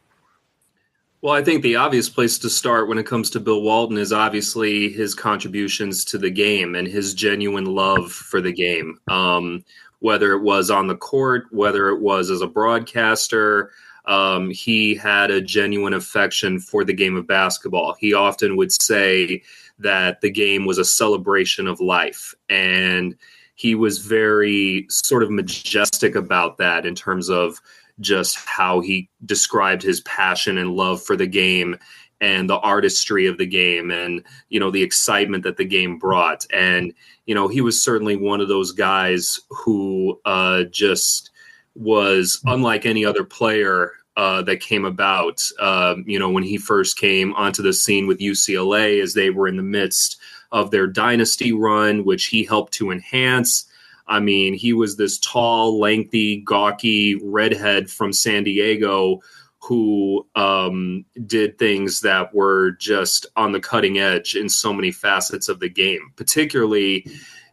Well, I think the obvious place to start when it comes to Bill Walton is obviously his contributions to the game and his genuine love for the game. Whether it was on the court, whether it was as a broadcaster, he had a genuine affection for the game of basketball. He often would say that the game was a celebration of life, and he was very sort of majestic about that in terms of just how he described his passion and love for the game and the artistry of the game and, the excitement that the game brought. And, he was certainly one of those guys who just was unlike any other player that came about, when he first came onto the scene with UCLA as they were in the midst of their dynasty run, which he helped to enhance. I mean, he was this tall, lengthy, gawky redhead from San Diego who did things that were just on the cutting edge in so many facets of the game. Particularly,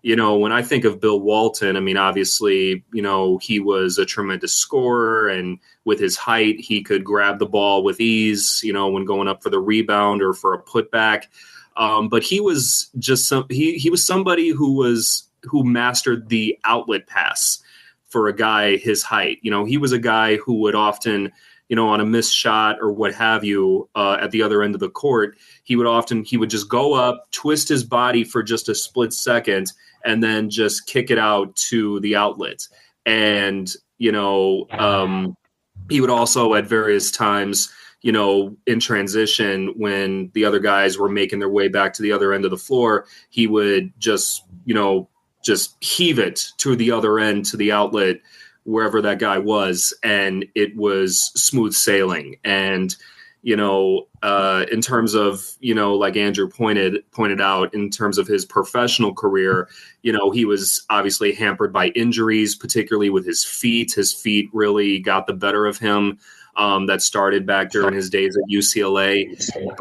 when I think of Bill Walton, I mean, obviously, he was a tremendous scorer, and with his height, he could grab the ball with ease, when going up for the rebound or for a putback. But he was just he was somebody who mastered the outlet pass for a guy his height. He was a guy who would often, on a missed shot or what have you, at the other end of the court, he would just go up, twist his body for just a split second, and then just kick it out to the outlet. And, he would also at various times, in transition when the other guys were making their way back to the other end of the floor, he would just heave it to the other end, to the outlet, wherever that guy was. And it was smooth sailing. And, in terms of, like Andrew pointed out, in terms of his professional career, he was obviously hampered by injuries, particularly with his feet. His feet really got the better of him. That started back during his days at UCLA.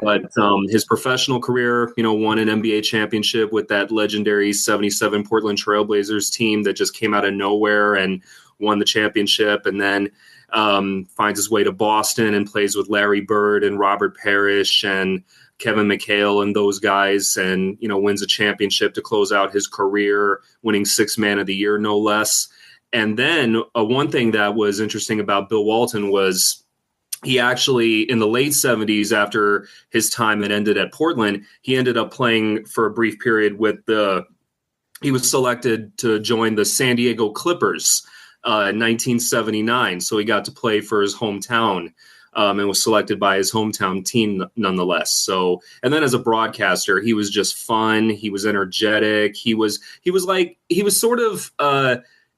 But his professional career, won an NBA championship with that legendary 77 Portland Trailblazers team that just came out of nowhere and won the championship. And then finds his way to Boston and plays with Larry Bird and Robert Parrish and Kevin McHale and those guys, and, wins a championship to close out his career, winning Sixth Man of the Year, no less. And then one thing that was interesting about Bill Walton was he actually, in the late 70s, after his time had ended at Portland, he ended up playing for a brief period he was selected to join the San Diego Clippers in 1979. So he got to play for his hometown and was selected by his hometown team nonetheless. So, and then as a broadcaster, he was just fun. He was energetic. He was sort of,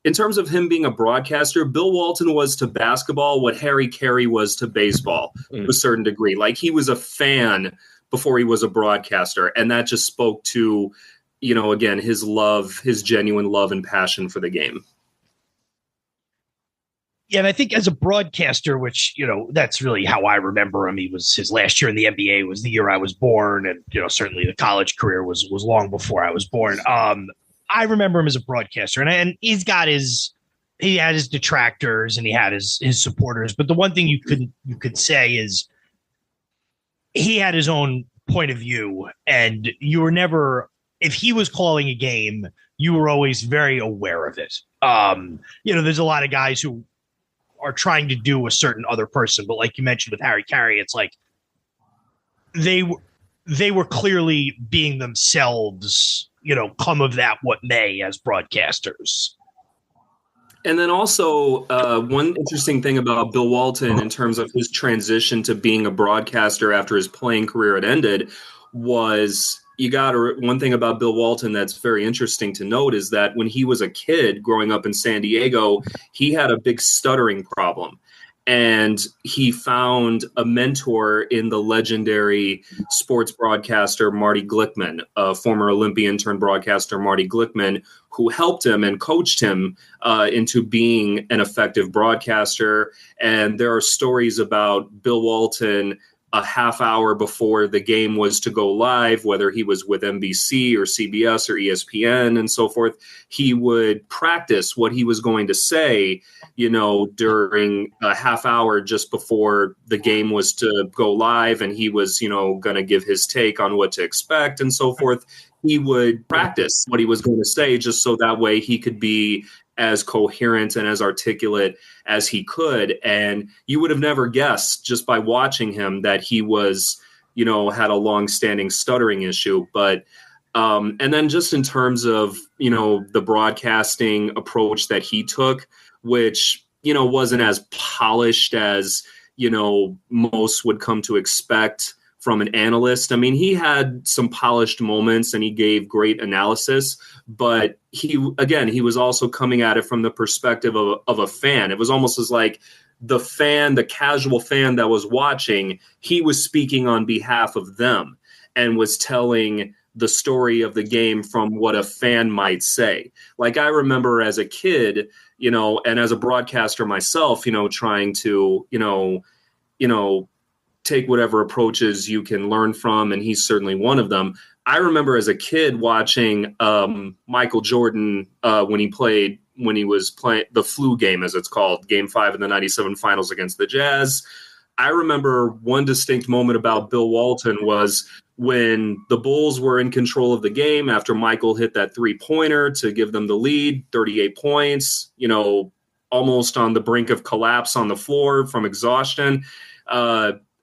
in terms of him being a broadcaster, Bill Walton was to basketball what Harry Carey was to baseball to a certain degree. Like, he was a fan before he was a broadcaster. And that just spoke to, again, his genuine love and passion for the game. Yeah, and I think as a broadcaster, which, that's really how I remember him. His last year in the NBA was the year I was born. And, certainly the college career was long before I was born. I remember him as a broadcaster, and he had his detractors and he had his supporters. But the one thing you could say is he had his own point of view, and you were never, if he was calling a game, you were always very aware of it. There's a lot of guys who are trying to do a certain other person, but like you mentioned with Harry Carey, it's like they were clearly being themselves, come of that what may, as broadcasters. And then also one interesting thing about Bill Walton in terms of his transition to being a broadcaster after his playing career had ended was, one thing about Bill Walton that's very interesting to note is that when he was a kid growing up in San Diego, he had a big stuttering problem. And he found a mentor in the legendary sports broadcaster Marty Glickman, a former Olympian turned broadcaster Marty Glickman, who helped him and coached him into being an effective broadcaster. And there are stories about Bill Walton a half hour before the game was to go live, whether he was with NBC or CBS or ESPN and so forth, he would practice what he was going to say, during a half hour just before the game was to go live. And he was, going to give his take on what to expect and so forth. He would practice what he was going to say just so that way he could be as coherent and as articulate as he could. And you would have never guessed just by watching him that he was, had a long-standing stuttering issue. But and then just in terms of, the broadcasting approach that he took, which, wasn't as polished as, most would come to expect from an analyst. I mean, he had some polished moments and he gave great analysis, but he was also coming at it from the perspective of a fan. It was almost as like the casual fan that was watching, he was speaking on behalf of them and was telling the story of the game from what a fan might say. Like I remember as a kid, and as a broadcaster myself, trying to, take whatever approaches you can learn from, and he's certainly one of them. I remember as a kid watching Michael Jordan when he was playing the flu game, as it's called, Game 5 of the 97 finals against the Jazz. I remember one distinct moment about Bill Walton was when the Bulls were in control of the game after Michael hit that three-pointer to give them the lead, 38 points, almost on the brink of collapse on the floor from exhaustion.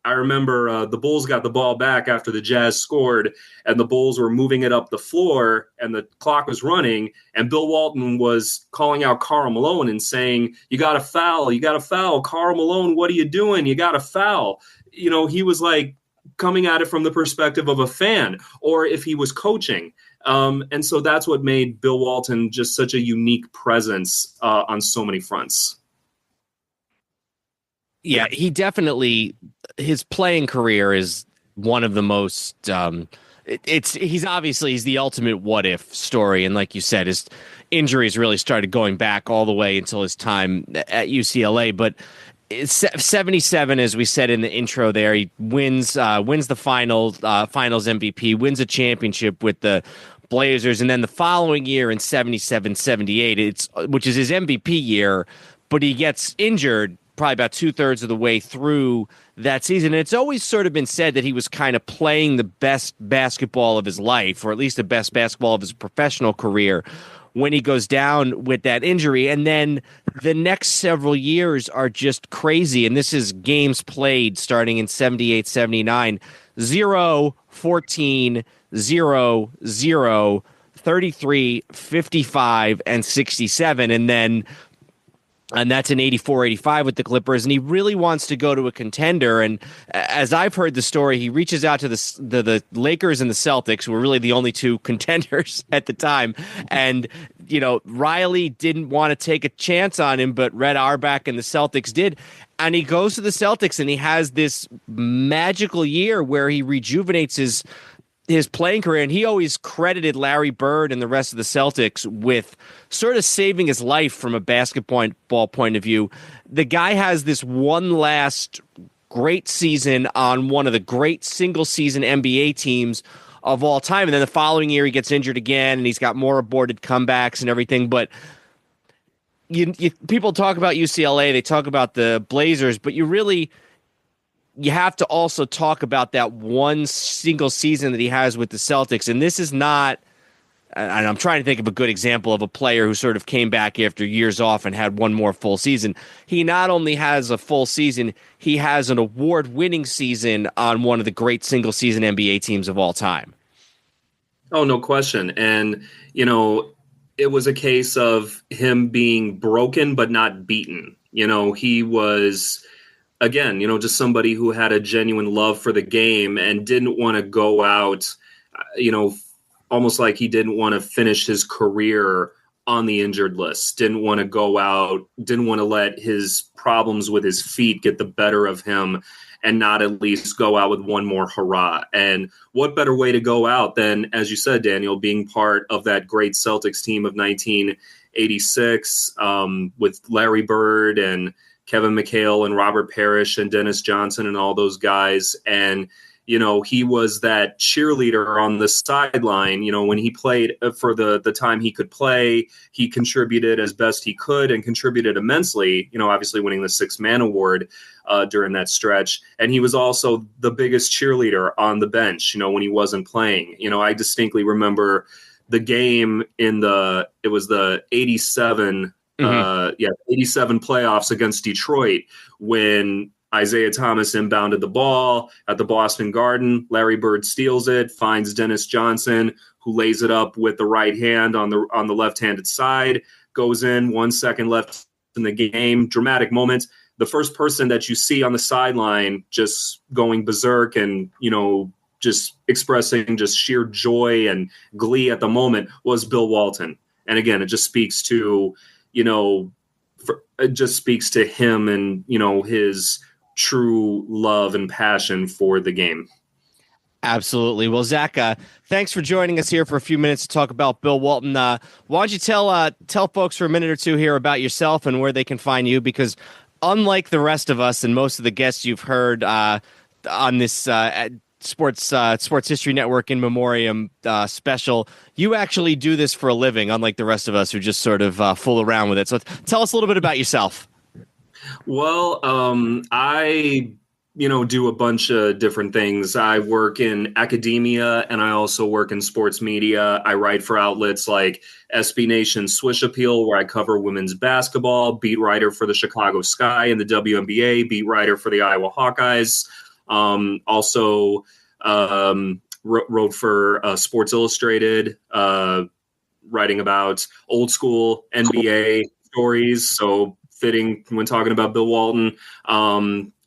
I remember the Bulls got the ball back after the Jazz scored, and the Bulls were moving it up the floor, and the clock was running, and Bill Walton was calling out Karl Malone and saying, you got to foul, Karl Malone, what are you doing? You got to foul. He was like coming at it from the perspective of a fan, or if he was coaching. And so that's what made Bill Walton just such a unique presence on so many fronts. Yeah, he definitely, his playing career is one of the most, he's the ultimate what if story. And like you said, his injuries really started going back all the way until his time at UCLA. But 77, as we said in the intro there, he wins the finals MVP, wins a championship with the Blazers. And then the following year in 77-78, which is his MVP year, but he gets injured probably about 2/3 of the way through that season. And it's always sort of been said that he was kind of playing the best basketball of his life, or at least the best basketball of his professional career, when he goes down with that injury. And then the next several years are just crazy. And this is games played starting in 78-79, 0, 14, 0, 0, 33, 55, and 67. And that's in 84-85 with the Clippers, and he really wants to go to a contender. And as I've heard the story, he reaches out to the Lakers and the Celtics, who were really the only two contenders at the time. And, Riley didn't want to take a chance on him, but Red Auerbach and the Celtics did. And he goes to the Celtics, and he has this magical year where he rejuvenates his playing career, and he always credited Larry Bird and the rest of the Celtics with sort of saving his life from a basketball point of view. The guy has this one last great season on one of the great single-season NBA teams of all time, and then the following year he gets injured again, and he's got more aborted comebacks and everything. But people talk about UCLA, they talk about the Blazers, but you have to also talk about that one single season that he has with the Celtics. And this is not, and I'm trying to think of a good example of a player who sort of came back after years off and had one more full season. He not only has a full season, he has an award-winning season on one of the great single-season NBA teams of all time. Oh, no question. And, it was a case of him being broken but not beaten. He was, again, just somebody who had a genuine love for the game and didn't want to go out, almost like he didn't want to finish his career on the injured list, didn't want to go out, didn't want to let his problems with his feet get the better of him and not at least go out with one more hurrah. And what better way to go out than, as you said, Daniel, being part of that great Celtics team of 1986 with Larry Bird and Kevin McHale and Robert Parrish and Dennis Johnson and all those guys. And, you know, he was that cheerleader on the sideline. You know, when he played for the time he could play, he contributed as best he could and contributed immensely, you know, obviously winning the Sixth Man Award during that stretch. And he was also the biggest cheerleader on the bench, you know, when he wasn't playing. You know, I distinctly remember the game it was the 87, 87 playoffs against Detroit when Isaiah Thomas inbounded the ball at the Boston Garden. Larry Bird steals it, finds Dennis Johnson, who lays it up with the right hand on the left-handed side, goes in, 1 second left in the game. Dramatic moment. The first person that you see on the sideline just going berserk and, you know, just expressing just sheer joy and glee at the moment was Bill Walton. And again, it just speaks to, you know, it just speaks to him and, you know, his true love and passion for the game. Absolutely. Well, Zach, thanks for joining us here for a few minutes to talk about Bill Walton. Why don't you tell folks for a minute or two here about yourself and where they can find you? Because unlike the rest of us and most of the guests you've heard on this Sports History Network in Memoriam special, you actually do this for a living, unlike the rest of us who just sort of fool around with it. So tell us a little bit about yourself. Well, I, you know, do a bunch of different things. I work in academia and I also work in sports media. I write for outlets like SB Nation Swish Appeal, where I cover women's basketball, beat writer for the Chicago Sky and the WNBA, beat writer for the Iowa Hawkeyes. Also wrote for Sports Illustrated, writing about old school NBA stories. So fitting when talking about Bill Walton.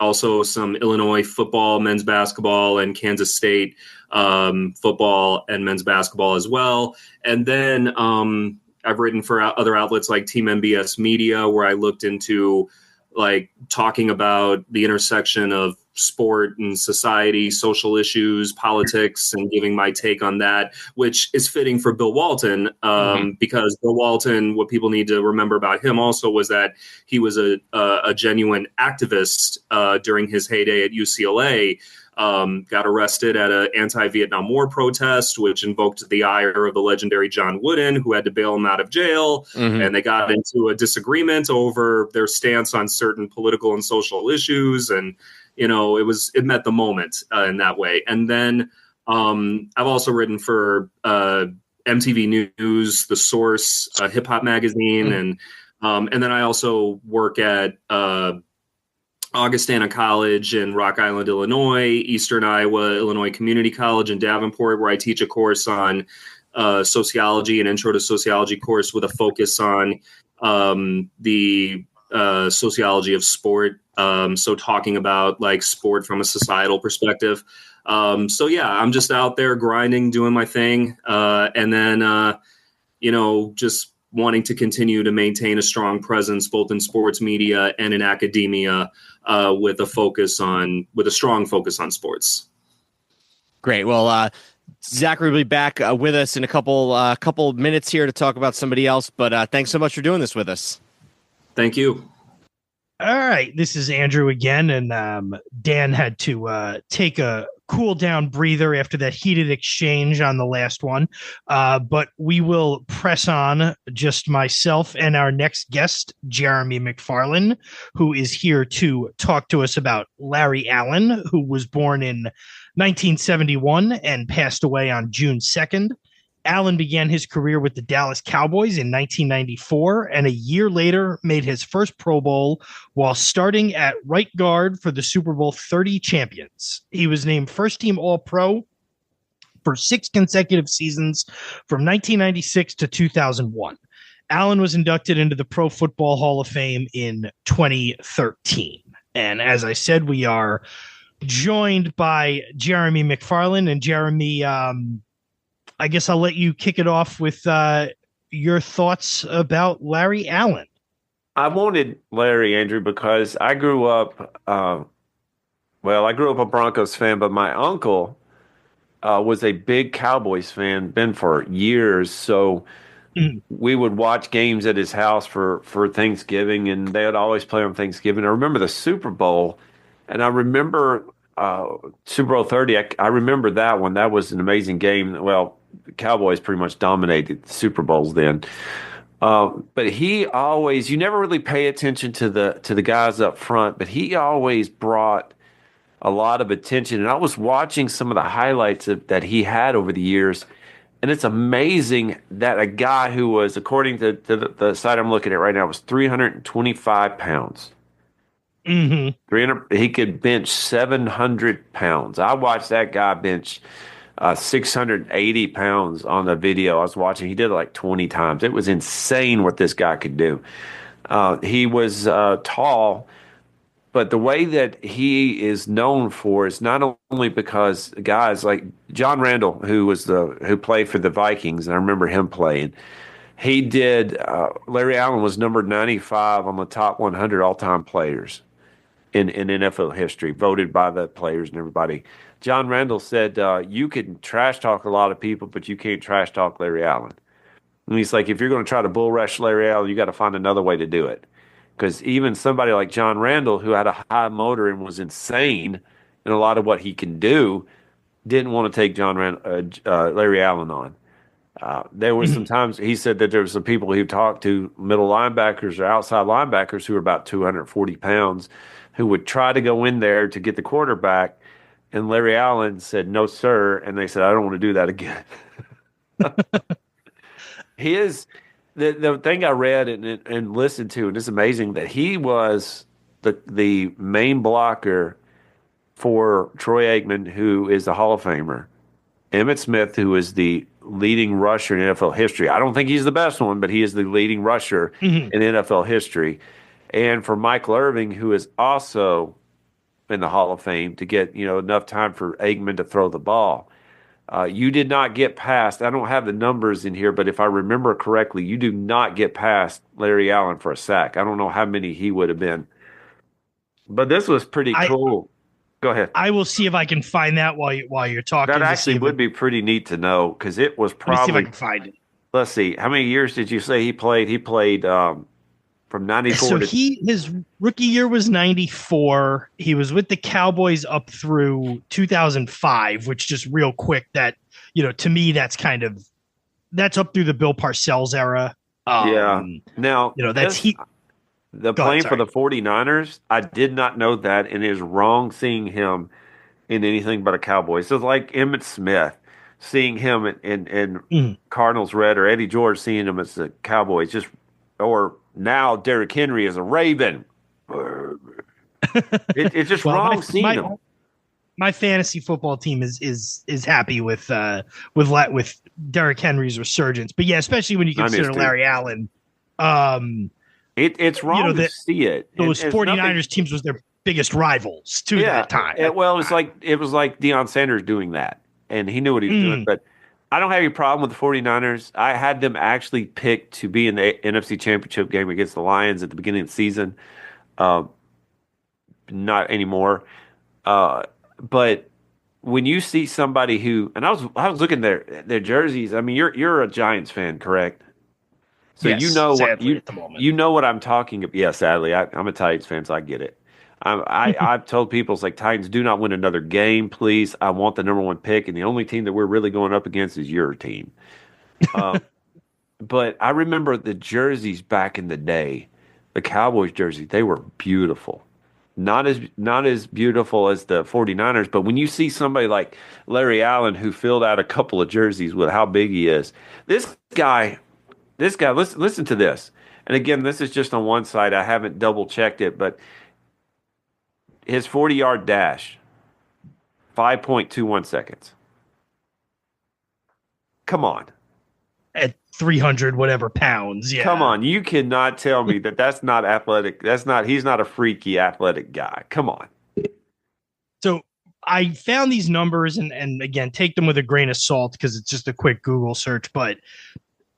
Also some Illinois football, men's basketball, and Kansas State football and men's basketball as well. And then I've written for other outlets like Team MBS Media, where I looked into like talking about the intersection of sport and society, social issues, politics, and giving my take on that, which is fitting for Bill Walton, because Bill Walton, what people need to remember about him also was that he was a genuine activist during his heyday at UCLA. Got arrested at an anti-Vietnam War protest, which invoked the ire of the legendary John Wooden, who had to bail him out of jail. And they got into a disagreement over their stance on certain political and social issues. And, you know, it met the moment in that way. And then I've also written for MTV News, The Source, Hip Hop Magazine. And then I also work at Augustana College in Rock Island, Illinois, Eastern Iowa, Illinois Community College in Davenport, where I teach a course on sociology, an intro to sociology course with a focus on the sociology of sport. So talking about like sport from a societal perspective. So yeah, I'm just out there grinding, doing my thing. And then, you know, just wanting to continue to maintain a strong presence both in sports media and in academia, with a strong focus on sports. Great. Well, Zachary will be back with us in a couple minutes here to talk about somebody else. But thanks so much for doing this with us. Thank you. All right, this is Andrew again, and Dan had to take a cool down breather after that heated exchange on the last one. But we will press on, just myself and our next guest, Jeremy McFarland, who is here to talk to us about Larry Allen, who was born in 1971 and passed away on June 2nd. Allen began his career with the Dallas Cowboys in 1994, and a year later made his first Pro Bowl while starting at right guard for the Super Bowl 30 champions. He was named first-team All-Pro for 6 consecutive seasons from 1996 to 2001. Allen was inducted into the Pro Football Hall of Fame in 2013. And as I said, we are joined by Jeremy McFarland. And Jeremy, I guess I'll let you kick it off with your thoughts about Larry Allen. I wanted Larry, Andrew, because I grew up, a Broncos fan, but my uncle was a big Cowboys fan, been for years. So we would watch games at his house for Thanksgiving, and they would always play on Thanksgiving. I remember the Super Bowl, and I remember Super Bowl 30. I remember that one. That was an amazing game. Well, the Cowboys pretty much dominated the Super Bowls then. But he always, you never really pay attention to the guys up front, but he always brought a lot of attention. And I was watching some of the highlights that he had over the years, and it's amazing that a guy who was, according to the site I'm looking at right now, was 325 pounds. 300. He could bench 700 pounds. I watched that guy bench 680 pounds on the video I was watching. He did it like 20 times. It was insane what this guy could do. He was tall, but the way that he is known for is not only because guys like John Randall, who played for the Vikings, and I remember him playing. He did. Larry Allen was number 95 on the top 100 all-time players in NFL history, voted by the players and everybody. John Randall said, you can trash talk a lot of people, but you can't trash talk Larry Allen. And he's like, if you're going to try to bull rush Larry Allen, you got to find another way to do it. Because even somebody like John Randall, who had a high motor and was insane in a lot of what he can do, didn't want to take Larry Allen on. There were some times he said that there were some people he talked to, middle linebackers or outside linebackers who were about 240 pounds, who would try to go in there to get the quarterback. And Larry Allen said, no, sir. And they said, I don't want to do that again. The thing I read and listened to, and it's amazing that he was the main blocker for Troy Aikman, who is the Hall of Famer, Emmitt Smith, who is the leading rusher in NFL history. I don't think he's the best one, but he is the leading rusher in NFL history. And for Michael Irving, who is also in the Hall of Fame, to get enough time for Aikman to throw the ball. You did not get past, I don't have the numbers in here, but if I remember correctly, you do not get past Larry Allen for a sack. I don't know how many he would have been. But this was pretty cool. Go ahead. I will see if I can find that while you're talking. That actually would be pretty neat to know, because it was probably. Let me see if I can find it. Let's see. How many years did you say he played? He played from 94 so to. His rookie year was 94. He was with the Cowboys up through 2005, which, just real quick, that, to me, that's up through the Bill Parcells era. Yeah. Now, that's playing for the 49ers, I did not know that, and it is wrong seeing him in anything but a Cowboy. So it's like Emmitt Smith, seeing him in Cardinals red, or Eddie George seeing him as the Cowboys, or now Derrick Henry as a Raven. It's just wrong seeing him. My fantasy football team is happy with Derrick Henry's resurgence, but yeah, especially when you consider Larry Allen. It's wrong to see it. Those 49ers teams was their biggest rivals to that time. It was like Deion Sanders doing that, and he knew what he was doing. But I don't have any problem with the 49ers. I had them actually picked to be in the NFC Championship game against the Lions at the beginning of the season. Not anymore. But when you see somebody who, and I was looking at their jerseys. I mean, you're a Giants fan, correct? So yes, you know what I'm talking about. Yeah, sadly, I'm a Titans fan, so I get it. I've told people, it's like, Titans, do not win another game, please. I want the number one pick, and the only team that we're really going up against is your team. But I remember the jerseys back in the day, the Cowboys jersey, they were beautiful. Not as beautiful as the 49ers, but when you see somebody like Larry Allen, who filled out a couple of jerseys with how big he is, this guy, listen to this. And again, this is just on one side. I haven't double checked it, but his 40-yard dash, 5.21 seconds. Come on. At 300 whatever pounds. Yeah. Come on. You cannot tell me that's not athletic. He's not a freaky athletic guy. Come on. So I found these numbers, and again, take them with a grain of salt because it's just a quick Google search, but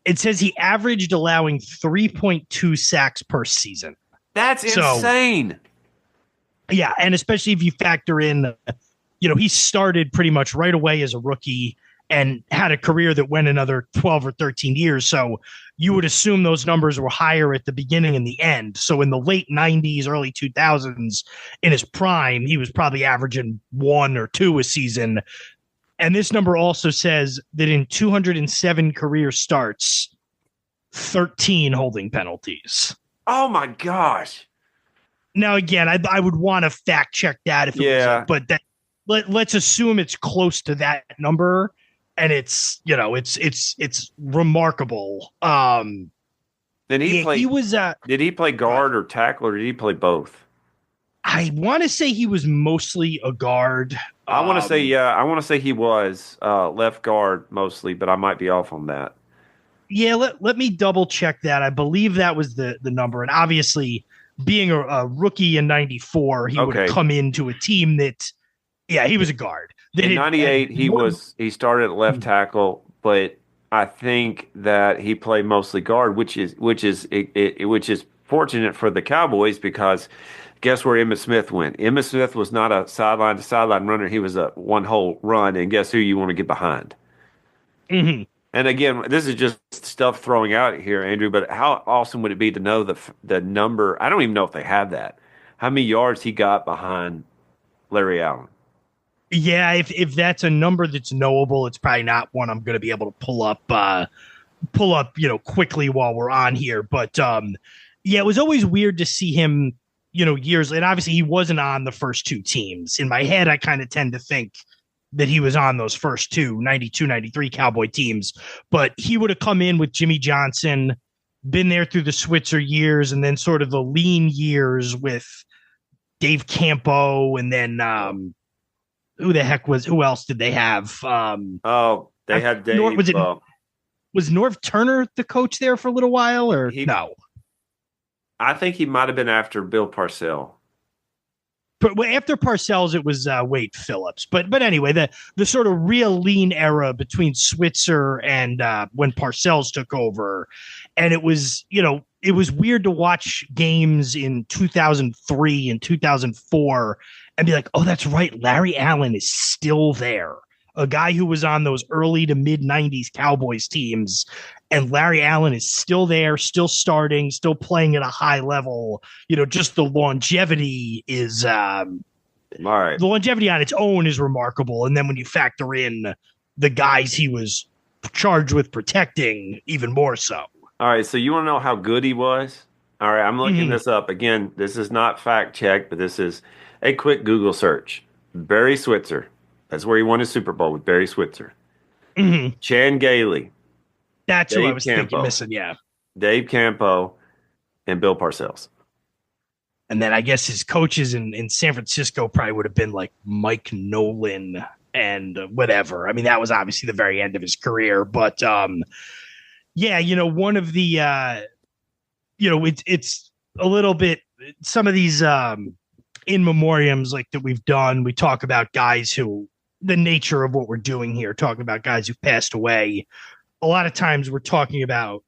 it says he averaged allowing 3.2 sacks per season. That's insane. Yeah, and especially if you factor in, he started pretty much right away as a rookie, and had a career that went another 12 or 13 years. So you would assume those numbers were higher at the beginning and the end. So in the late 90s, early 2000s, in his prime, he was probably averaging 1 or 2 a season. And this number also says that in 207 career starts, 13 holding penalties. Oh my gosh. Now, again, I would want to fact check that if it was, but that let's assume it's close to that number, and it's remarkable. Did he play guard or tackle, or did he play both? I want to say he was mostly a guard. I want to say he was left guard mostly, but I might be off on that. Yeah, let me double check that. I believe that was the number, and obviously, being a rookie in '94, he would have come into a team that, he was a guard. In '98, he started at left tackle, but I think that he played mostly guard, which is fortunate for the Cowboys, because guess where Emmitt Smith went? Emmitt Smith was not a sideline to sideline runner; he was a one hole run, and guess who you want to get behind? Mm-hmm. And again, this is just stuff throwing out here, Andrew, but how awesome would it be to know the number? I don't even know if they have that. How many yards he got behind Larry Allen? Yeah, if that's a number that's knowable, it's probably not one I'm going to be able to pull up, quickly while we're on here. But it was always weird to see him, years. And obviously, he wasn't on the first 2 teams. In my head, I kind of tend to think that he was on those first 2, 92, 93 Cowboy teams. But he would have come in with Jimmy Johnson, been there through the Switzer years, and then sort of the lean years with Dave Campo, and then who else did they have? They had Dave. Was Norv Turner the coach there for a little while, or no? I think he might have been after Bill Parcells. But after Parcells, it was Wade Phillips. But anyway, the sort of real lean era between Switzer and when Parcells took over, and it was weird to watch games in 2003 and 2004 and be like, oh, that's right, Larry Allen is still there, a guy who was on those early to mid 90s Cowboys teams. And Larry Allen is still there, still starting, still playing at a high level. Just the longevity is all right. The longevity on its own is remarkable. And then when you factor in the guys he was charged with protecting, even more so. All right. So you want to know how good he was? All right. I'm looking this up. Again, this is not fact check, but this is a quick Google search. Barry Switzer. That's where he won his Super Bowl, with Barry Switzer. Mm-hmm. Chan Gailey. That's who I was thinking missing, yeah. Dave Campo and Bill Parcells. And then I guess his coaches in San Francisco probably would have been like Mike Nolan and whatever. I mean, that was obviously the very end of his career. But, one of the, it's a little bit, some of these in memoriams like that we've done, we talk about guys who, the nature of what we're doing here, talking about guys who've passed away. A lot of times we're talking about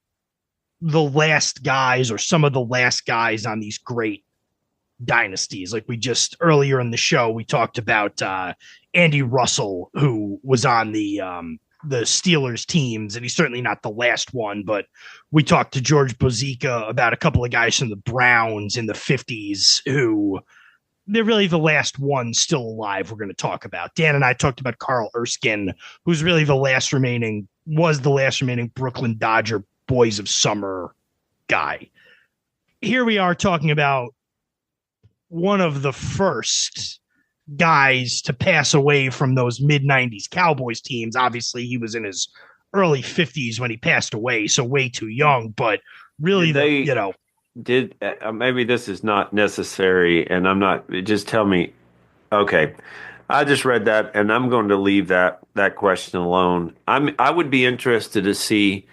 the last guys or some of the last guys on these great dynasties. Like we just earlier in the show, we talked about Andy Russell, who was on the Steelers teams, and he's certainly not the last one, but we talked to George Bozica about a couple of guys from the Browns in the 50s who they're really the last one still alive we're going to talk about. Dan and I talked about Carl Erskine, who's really the last remaining Brooklyn Dodger Boys of Summer guy. Here we are talking about one of the first guys to pass away from those mid-90s Cowboys teams. Obviously, he was in his early 50s when he passed away, so way too young, but really, maybe this is not necessary, and I'm not, just tell me, okay, I just read that, and I'm going to leave that question alone. I would be interested to see,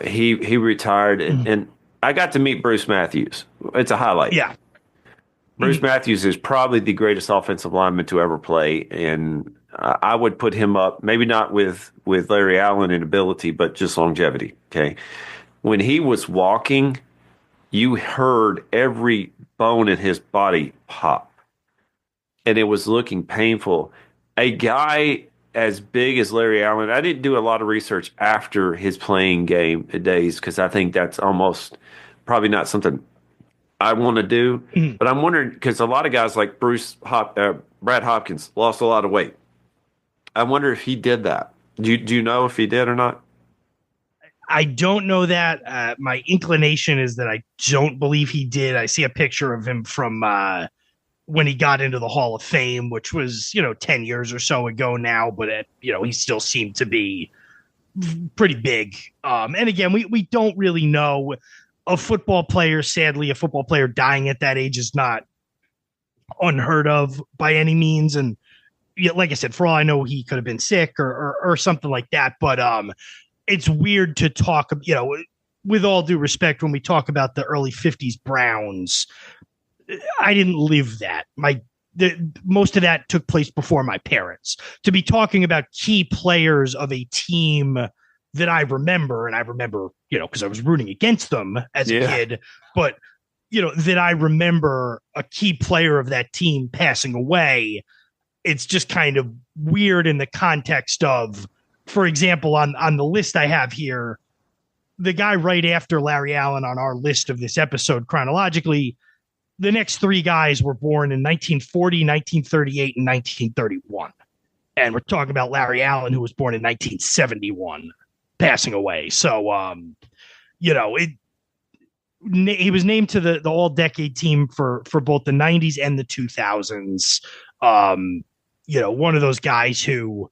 he retired, and I got to meet Bruce Matthews. It's a highlight. Yeah. Bruce Matthews is probably the greatest offensive lineman to ever play, and I would put him up, maybe not with Larry Allen in ability, but just longevity, okay? When he was walking, you heard every bone in his body pop, and it was looking painful. A guy, as big as Larry Allen. I didn't do a lot of research after his playing game days because I think that's almost probably not something I want to do. But I'm wondering because a lot of guys like Brad Hopkins lost a lot of weight. I wonder if he did that. Do you know if he did or not? I don't know that. My inclination is that I don't believe he did. I see a picture of him from when he got into the Hall of Fame, which was, 10 years or so ago now, but he still seemed to be pretty big. And again, we don't really know. A football player dying at that age is not unheard of by any means. And like I said, for all I know, he could have been sick or something like that. But it's weird to talk, with all due respect, when we talk about the early 50s Browns, I didn't live that. Most of that took place before my parents. To be talking about key players of a team that I remember, and I remember, because I was rooting against them as a kid, but, that I remember a key player of that team passing away, it's just kind of weird in the context of, for example, on the list I have here, the guy right after Larry Allen on our list of this episode chronologically, the next three guys were born in 1940, 1938, and 1931. And we're talking about Larry Allen, who was born in 1971, passing away. So, he was named to the all-decade team for both the 90s and the 2000s. One of those guys who,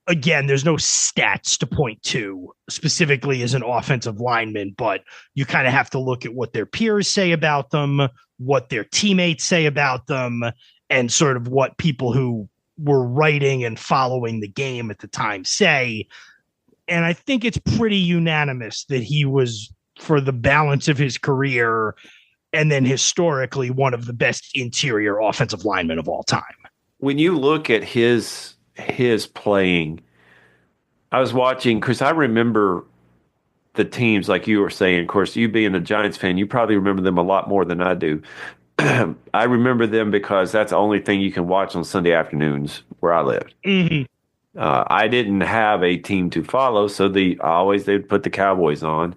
again, there's no stats to point to specifically as an offensive lineman, but you kind of have to look at what their peers say about them, what their teammates say about them, and sort of what people who were writing and following the game at the time say. And I think it's pretty unanimous that he was, for the balance of his career, and then historically, one of the best interior offensive linemen of all time. When you look at his playing, I was watching because I remember the teams like you were saying. Of course, you being a Giants fan, you probably remember them a lot more than I do. I remember them because that's the only thing you can watch on Sunday afternoons where I lived. I didn't have a team to follow, so they'd put the Cowboys on.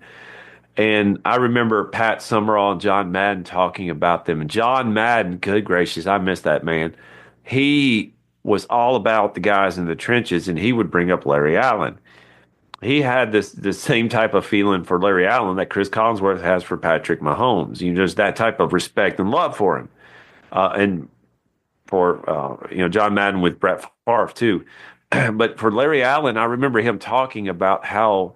And I remember Pat Summerall and John Madden talking about them. And John Madden, good gracious, I miss that man. He was all about the guys in the trenches, and he would bring up Larry Allen. He had this same type of feeling for Larry Allen that Chris Collinsworth has for Patrick Mahomes. Just that type of respect and love for him. And for, John Madden with Brett Favre, too. But for Larry Allen, I remember him talking about how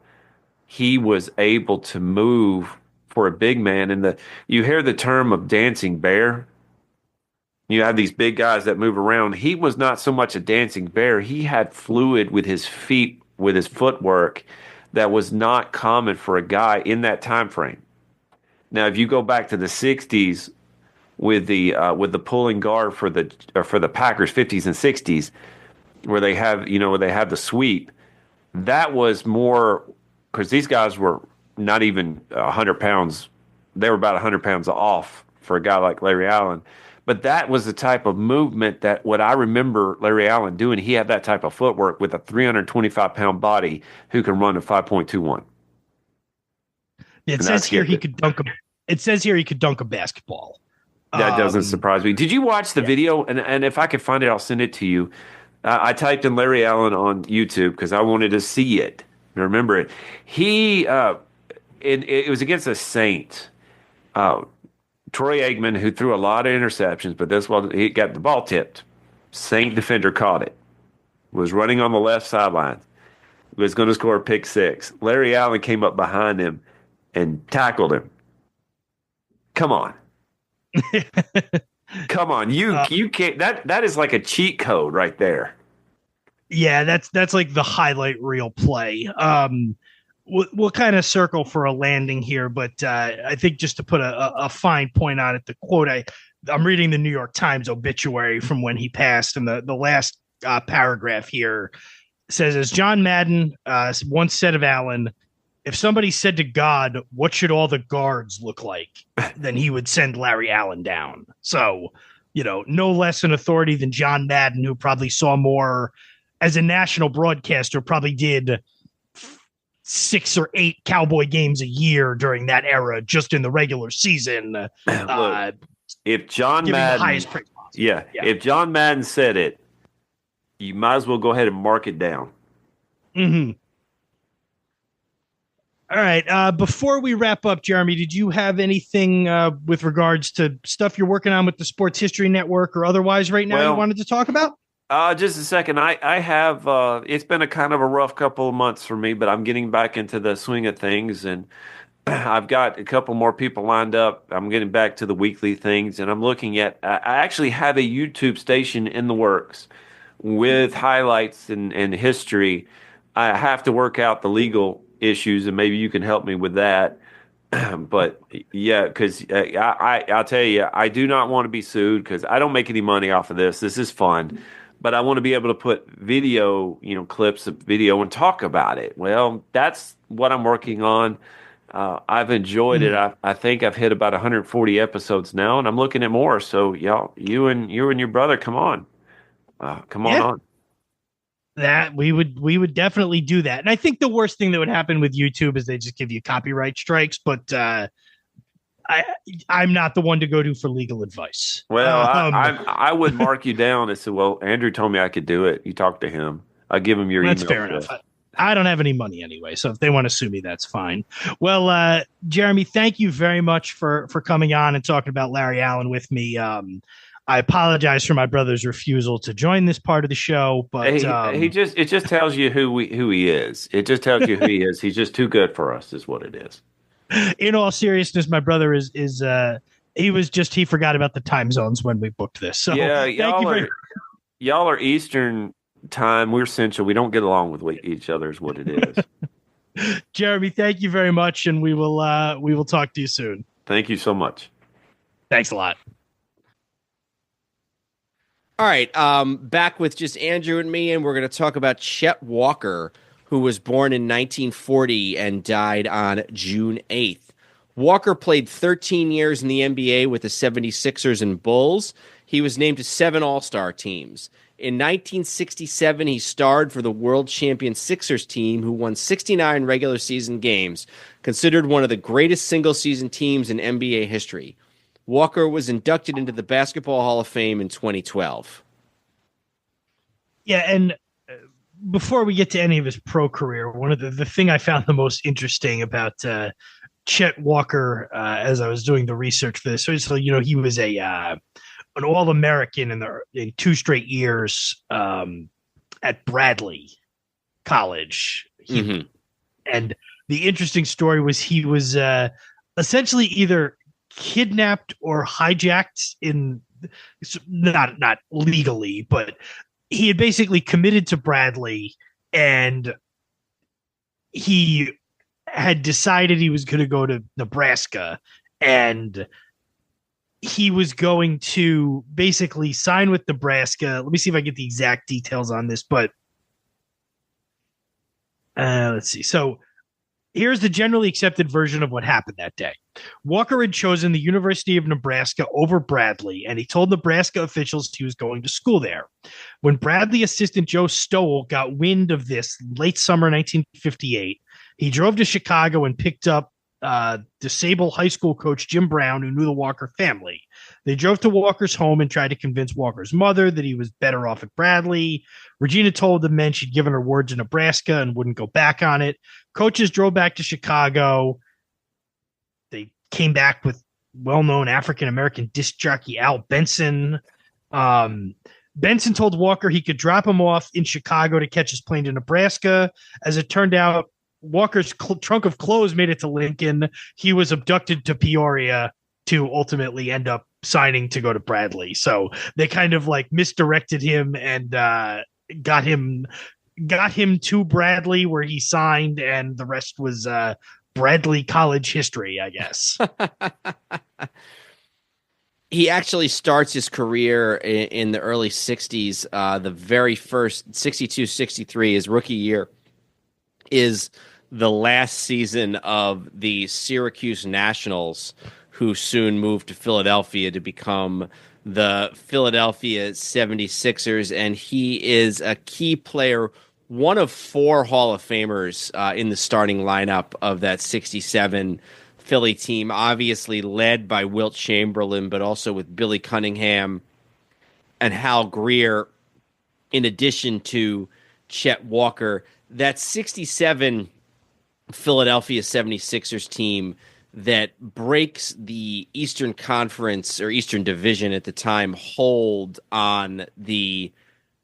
he was able to move for a big man. And you hear the term of dancing bear. You have these big guys that move around. He was not so much a dancing bear. He had fluid with his feet, with his footwork, that was not common for a guy in that time frame. Now, if you go back to the 60s with the pulling guard for the Packers, 50s and 60s, where they have the sweep, that was more because these guys were not even 100 pounds. They were about 100 pounds off for a guy like Larry Allen. But that was the type of movement that what I remember Larry Allen doing. He had that type of footwork with a 325-pound body who can run a 5.21. It says here he could dunk a basketball. That doesn't surprise me. Did you watch the video? And if I could find it, I'll send it to you. I typed in Larry Allen on YouTube because I wanted to see it and remember it. It was against the Saints. Troy Aikman, who threw a lot of interceptions, but he got the ball tipped. Saint defender caught it. Was running on the left sideline. Was going to score a pick six. Larry Allen came up behind him and tackled him. Come on. Come on. You can't. That is like a cheat code right there. Yeah, that's like the highlight reel play. We'll kind of circle for a landing here, but I think just to put a fine point on it, the quote I'm reading the New York Times obituary from when he passed, and the last paragraph here says, as John Madden once said of Allen, if somebody said to God, what should all the guards look like? Then he would send Larry Allen down. So, no less an authority than John Madden, who probably saw more as a national broadcaster, probably did 6 or 8 Cowboy games a year during that era, just in the regular season. Look, if John giving Madden, the highest praise possible. yeah, if John Madden said it, you might as well go ahead and mark it down. Mm-hmm. All right. Before we wrap up, Jeremy, did you have anything with regards to stuff you're working on with the Sports History Network or otherwise right now you wanted to talk about? Just a second. I have, it's been a kind of a rough couple of months for me, but I'm getting back into the swing of things, and I've got a couple more people lined up. I'm getting back to the weekly things, and I'm looking at, I actually have a YouTube station in the works with highlights and history. I have to work out the legal issues, and maybe you can help me with that. But yeah, because I'll tell you, I do not want to be sued because I don't make any money off of this. This is fun. But I want to be able to put video, clips of video and talk about it. Well, that's what I'm working on. I've enjoyed it. I think I've hit about 140 episodes now, and I'm looking at more. So, y'all, you and your brother, come on, on. That we would definitely do that. And I think the worst thing that would happen with YouTube is they just give you copyright strikes. But I'm not the one to go to for legal advice. Well, I would mark you down and say, well, Andrew told me I could do it. You talk to him. I'll give him your email. That's fair enough. I don't have any money anyway, so if they want to sue me, that's fine. Well, Jeremy, thank you very much for coming on and talking about Larry Allen with me. I apologize for my brother's refusal to join this part of the show, but it just tells you who he is. It just tells you who he is. He's just too good for us, is what it is. In all seriousness, my brother is he forgot about the time zones when we booked this. So yeah, y'all are Eastern time. We're Central. We don't get along with each other, is what it is. Jeremy, thank you very much, and we will talk to you soon. Thank you so much. Thanks a lot. All right, back with just Andrew and me, and we're going to talk about Chet Walker, who was born in 1940 and died on June 8th. Walker played 13 years in the NBA with the 76ers and Bulls. He was named to 7 All-Star teams. In 1967, he starred for the world champion Sixers team, who won 69 regular season games, considered one of the greatest single-season teams in NBA history. Walker was inducted into the Basketball Hall of Fame in 2012. Yeah, and before we get to any of his pro career, one of the thing I found the most interesting about Chet Walker as I was doing the research for this, so he was an All-American in 2 straight years at Bradley College. And the interesting story was he was essentially either kidnapped or hijacked not legally, but he had basically committed to Bradley, and he had decided he was going to go to Nebraska, and he was going to basically sign with Nebraska. Let me see if I get the exact details on this, but let's see. So here's the generally accepted version of what happened that day. Walker had chosen the University of Nebraska over Bradley, and he told Nebraska officials he was going to school there. When Bradley assistant Joe Stowell got wind of this late summer 1958, he drove to Chicago and picked up disabled high school coach Jim Brown, who knew the Walker family. They drove to Walker's home and tried to convince Walker's mother that he was better off at Bradley. Regina told the men she'd given her word to Nebraska and wouldn't go back on it. Coaches drove back to Chicago. They came back with well-known African-American disc jockey Al Benson. Benson told Walker he could drop him off in Chicago to catch his plane to Nebraska. As it turned out, Walker's trunk of clothes made it to Lincoln. He was abducted to Peoria to ultimately end up signing to go to Bradley. So they kind of like misdirected him and got him to Bradley, where he signed, and the rest was Bradley college history, I guess. He actually starts his career in the early 60s. The very first 62-63, his rookie year, is the last season of the Syracuse Nationals, who soon moved to Philadelphia to become the Philadelphia 76ers, and he is a key player, one of 4 Hall of Famers in the starting lineup of that 67 Philly team, obviously led by Wilt Chamberlain, but also with Billy Cunningham and Hal Greer, in addition to Chet Walker. That 67 Philadelphia 76ers team that breaks the Eastern Conference or Eastern Division at the time hold on the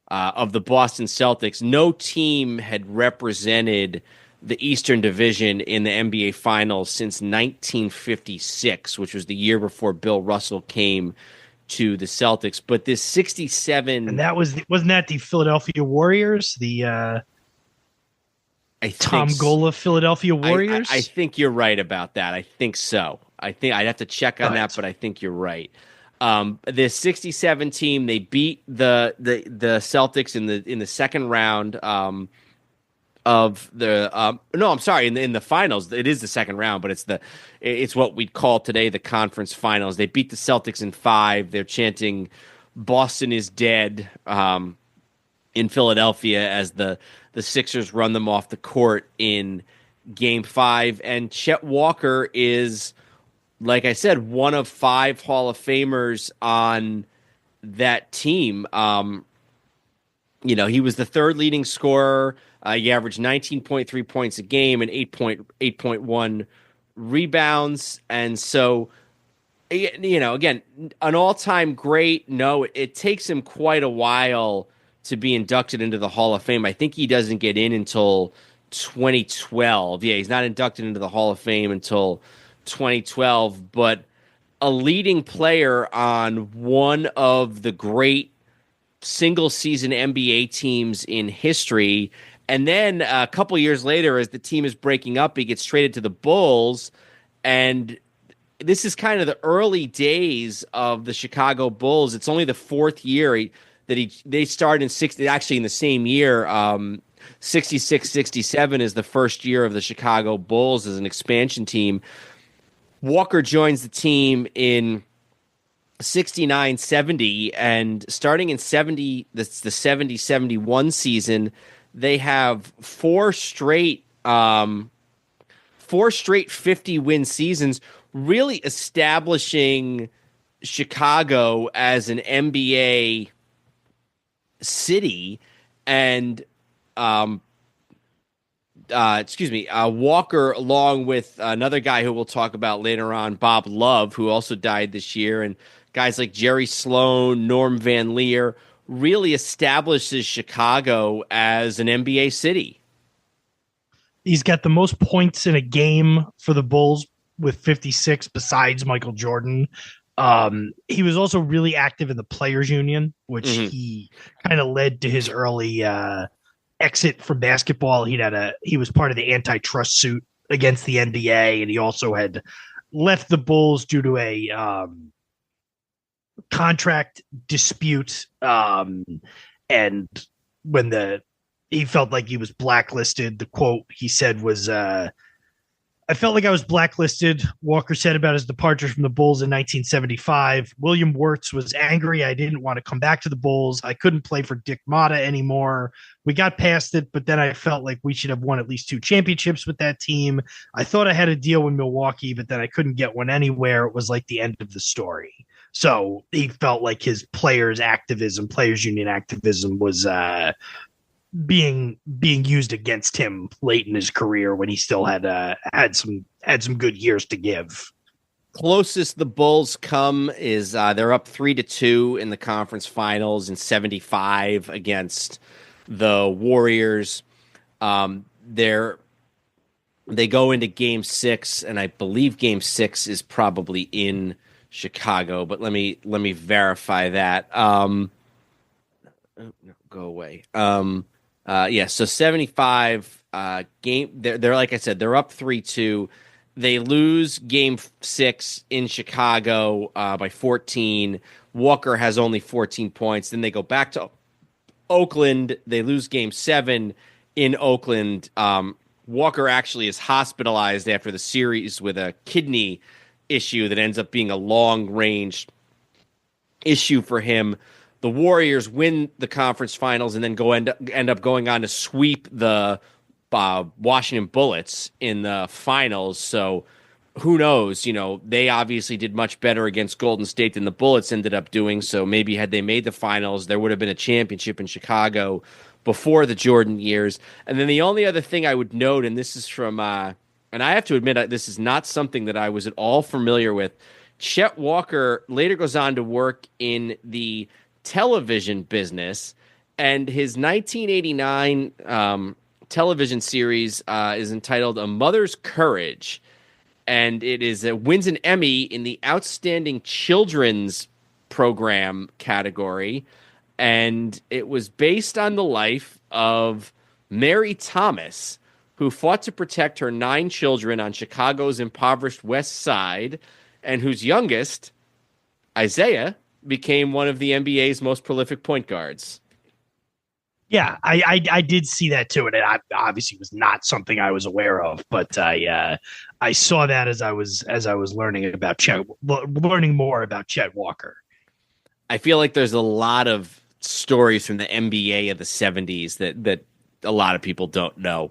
of the Boston Celtics. No team had represented the Eastern Division in the NBA Finals since 1956, which was the year before Bill Russell came to the Celtics. But this 67, and that wasn't that the Philadelphia Warriors, the Tom Gola Philadelphia Warriors? I think you're right about that. I think so. I think I'd have to check on that, but I think you're right. The 67 team, they beat the Celtics in the second round of the no, I'm sorry, in the finals. It is the second round, but it's what we'd call today the conference finals. They beat the Celtics in 5. They're chanting "Boston is dead" in Philadelphia as the Sixers run them off the court in Game 5. And Chet Walker is, like I said, one of 5 Hall of Famers on that team. He was the 3rd leading scorer. He averaged 19.3 points a game and 8.1 rebounds. And so, again, an all-time great. No, it takes him quite a while to be inducted into the Hall of Fame. I think he doesn't get in until 2012. Yeah, he's not inducted into the Hall of Fame until 2012, but a leading player on one of the great single-season NBA teams in history. And then a couple years later, as the team is breaking up, he gets traded to the Bulls. And this is kind of the early days of the Chicago Bulls. It's only the 4th year they started in in the same year. 66-67 is the first year of the Chicago Bulls as an expansion team. Walker joins the team in 69-70, and starting in 70, that's the 70-71 season, they have 4 straight 50-win seasons, really establishing Chicago as an NBA city. And Walker, along with another guy who we'll talk about later on, Bob Love, who also died this year, and guys like Jerry Sloan, Norm Van Leer, really establishes Chicago as an NBA city. He's got the most points in a game for the Bulls with 56 besides Michael Jordan. He was also really active in the Players Union, which he kind of led to his early exit from basketball. He was part of the antitrust suit against the NBA, and he also had left the Bulls due to a contract dispute. And when he felt like he was blacklisted, the quote he said was, "I felt like I was blacklisted," Walker said about his departure from the Bulls in 1975. William Wirtz was angry. I didn't want to come back to the Bulls. I couldn't play for Dick Motta anymore. We got past it, but then I felt like we should have won at least 2 championships with that team. I thought I had a deal with Milwaukee, but then I couldn't get one anywhere. It was like the end of the story. So he felt like his players union activism was being used against him late in his career when he still had some good years to give. Closest the Bulls come is they're up 3-2 in the conference finals in 75 against the Warriors. They go into Game 6, and I believe Game 6 is probably in Chicago, but let me verify that. Go away. So 75 game. They're like I said, they're up 3-2. They lose Game 6 in Chicago by 14. Walker has only 14 points. Then they go back to Oakland. They lose Game 7 in Oakland. Walker actually is hospitalized after the series with a kidney issue that ends up being a long-range issue for him. The Warriors win the conference finals and then end up going on to sweep the Washington Bullets in the finals. So who knows? They obviously did much better against Golden State than the Bullets ended up doing. So maybe had they made the finals, there would have been a championship in Chicago before the Jordan years. And then the only other thing I would note, and this is from, and I have to admit, this is not something that I was at all familiar with. Chet Walker later goes on to work in the television business, and his 1989 television series is entitled A Mother's Courage, and it wins an Emmy in the Outstanding Children's Program category, and it was based on the life of Mary Thomas, who fought to protect her 9 children on Chicago's impoverished West Side, and whose youngest, Isaiah, became one of the NBA's most prolific point guards. Yeah, I did see that too, and it obviously was not something I was aware of, but I saw that as I was learning more about Chet Walker. I feel like there's a lot of stories from the NBA of the 70s that a lot of people don't know.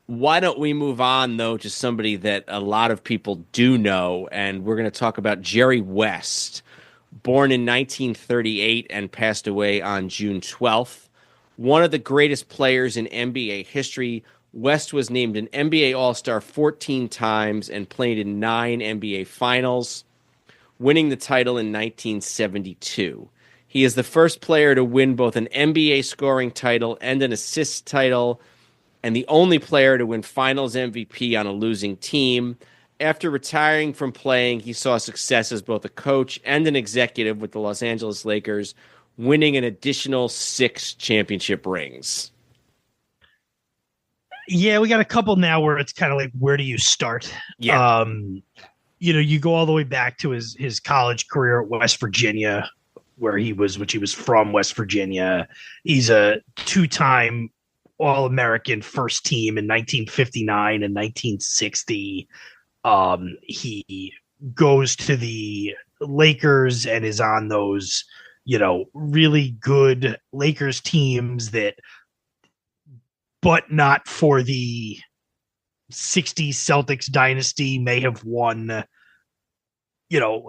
Why don't we move on, though, to somebody that a lot of people do know, and we're going to talk about Jerry West, born in 1938 and passed away on June 12th. One of the greatest players in NBA history, West was named an NBA All-Star 14 times and played in 9 NBA Finals, winning the title in 1972. He is the first player to win both an NBA scoring title and an assist title, and the only player to win Finals MVP on a losing team. After retiring from playing, he saw success as both a coach and an executive with the Los Angeles Lakers, winning an additional 6 championship rings. Yeah, we got a couple now where it's kind of like, where do you start? Yeah. You go all the way back to his college career at West Virginia, which he was from West Virginia. He's a 2-time All-American first team in 1959 and 1960. He goes to the Lakers and is on those, really good Lakers teams but not for the 60s Celtics dynasty, may have won,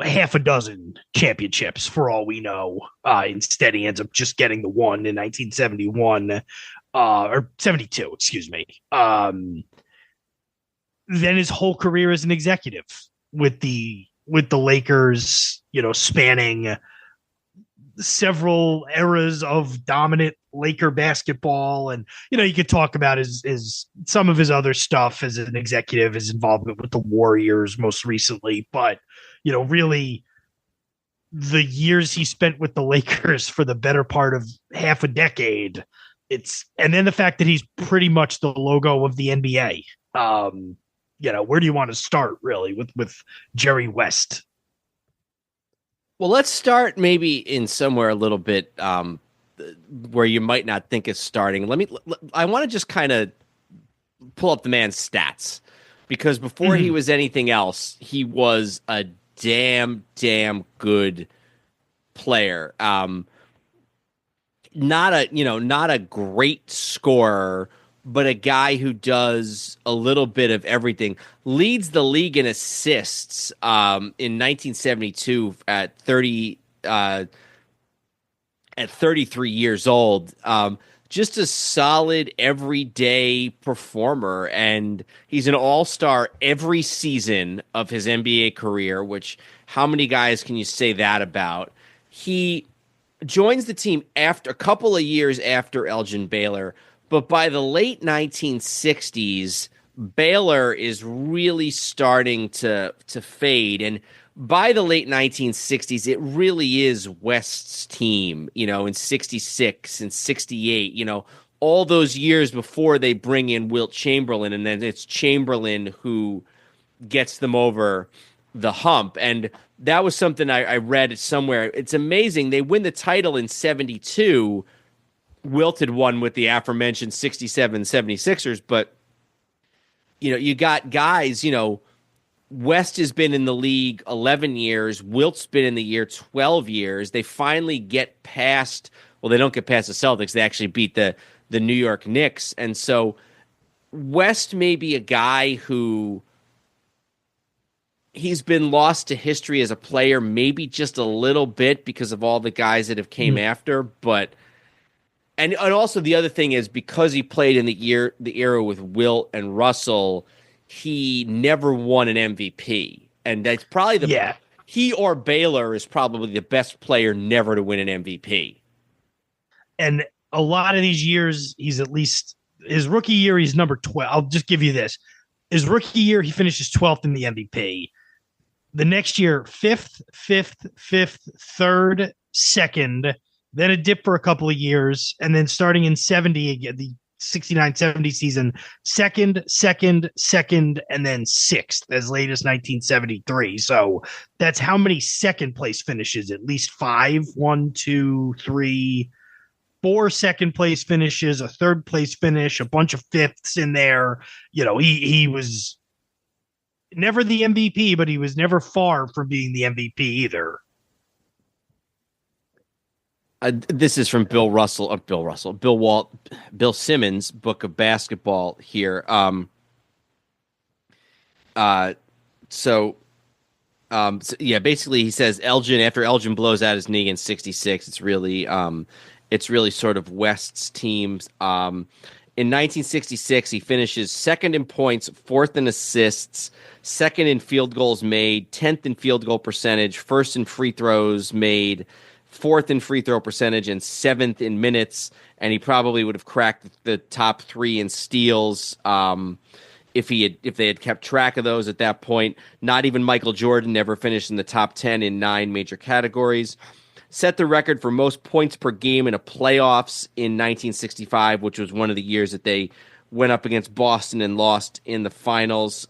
half a dozen championships for all we know. Instead, he ends up just getting the one in 1971, or 72, excuse me. Then his whole career as an executive with the Lakers, spanning several eras of dominant Laker basketball. And, you could talk about his some of his other stuff as an executive, his involvement with the Warriors most recently. But, really the years he spent with the Lakers for the better part of half a decade, and then the fact that he's pretty much the logo of the NBA. Where do you want to start really with Jerry West? Well, let's start maybe in somewhere a little bit where you might not think it's starting. I want to just kind of pull up the man's stats, because before he was anything else, he was a damn good player. Not a great scorer, but a guy who does a little bit of everything. Leads the league in assists in 1972 at 33 years old. Just a solid everyday performer, and he's an all-star every season of his NBA career, which how many guys can you say that about? He joins the team after a couple of years after Elgin Baylor, but by the late 1960s, Baylor is really starting to fade. And by the late 1960s, it really is West's team, in 66 and 68, all those years before they bring in Wilt Chamberlain, and then it's Chamberlain who gets them over the hump. And that was something I read somewhere. It's amazing. They win the title in 72. Wilt had won with the aforementioned 67 76ers, but you got guys, West has been in the league 11 years. Wilt's been in the year 12 years. They finally get past, well, they don't get past the Celtics. They actually beat the New York Knicks. And so West may be a guy who he's been lost to history as a player, maybe just a little bit because of all the guys that have came after. But and also the other thing is because he played in the era with Wilt and Russell, he never won an MVP. And that's probably he or Baylor is probably the best player never to win an MVP. And a lot of these years, he's at least his rookie year, he's number 12. I'll just give you this. His rookie year, he finishes 12th in the MVP. The next year, 5th, 3rd, 2nd, then a dip for a couple of years. And then starting in 70 again, the 69-70 season, 2nd, and then 6th as late as 1973. So that's how many second place finishes? At least 5, 1, 2, 3, 4 second place finishes, a third place finish, a bunch of fifths in there. You know, he was never the MVP, but he was never far from being the MVP either. This is from Bill Simmons' book of basketball here. So basically he says after Elgin blows out his knee in 66, it's really sort of West's teams. In 1966, he finishes 2nd in points, 4th in assists, 2nd in field goals made, 10th in field goal percentage, 1st in free throws made, 4th in free throw percentage, and 7th in minutes. And he probably would have cracked the top 3 in steals if they had kept track of those at that point. Not even Michael Jordan ever finished in the top 10 in 9 major categories. Set the record for most points per game in a playoffs in 1965, which was one of the years that they went up against Boston and lost in the finals.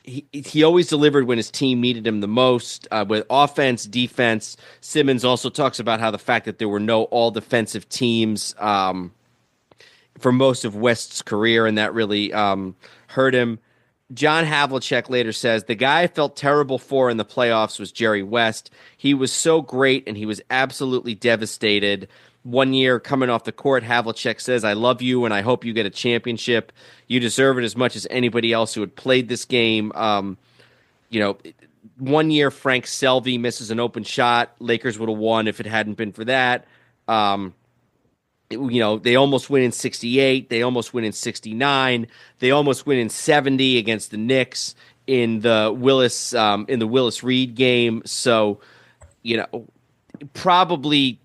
He always delivered when his team needed him the most, with offense, defense. Simmons also talks about how the fact that there were no all-defensive teams for most of West's career, and that really hurt him. John Havlicek later says, the guy I felt terrible for in the playoffs was Jerry West. He was so great, and he was absolutely devastated. One year coming off the court, Havlicek says, I love you, and I hope you get a championship. You deserve it as much as anybody else who had played this game. 1 year, Frank Selvey misses an open shot. Lakers would have won if it hadn't been for that. They almost win in 68. They almost win in 69. They almost win in 70 against the Knicks in the Willis Reed game. So, probably,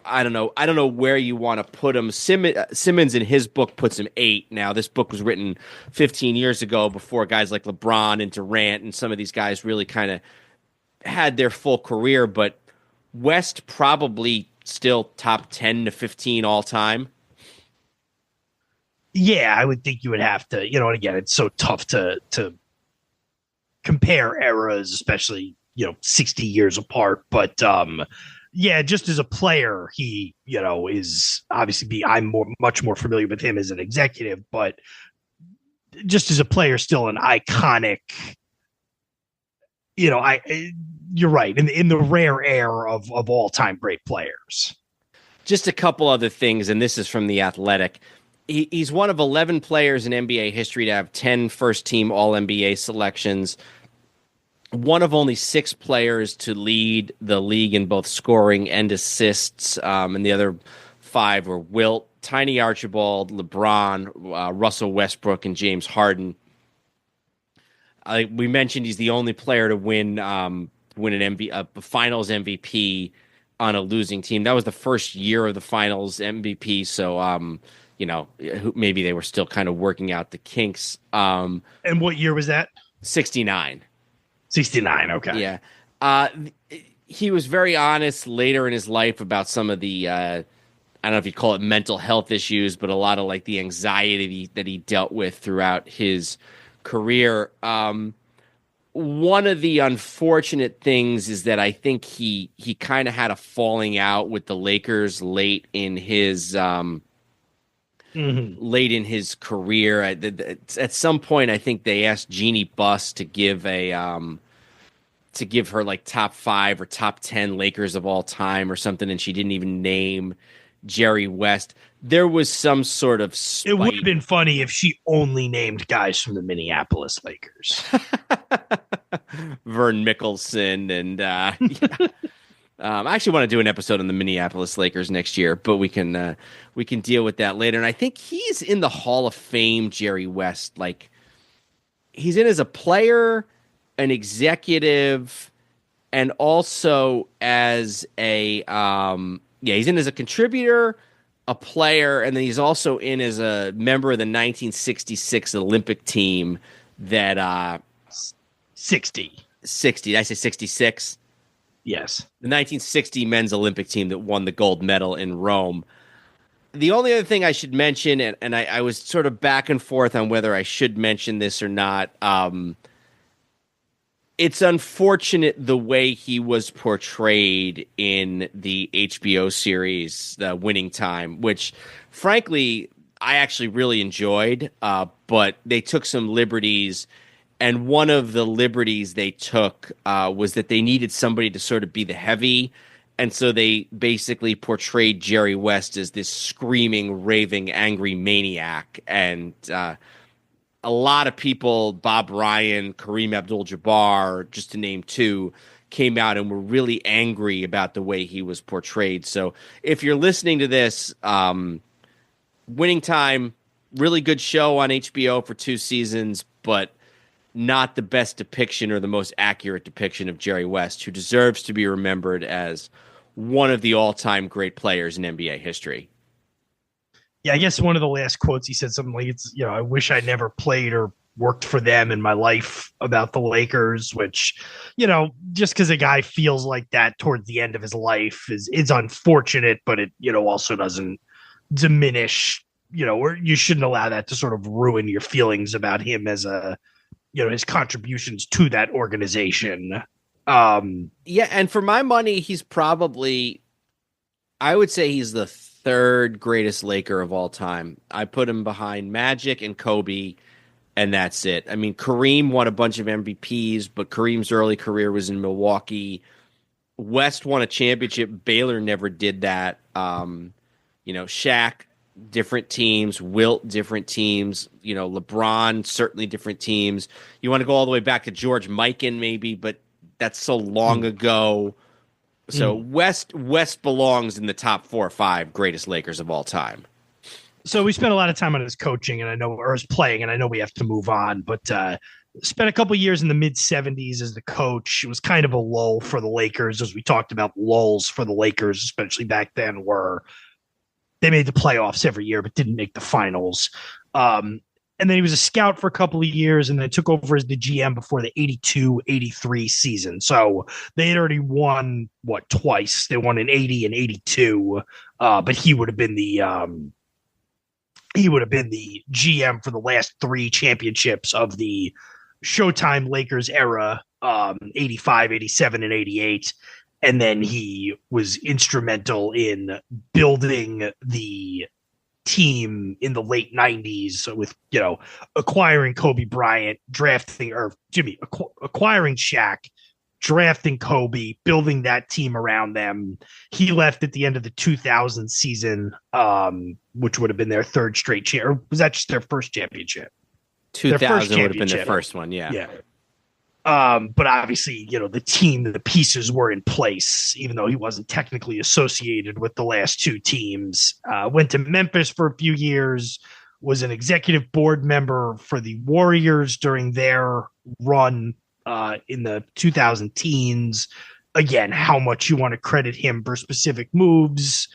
I don't know where you want to put him. Simmons in his book puts him 8. Now, this book was written 15 years ago before guys like LeBron and Durant and some of these guys really kind of had their full career. But West probably still top 10 to 15 all time. Yeah, I would think you would have to, and again, it's so tough to compare eras, especially, 60 years apart. But, just as a player, he, is obviously I'm much more familiar with him as an executive, but just as a player, still an iconic, you're right. In the rare air of all-time great players. Just a couple other things, and this is from The Athletic. He's one of 11 players in NBA history to have 10 first-team All-NBA selections. One of only 6 players to lead the league in both scoring and assists, and the other 5 were Wilt, Tiny Archibald, LeBron, Russell Westbrook, and James Harden. We mentioned he's the only player to win a Finals MVP on a losing team. That was the first year of the Finals MVP, so maybe they were still kind of working out the kinks. And what year was that? 69. 69, okay. Yeah. He was very honest later in his life about some of the I don't know if you'd call it mental health issues, but a lot of like the anxiety that he dealt with throughout his career. One of the unfortunate things is that I think he kind of had a falling out with the Lakers late in his late in his career. At some point, I think they asked Jeannie Buss to give her like top 5 or top 10 Lakers of all time or something, and she didn't even name Jerry West. There was some sort of spite. It would have been funny if she only named guys from the Minneapolis Lakers. Vern Mickelson and I actually want to do an episode on the Minneapolis Lakers next year, but we can deal with that later. And I think he's in the Hall of Fame, Jerry West. Like, he's in as a player, an executive, and also as a he's in as a contributor, a player, and then he's also in as a member of the 1966 Olympic team that 60. Did I say 66? Yes. The 1960 men's Olympic team that won the gold medal in Rome. The only other thing I should mention, and I was sort of back and forth on whether I should mention this or not, it's unfortunate the way he was portrayed in the HBO series, The Winning Time, which, frankly, I actually really enjoyed, but they took some liberties. And one of the liberties they took was that they needed somebody to sort of be the heavy. And so they basically portrayed Jerry West as this screaming, raving, angry maniac. And a lot of people, Bob Ryan, Kareem Abdul-Jabbar, just to name two, came out and were really angry about the way he was portrayed. So if you're listening to this, Winning Time, really good show on HBO for 2 seasons, but not the best depiction or the most accurate depiction of Jerry West, who deserves to be remembered as one of the all-time great players in NBA history. Yeah, I guess one of the last quotes, he said something like, I wish I never played or worked for them in my life about the Lakers, which, just because a guy feels like that towards the end of his life is unfortunate, but it, also doesn't diminish, or you shouldn't allow that to sort of ruin your feelings about him as his contributions to that organization. Yeah, and for my money, he's probably, I would say he's the 3rd greatest Laker of all time. I put him behind Magic and Kobe, and that's it. I mean, Kareem won a bunch of MVPs, but Kareem's early career was in Milwaukee. West won a championship. Baylor never did that. Shaq, different teams. Wilt, different teams. LeBron, certainly different teams. You want to go all the way back to George Mikan, maybe, but that's so long ago. So West belongs in the top 4 or 5 greatest Lakers of all time. So we spent a lot of time on his coaching or his playing, and I know we have to move on, but spent a couple years in the mid-'70s as the coach. It was kind of a lull for the Lakers, as we talked about. Lulls for the Lakers, especially back then, were they made the playoffs every year but didn't make the finals. And then he was a scout for a couple of years and then took over as the GM before the 82-83 season. So they had already won, twice. They won in 80 and 82, but he would have been the GM for the last 3 championships of the Showtime Lakers era, 85, 87, and 88. And then he was instrumental in building the team in the late 90s with, acquiring Kobe Bryant, acquiring Shaq, drafting Kobe, building that team around them. He left at the end of the 2000 season, which would have been their 3rd straight championship. Or was that just their first championship? 2000 would have been their first one, yeah. Yeah. But obviously, the pieces were in place, even though he wasn't technically associated with the last 2 teams. Went to Memphis for a few years, was an executive board member for the Warriors during their run in the 2000 teens. Again, how much you want to credit him for specific moves,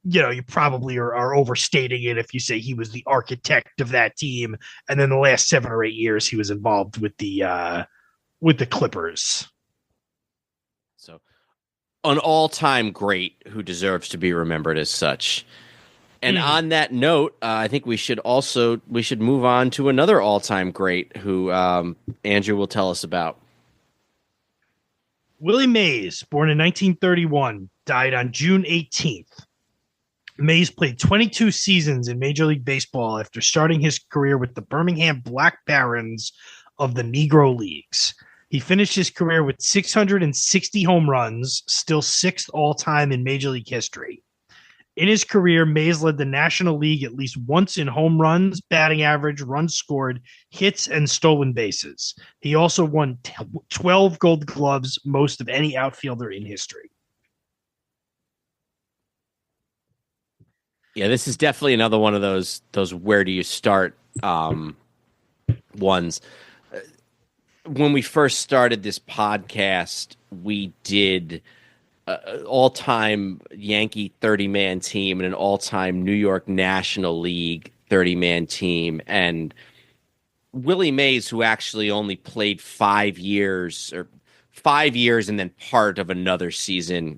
you probably are overstating it if you say he was the architect of that team. And then the last 7 or 8 years, he was involved with the Clippers. So an all-time great who deserves to be remembered as such. And on that note, I think we should move on to another all-time great who Andrew will tell us about. Willie Mays, born in 1931, died on June 18th. Mays played 22 seasons in Major League Baseball after starting his career with the Birmingham Black Barons of the Negro Leagues. He finished his career with 660 home runs, still sixth all-time in Major League history. In his career, Mays led the National League at least once in home runs, batting average, runs scored, hits, and stolen bases. He also won 12 Gold Gloves, most of any outfielder in history. Yeah, this is definitely another one of those where do you start ones. When we first started this podcast, we did all-time Yankee 30-man team and an all-time New York National League 30-man team. And Willie Mays, who actually only played 5 years and then part of another season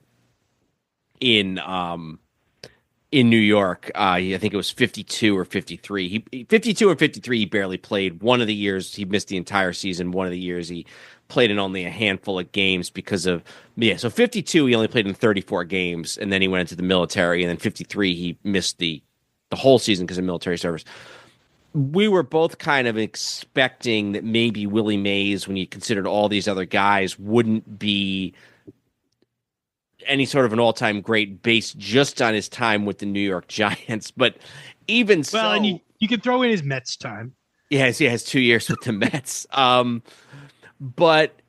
in New York, I think it was 52 or 53. 52 or 53, he barely played. One of the years he missed the entire season. One of the years he played in only a handful of games because of So 52, he only played in 34 games, and then he went into the military. And then 53, he missed the whole season because of military service. We were both kind of expecting that maybe Willie Mays, when you considered all these other guys, wouldn't be any sort of an all-time great based just on his time with the New York Giants. But even so, and you can throw in his Mets time. Yes, he has 2 years with the Mets. But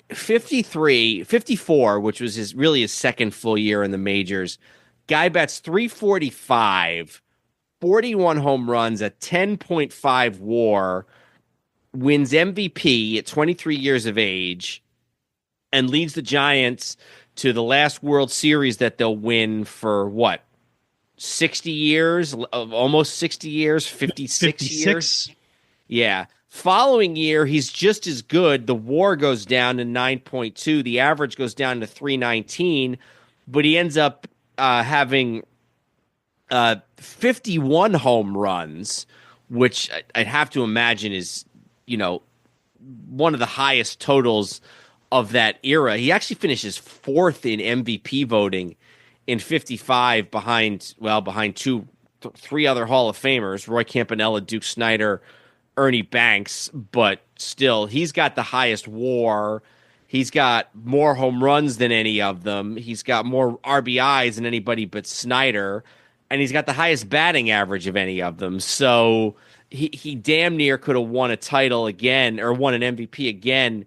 54, which was his second full year in the majors, guy bats 345, 41 home runs, a 10.5 WAR, wins MVP at 23 years of age, and leads the Giants to the last World Series that they'll win for 60 years, almost 60 years, 56 years. Yeah. Following year, he's just as good. The WAR goes down to 9.2. The average goes down to 319, but he ends up having 51 home runs, which I'd have to imagine is, one of the highest totals of that era. He actually finishes fourth in MVP voting in 55 behind three other Hall of Famers, Roy Campanella, Duke Snider, Ernie Banks, but still, he's got the highest WAR. He's got more home runs than any of them. He's got more RBIs than anybody but Snider, and he's got the highest batting average of any of them. So he damn near could have won a title again or won an MVP again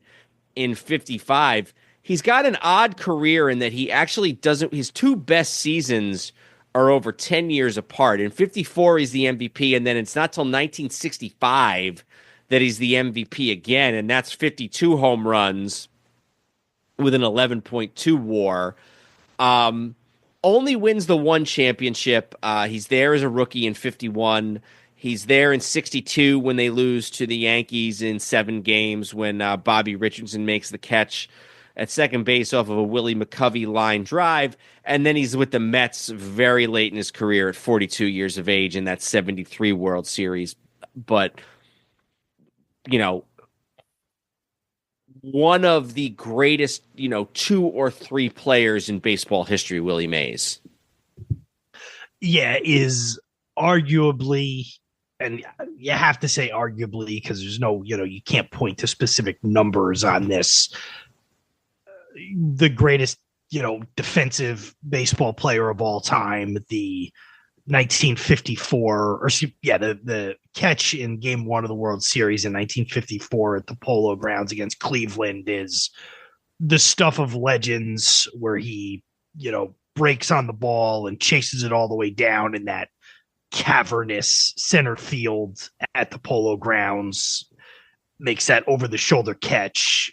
in 55. He's got an odd career in that he actually doesn't – his two best seasons are over 10 years apart. In 54, he's the MVP, and then it's not till 1965 that he's the MVP again, and that's 52 home runs with an 11.2 WAR. Only wins the one championship. He's there as a rookie in 51. He's there in 62 when they lose to the Yankees in 7 games when Bobby Richardson makes the catch at second base off of a Willie McCovey line drive. And then he's with the Mets very late in his career at 42 years of age in that 73 World Series. But, one of the greatest, 2 or 3 players in baseball history, Willie Mays. Yeah, is arguably, and you have to say arguably because there's no, you can't point to specific numbers on this, the greatest, defensive baseball player of all time, the 1954, the catch in Game 1 of the World Series in 1954 at the Polo Grounds against Cleveland is the stuff of legends, where he, breaks on the ball and chases it all the way down in that cavernous center field at the Polo Grounds, makes that over-the-shoulder catch.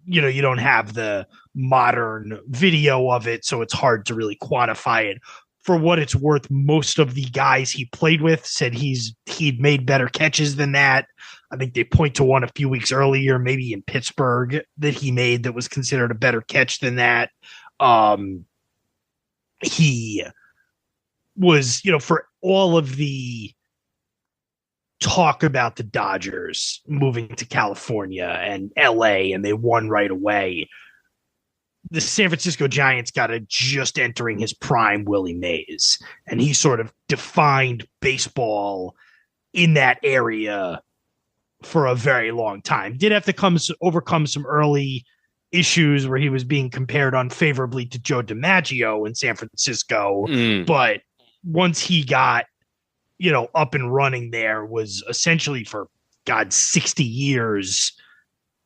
You don't have the modern video of it, so it's hard to really quantify it. For what it's worth, most of the guys he played with said he'd made better catches than that. I think they point to one a few weeks earlier, maybe in Pittsburgh, that he made that was considered a better catch than that. He was, for all of the talk about the Dodgers moving to California and LA, and they won right away, the San Francisco Giants got a just entering his prime Willie Mays, and he sort of defined baseball in that area for a very long time. Did have to overcome some early issues where he was being compared unfavorably to Joe DiMaggio in San Francisco. But once he got, up and running there, was essentially for 60 years,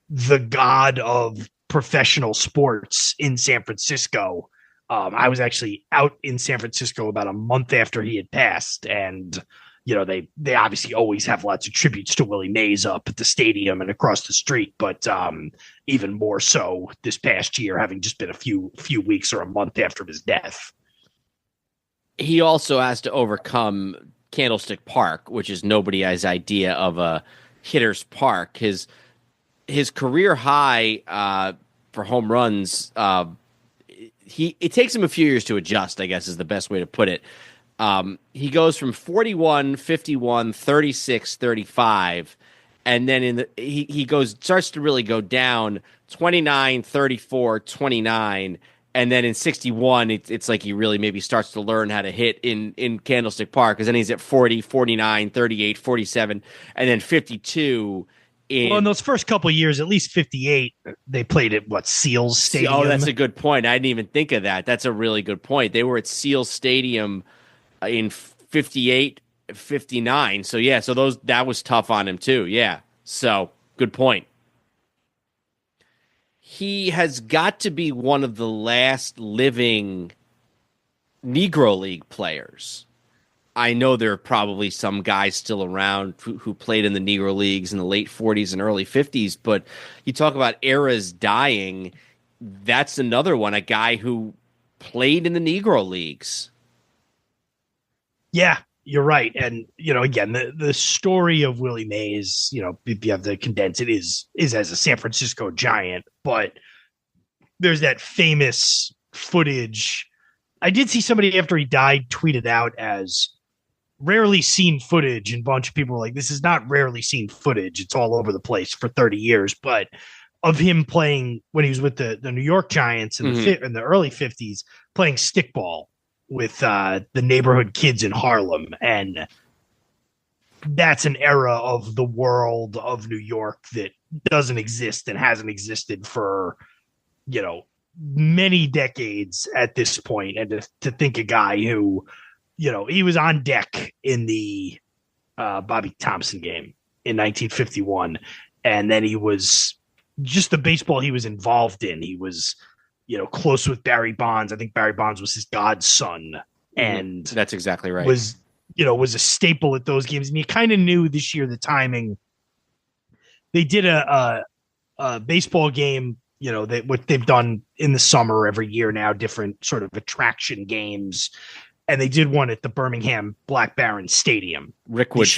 the god of professional sports in San Francisco. I was actually out in San Francisco about a month after he had passed, and they obviously always have lots of tributes to Willie Mays up at the stadium and across the street, but even more so this past year, having just been a few weeks or a month after his death. He also has to overcome Candlestick Park, which is nobody's idea of a hitter's park. His career high for home runs, it takes him a few years to adjust, I guess is the best way to put it. He goes from 41, 51, 36, 35, and then he starts to really go down 29, 34, 29, and then in 61, it's like he really maybe starts to learn how to hit in Candlestick Park, because then he's at 40, 49, 38, 47, and then 52. In those first couple of years, at least 58, they played at Seals Stadium. Oh, that's a good point. I didn't even think of that. That's a really good point. They were at Seals Stadium in 58, 59. So yeah, that was tough on him too. Yeah. So good point. He has got to be one of the last living Negro League players. I know there are probably some guys still around who played in the Negro Leagues in the late 40s and early 50s, but you talk about eras dying. That's another one, a guy who played in the Negro Leagues. Yeah, you're right. And, again, the story of Willie Mays, if you have to condense it, is as a San Francisco Giant. But there's that famous footage. I did see somebody after he died tweeted out as rarely seen footage, and a bunch of people were like, this is not rarely seen footage. It's all over the place for 30 years. But of him playing when he was with the New York Giants in the early 50s, playing stickball with the neighborhood kids in Harlem. And that's an era of the world of New York that doesn't exist and hasn't existed for, many decades at this point. And to think a guy who, he was on deck in the Bobby Thompson game in 1951. And then he was just the baseball he was involved in. He was, close with Barry Bonds. I think Barry Bonds was his godson. And that's exactly right. Was a staple at those games. And you kind of knew this year the timing. They did a baseball game, what they've done in the summer every year now, different sort of attraction games. And they did one at the Birmingham Black Barons Stadium. Rickwood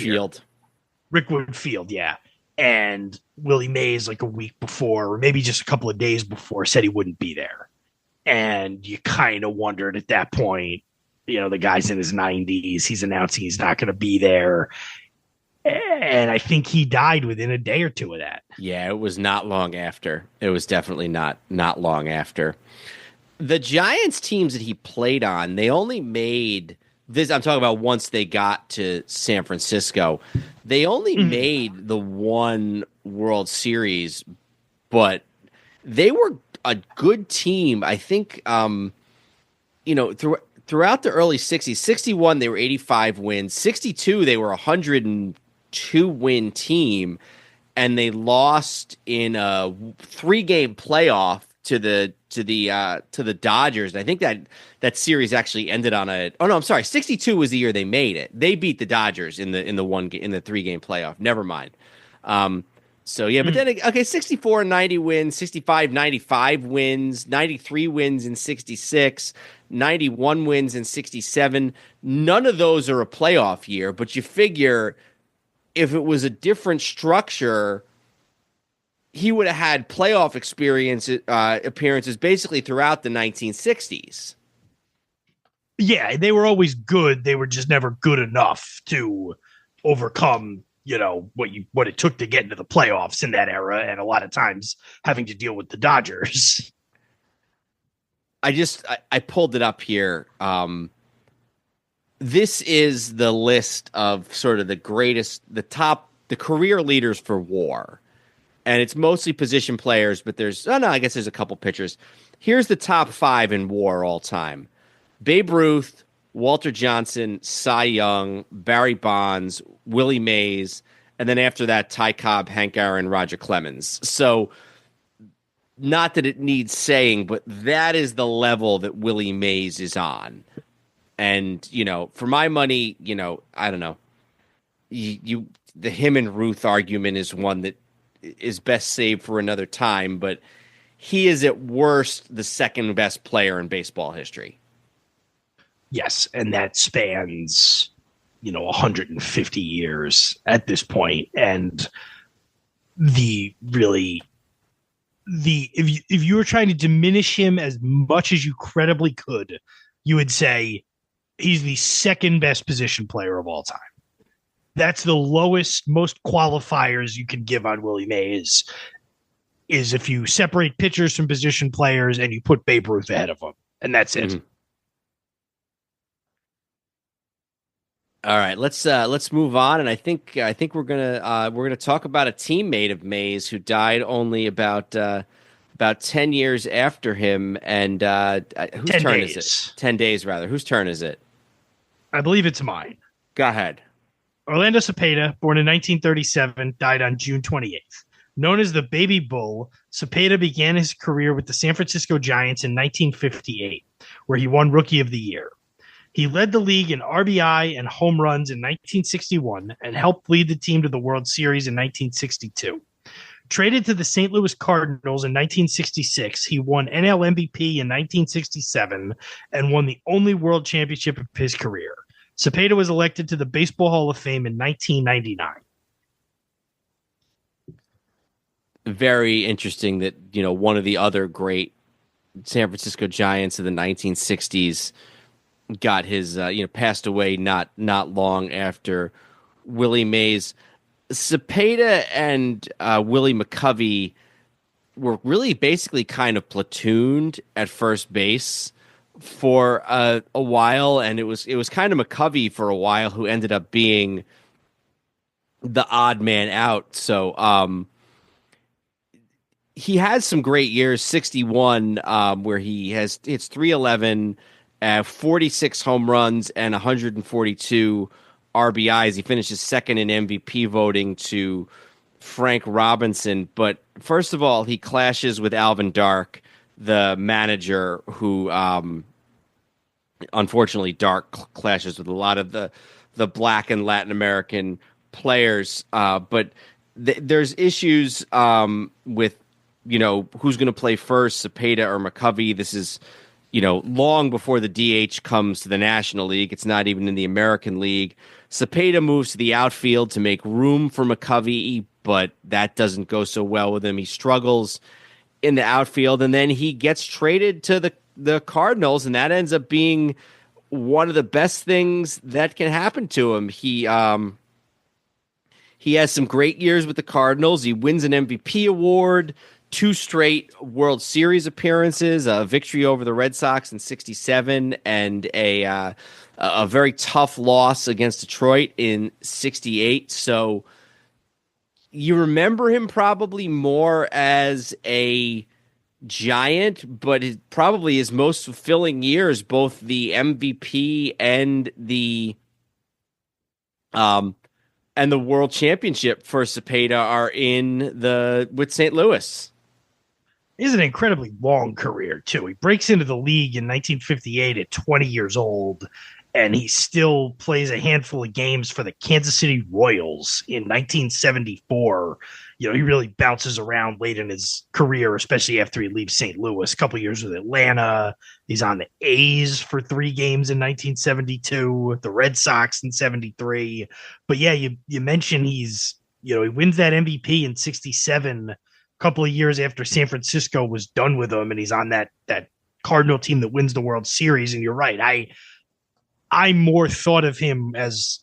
Field, yeah. And Willie Mays, like a week before, or maybe just a couple of days before, said he wouldn't be there. And you kind of wondered at that point, the guy's in his 90s. He's announcing he's not going to be there. And I think he died within a day or two of that. Yeah, it was not long after. It was definitely not long after. The Giants teams that he played on, they only made this. I'm talking about once they got to San Francisco, they only made the one World Series, but they were a good team. I think, throughout the early 60s, 61, they were 85 wins. 62, they were a 102-win team, and they lost in a 3-game playoff to the Dodgers. And I think that series actually ended on 62 was the year they made it. They beat the Dodgers in the 3-game playoff. Never mind. But then 64 and 90 wins, 65, 95 wins, 93 wins in 66, 91 wins in 67. None of those are a playoff year, but you figure if it was a different structure, he would have had playoff appearances basically throughout the 1960s. Yeah, they were always good. They were just never good enough to overcome, what it took to get into the playoffs in that era, and a lot of times having to deal with the Dodgers. I pulled it up here. This is the list of sort of the career leaders for WAR. And it's mostly position players, but I guess there's a couple pitchers. Here's the top 5 in WAR all time. Babe Ruth, Walter Johnson, Cy Young, Barry Bonds, Willie Mays, and then after that, Ty Cobb, Hank Aaron, Roger Clemens. So not that it needs saying, but that is the level that Willie Mays is on. And, for my money, I don't know. The him and Ruth argument is one that is best saved for another time, but he is at worst the second best player in baseball history. Yes, and that spans, 150 years at this point. And if you were trying to diminish him as much as you credibly could, you would say he's the second best position player of all time. That's the lowest, most qualifiers you can give on Willie Mays, is if you separate pitchers from position players and you put Babe Ruth ahead of him, and that's it. Mm-hmm. All right, let's move on, and I think we're gonna talk about a teammate of Mays who died only about 10 years after him, and whose turn is it? 10 days rather. Whose turn is it? I believe it's mine. Go ahead. Orlando Cepeda, born in 1937, died on June 28th. Known as the Baby Bull, Cepeda began his career with the San Francisco Giants in 1958, where he won Rookie of the Year. He led the league in RBI and home runs in 1961 and helped lead the team to the World Series in 1962. Traded to the St. Louis Cardinals in 1966, he won NL MVP in 1967 and won the only world championship of his career. Cepeda was elected to the Baseball Hall of Fame in 1999. Very interesting that, one of the other great San Francisco Giants of the 1960s got his, passed away not long after Willie Mays. Cepeda and Willie McCovey were really basically kind of platooned at first base for a while, and it was kind of McCovey for a while who ended up being the odd man out. So he has some great years. 61, where hits 311, 46 home runs, and 142 RBIs. He finishes second in MVP voting to Frank Robinson. But first of all, he clashes with Alvin Dark, the manager, who unfortunately Dark clashes with a lot of the black and Latin American players. But there's issues with, who's going to play first, Cepeda or McCovey. This is, long before the DH comes to the National League. It's not even in the American League. Cepeda moves to the outfield to make room for McCovey, but that doesn't go so well with him. He struggles in the outfield, and then he gets traded to the Cardinals, and that ends up being one of the best things that can happen to him. He has some great years with the Cardinals. He wins an MVP award, 2 straight World Series appearances, a victory over the Red Sox in '67, and a very tough loss against Detroit in '68. So you remember him probably more as a Giant, but probably his most fulfilling years, both the MVP and the World Championship for Cepeda, are with St. Louis. He has an incredibly long career, too. He breaks into the league in 1958 at 20 years old, and he still plays a handful of games for the Kansas City Royals in 1974. He really bounces around late in his career, especially after he leaves St. Louis. A couple of years with Atlanta. He's on the A's for 3 games in 1972, the Red Sox in 73. But yeah, you mentioned he wins that MVP in 67, a couple of years after San Francisco was done with him, and he's on that Cardinal team that wins the World Series. And you're right. I more thought of him as,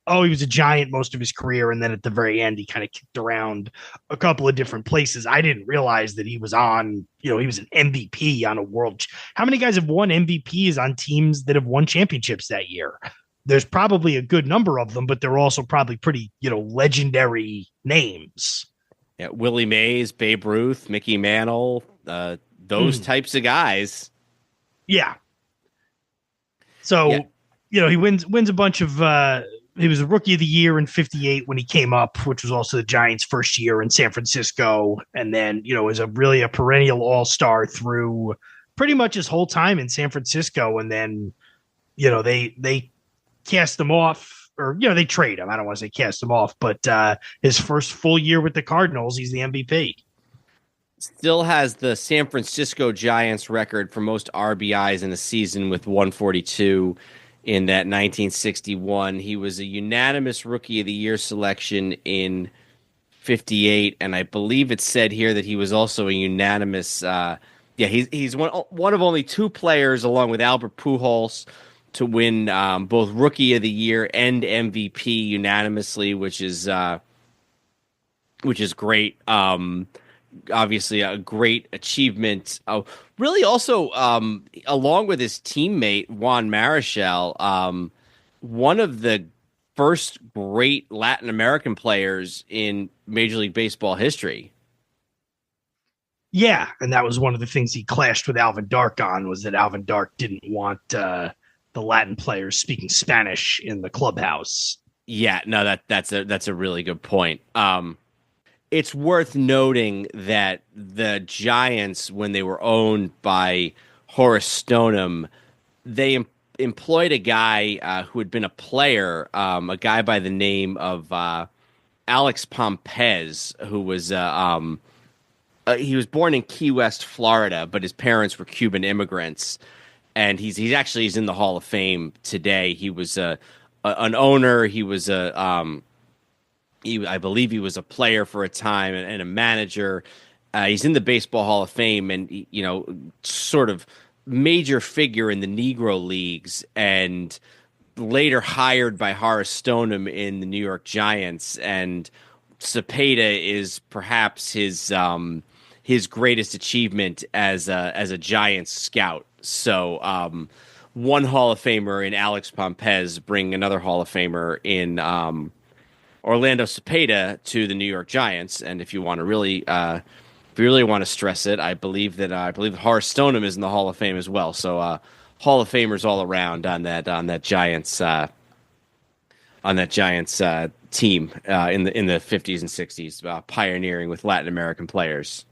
oh, he was a Giant most of his career, and then at the very end, he kind of kicked around a couple of different places. I didn't realize that he was on, he was an MVP on a world. How many guys have won MVPs on teams that have won championships that year? There's probably a good number of them, but they're also probably pretty, legendary names. Yeah, Willie Mays, Babe Ruth, Mickey Mantle, those types of guys. Yeah. So, he wins a bunch of. He was a Rookie of the Year in '58 when he came up, which was also the Giants' first year in San Francisco, and then was a perennial all-star through pretty much his whole time in San Francisco, and then they cast him off, or they trade him. I don't want to say cast him off, but his first full year with the Cardinals, he's the MVP. Still has the San Francisco Giants record for most RBIs in a season with 142 in that 1961. He was a unanimous Rookie of the Year selection in '58, and I believe it said here that he was also a unanimous. He's one of only two players, along with Albert Pujols, to win both Rookie of the Year and MVP unanimously, which is great. Obviously, a great achievement. Really, also along with his teammate Juan Marichal, one of the first great Latin American players in Major League Baseball history. Yeah, and that was one of the things he clashed with Alvin Dark on, was that Alvin Dark didn't want the Latin players speaking Spanish in the clubhouse. Yeah, no, that's a really good point. It's worth noting that the Giants, when they were owned by Horace Stoneham, they employed a guy who had been a player, a guy by the name of Alex Pompez, who was he was born in Key West, Florida, but his parents were Cuban immigrants, and he's in the Hall of Fame today. He was an owner. He was I believe he was a player for a time and a manager. He's in the Baseball Hall of Fame, and sort of major figure in the Negro Leagues, and later hired by Horace Stoneham in the New York Giants. And Cepeda is perhaps his greatest achievement as a Giants scout. So one Hall of Famer in Alex Pompez, bring another Hall of Famer in Orlando Cepeda to the New York Giants. And if you want to really want to stress it, I believe that Horace Stoneham is in the Hall of Fame as well. So Hall of Famers all around on that Giants team in the 50s and 60s, pioneering with Latin American players.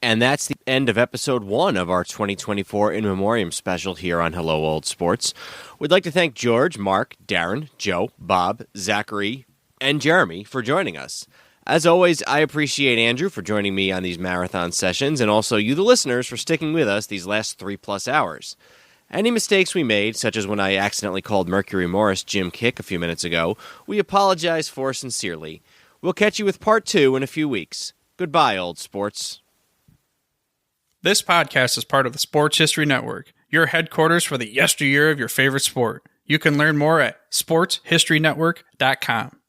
And that's the end of episode 1 of our 2024 In Memoriam special here on Hello Old Sports. We'd like to thank George, Mark, Darren, Joe, Bob, Zachary, and Jeremy for joining us. As always, I appreciate Andrew for joining me on these marathon sessions, and also you, the listeners, for sticking with us these last 3+ hours. Any mistakes we made, such as when I accidentally called Mercury Morris Jim Kick a few minutes ago, we apologize for sincerely. We'll catch you with part 2 in a few weeks. Goodbye, old sports. This podcast is part of the Sports History Network, your headquarters for the yesteryear of your favorite sport. You can learn more at sportshistorynetwork.com.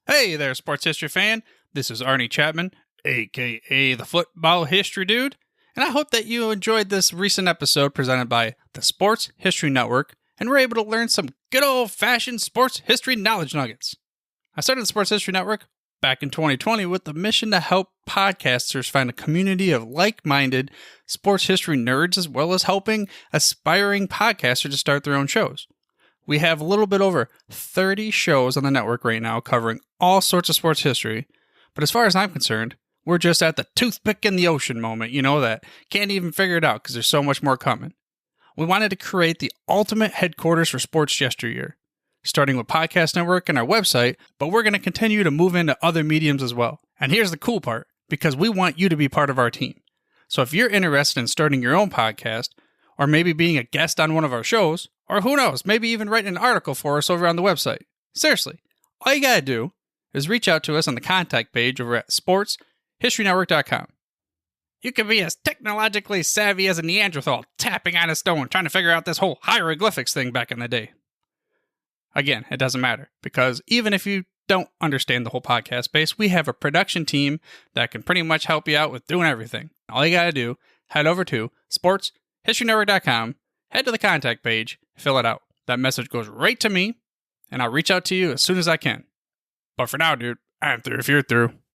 Hey there, sports history fan. This is Arnie Chapman, a.k.a. the Football History Dude, and I hope that you enjoyed this recent episode presented by the Sports History Network and were able to learn some good old-fashioned sports history knowledge nuggets. I started the Sports History Network back in 2020 with the mission to help podcasters find a community of like-minded sports history nerds, as well as helping aspiring podcasters to start their own shows. We have a little bit over 30 shows on the network right now covering all sorts of sports history, but as far as I'm concerned, we're just at the toothpick in the ocean moment, that can't even figure it out because there's so much more coming. We wanted to create the ultimate headquarters for sports yesteryear, starting with Podcast Network and our website, but we're going to continue to move into other mediums as well. And here's the cool part, because we want you to be part of our team. So if you're interested in starting your own podcast, or maybe being a guest on one of our shows, or who knows, maybe even writing an article for us over on the website, seriously, all you got to do is reach out to us on the contact page over at sportshistorynetwork.com. You can be as technologically savvy as a Neanderthal tapping on a stone trying to figure out this whole hieroglyphics thing back in the day. Again, it doesn't matter, because even if you don't understand the whole podcast space, we have a production team that can pretty much help you out with doing everything. All you got to do, head over to sportshistorynetwork.com, head to the contact page, fill it out. That message goes right to me, and I'll reach out to you as soon as I can. But for now, dude, I'm through if you're through.